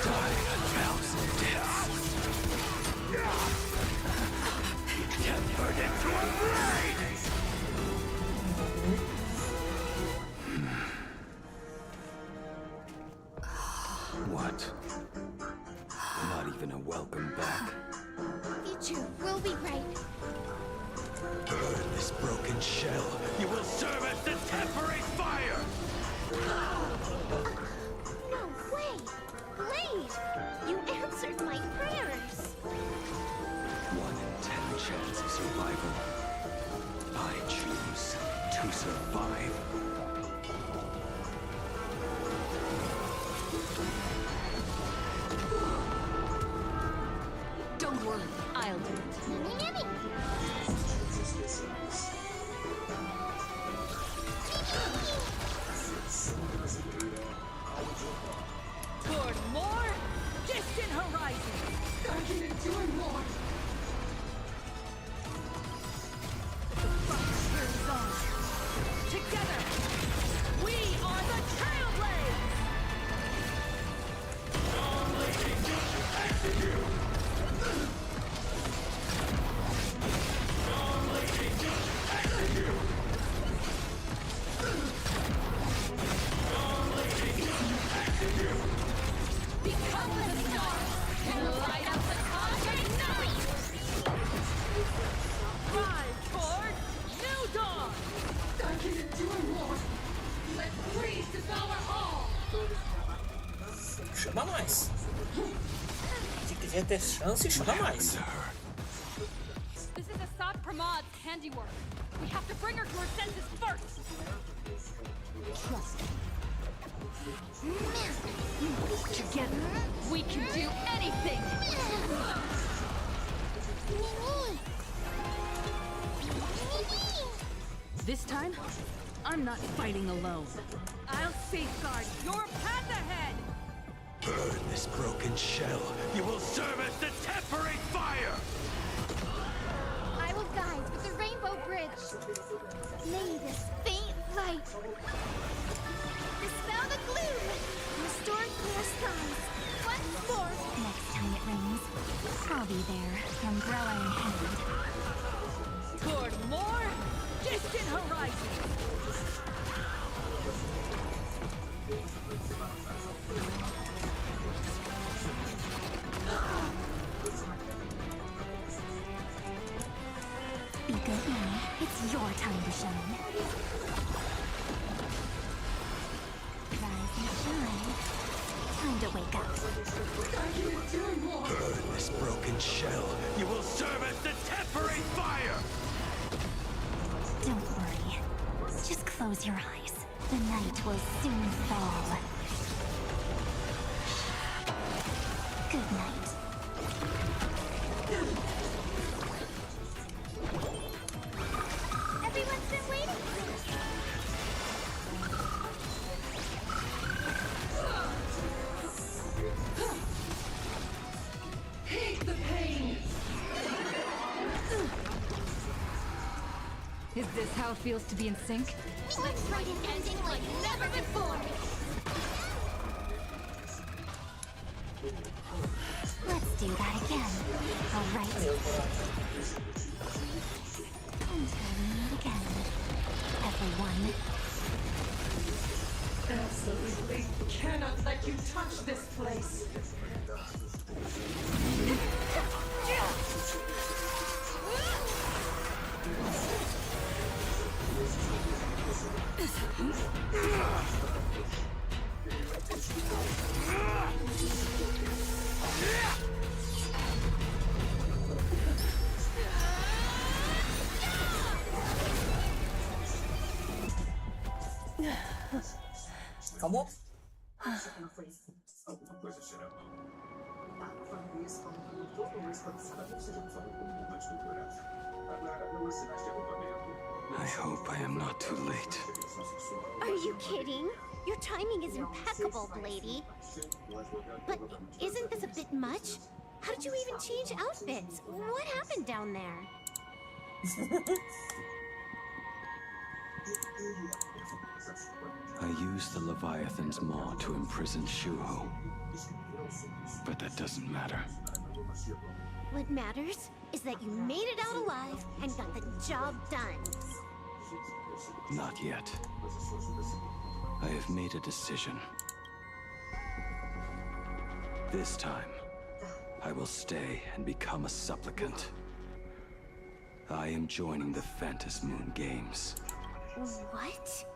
Speaker 11: Die a thousand deaths. Tempered into a blade! What? Not even a welcome back.
Speaker 10: Future will be right.
Speaker 11: Burn this broken shell. You will serve as the temporary fire!
Speaker 10: No way! Blade! You answered my prayers!
Speaker 11: One
Speaker 4: Chama mais. Se quiser ter chance, chama mais.
Speaker 14: This is Assad Pramad's handiwork. We have to bring her to her senses first. Trust me. Together, we can do anything.
Speaker 19: This time, I'm not fighting alone.
Speaker 14: I'll safeguard your path ahead.
Speaker 11: Burn this broken shell. You will serve as the tempering fire!
Speaker 10: I will guide with the rainbow bridge. May this faint light dispel the gloom. Restore clear skies. Once more.
Speaker 5: Next time it rains, I'll be there, umbrella in hand.
Speaker 14: Toward more distant horizons.
Speaker 5: Be good now. It's your time to shine. Rise and shine. Time to wake up.
Speaker 11: Burn this broken shell. You will serve as the tempering fire!
Speaker 5: Don't worry. Just close your eyes. The night will soon fall. Good night.
Speaker 10: Everyone's been waiting.
Speaker 1: Hate the pain.
Speaker 14: Is this how it feels to be in sync?
Speaker 10: Let's write an ending like never before.
Speaker 5: Let's do that again. All right. Until we meet again, everyone.
Speaker 1: Absolutely cannot let you touch this place.
Speaker 4: Acabou?
Speaker 11: I hope I am not too late.
Speaker 10: Are you kidding? Your timing is impeccable, Blady. But isn't this a bit much? How did you even change outfits? What happened down there?
Speaker 11: I used the Leviathan's maw to imprison Shuho. But that doesn't matter.
Speaker 10: What matters is that you made it out alive and got the job done.
Speaker 11: Not yet. I have made a decision. This time, I will stay and become a supplicant. I am joining the Phantom Moon Games.
Speaker 10: What?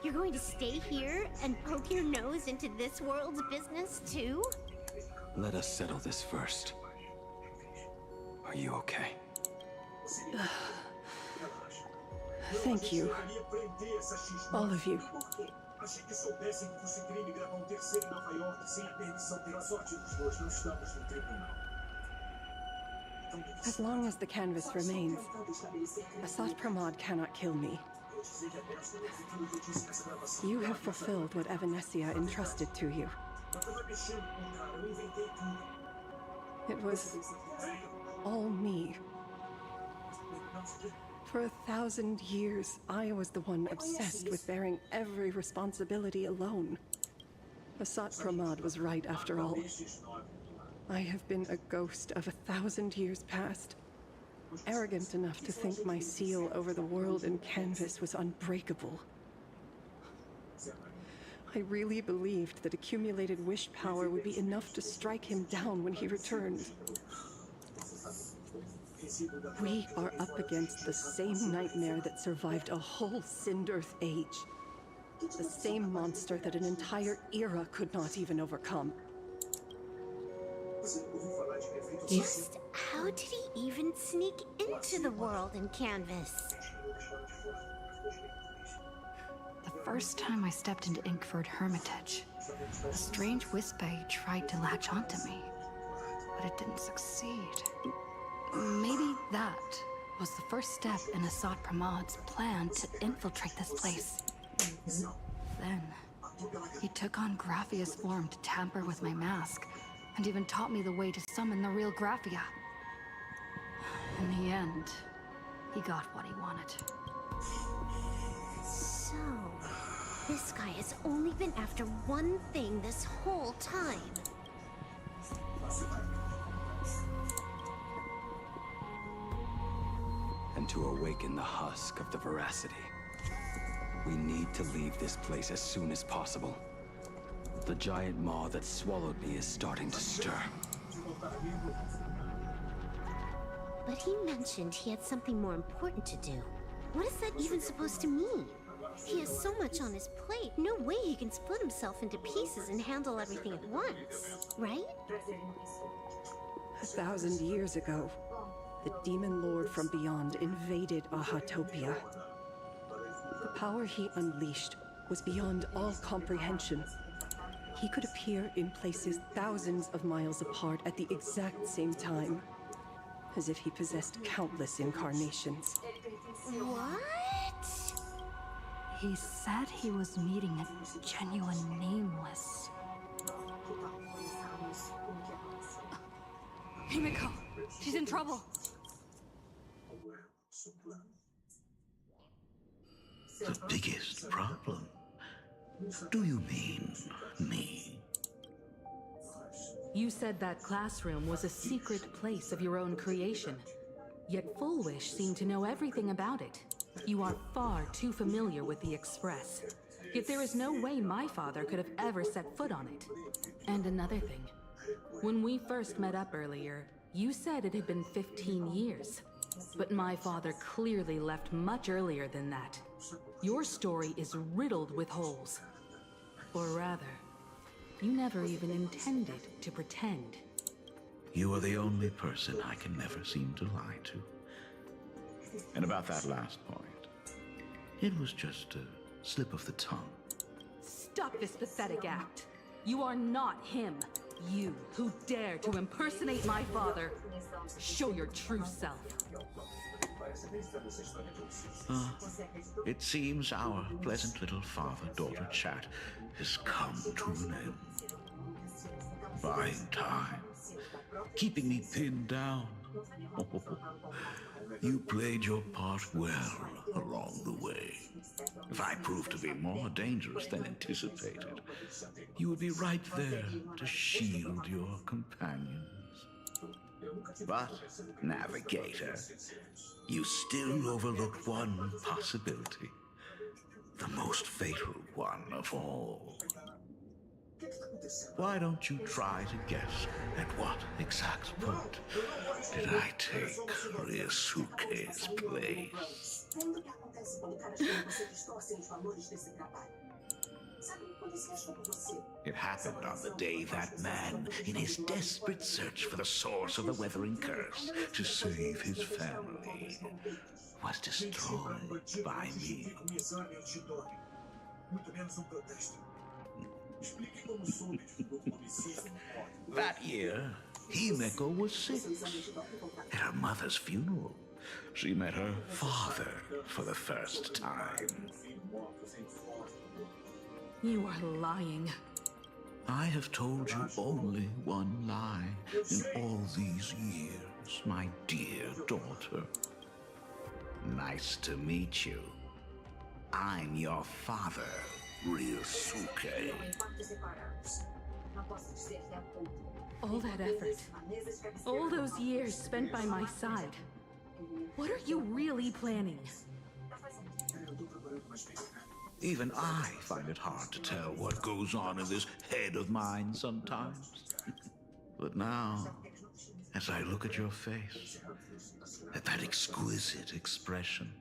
Speaker 10: You're going to stay here and poke your nose into this world's business too?
Speaker 11: Let us settle this first. Are you okay?
Speaker 8: Thank you. All of you.
Speaker 12: Achei que soubessem que fosse crime gravar terceiro em Nova York sem a permissão pela sorte dos dois. Não estamos no tribunal.
Speaker 8: As long as the canvas remains, Assad Pramod cannot kill me. You have fulfilled what Evanescia entrusted to you. It was all me. For 1,000 years, I was the one obsessed with bearing every responsibility alone. Assad Pramod was right after all. I have been a ghost of 1,000 years past, arrogant enough to think my seal over the world and canvas was unbreakable. I really believed that accumulated wish power would be enough to strike him down when he returned. We are up against the same nightmare that survived a whole Sindearth age. The same monster that an entire era could not even overcome.
Speaker 10: Just how did he even sneak into the world in Canvas?
Speaker 18: The first time I stepped into Inkford Hermitage, a strange Wispay tried to latch onto me, but it didn't succeed. Maybe that was the first step in Assad Pramad's plan to infiltrate this place. Then, he took on Graphia's form to tamper with my mask, and even taught me the way to summon the real Graphia. In the end, he got what he wanted.
Speaker 10: So, this guy has only been after one thing this whole time.
Speaker 11: And to awaken the husk of the veracity, we need to leave this place as soon as possible. The giant maw that swallowed me is starting to stir.
Speaker 10: But he mentioned he had something more important to do. What is that even supposed to mean? He has so much on his plate, no way he can split himself into pieces and handle everything at once, right?
Speaker 8: 1,000 years ago, the demon lord from beyond invaded Ahatopia. The power he unleashed was beyond all comprehension. He could appear in places thousands of miles apart at the exact same time, as if he possessed countless incarnations.
Speaker 10: What?
Speaker 18: He said he was meeting a genuine nameless.
Speaker 14: Himiko, she's in trouble.
Speaker 13: The biggest problem? Do you mean me?
Speaker 19: You said that classroom was a secret place of your own creation. Yet Fullwish seemed to know everything about it. You are far too familiar with the Express. Yet there is no way my father could have ever set foot on it. And another thing. When we first met up earlier, you said it had been 15 years. But my father clearly left much earlier than that. Your story is riddled with holes. Or rather, you never even intended to pretend.
Speaker 13: You are the only person I can never seem to lie to. And about that last point, it was just a slip of the tongue.
Speaker 19: Stop this pathetic act. You are not him. You who dare to impersonate my father. Show your true self.
Speaker 13: It seems our pleasant little father-daughter chat has come to an end. Buying time, keeping me pinned down. You played your part well along the way. If I proved to be more dangerous than anticipated, you would be right there to shield your companions. But, Navigator, you still overlooked one possibility. The most fatal one of all. Why don't you try to guess at what exact point did I take Ryosuke's place? It happened on the day that man, in his desperate search for the source of the weathering curse to save his family, was destroyed by me. That year, Himeko was 6. At her mother's funeral, she met her father for the first time.
Speaker 19: You are lying.
Speaker 13: I have told you only one lie in all these years, my dear daughter. Nice to meet you. I'm your father, Ryosuke.
Speaker 19: All that effort, all those years spent by my side. What are you really planning?
Speaker 13: Even I find it hard to tell what goes on in this head of mine sometimes. But now, as I look at your face, at that exquisite expression,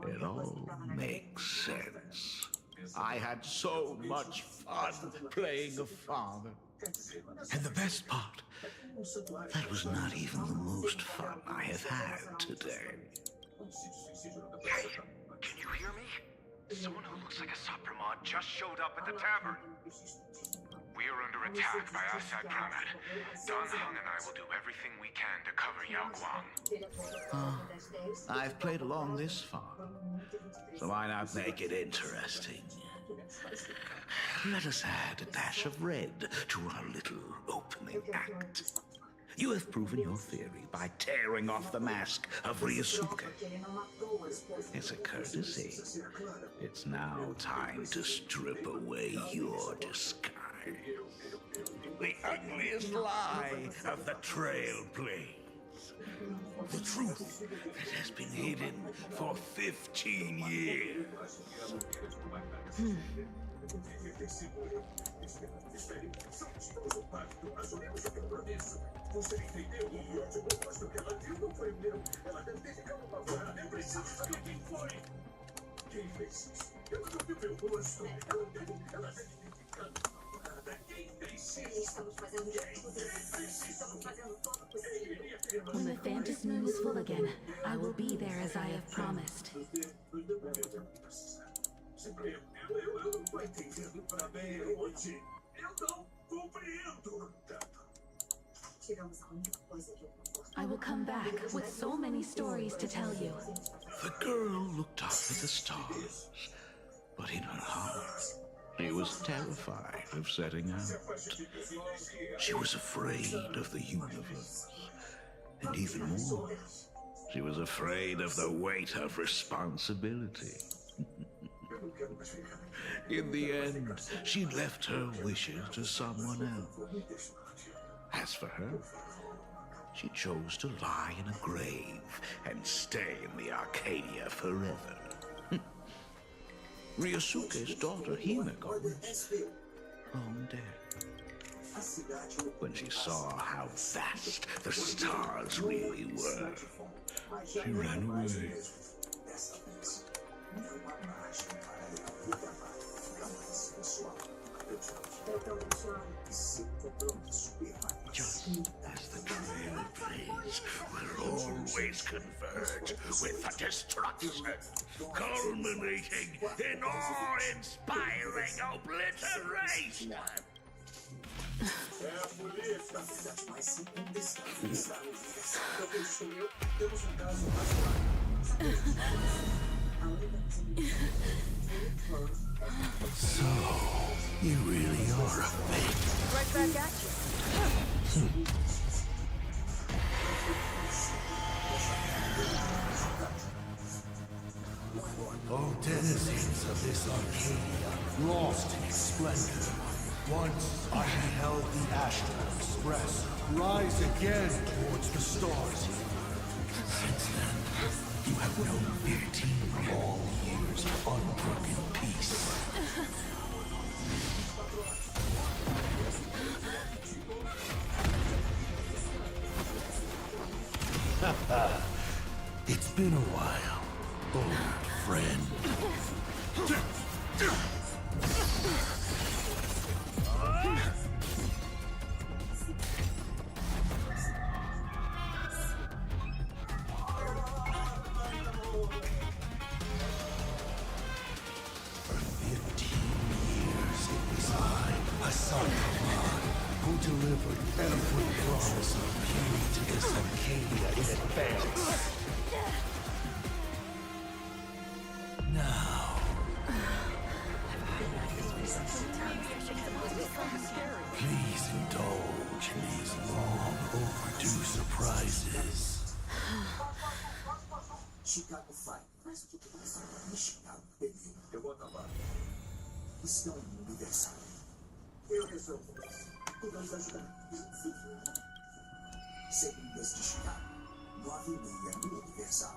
Speaker 13: it all makes sense. I had so much fun playing a father.
Speaker 20: And the best part, that was not even the most fun I have had today.
Speaker 11: Hey, can you hear me? Someone who looks like a Supremod just showed up at the tavern. We are under attack by Assad Pramad. Dan Heng and I will do everything we can to cover Yao Guang.
Speaker 20: I've played along this far, so why not make it interesting? Let us add a dash of red to our little opening act. You have proven your theory by tearing off the mask of Ryosuke. It's a courtesy. It's now time to strip away your disguise. The ugliest lie of the Trailblaze. The truth that has been hidden for 15 years.
Speaker 12: Você entendeu? E eu te mostro que ela viu não foi meu. Ela deve ter ficado apavorada. Eu preciso saber quem foi. Quem fez isso? Eu não vi meu rosto. Ela deve ter ficado apavorada. Quem fez isso? Estamos fazendo de tudo. Estamos fazendo todo o possível.
Speaker 19: When the Fantas Moon is full again, I will be there as I have promised.
Speaker 12: Eu não tô entendendo pra bem hoje. Eu não compreendo.
Speaker 19: I will come back with so many stories to tell you.
Speaker 20: The girl looked up at the stars, but in her heart, she was terrified of setting out. She was afraid of the universe, and even more, she was afraid of the weight of responsibility. In the end, she left her wishes to someone else. As for her, she chose to lie in a grave and stay in the Arcadia forever. Ryosuke's daughter Himeko was long dead. When she saw how vast the stars really were, she ran away. Just as the Trailblaze will always converge with the destruction, culminating in awe-inspiring obliteration. So, you really are a fake.
Speaker 7: Right back at you.
Speaker 2: Oh, denizens of this Arcadia, lost in its splendor. Once I beheld the Astral Express rise again towards the stars.
Speaker 20: Since then, you have known 15 long years of unbroken peace.
Speaker 2: It's been a while, old friend. For 15 years it was I, Hassan Khan, who delivered every promise of beauty to this Arcadia in advance. Now, please indulge in these long overdue surprises.
Speaker 12: Chicago Fire. Mas o que tu pensa em Chicago, bebê? Eu vou acabar. Isso não é universal. Eu resolvo isso. Tu vai ajudar. Segundas de Chicago. 9:30 no Universal.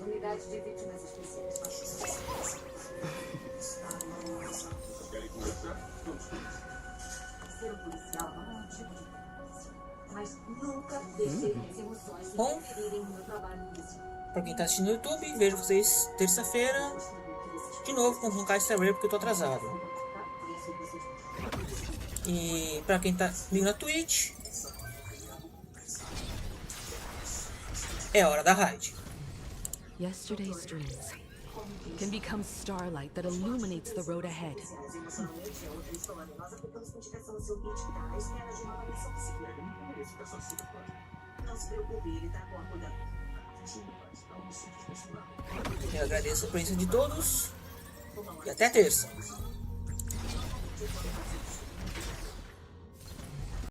Speaker 6: Unidade de vítimas especiais.
Speaker 12: Querem conversar? Vamos
Speaker 6: Ser um policial não é um tipo de preferência. Mas nunca deixei minhas emoções
Speaker 4: Bom.
Speaker 6: interferirem no meu trabalho.
Speaker 4: Pra quem tá assistindo no YouTube, vejo vocês terça-feira. de novo com o Honkai Star Rail porque eu tô atrasado. E pra quem tá comigo na Twitch, é hora da raid.
Speaker 19: Yesterday's dreams can become starlight that illuminates the road ahead.
Speaker 4: Eu agradeço a presença de todos e até terça.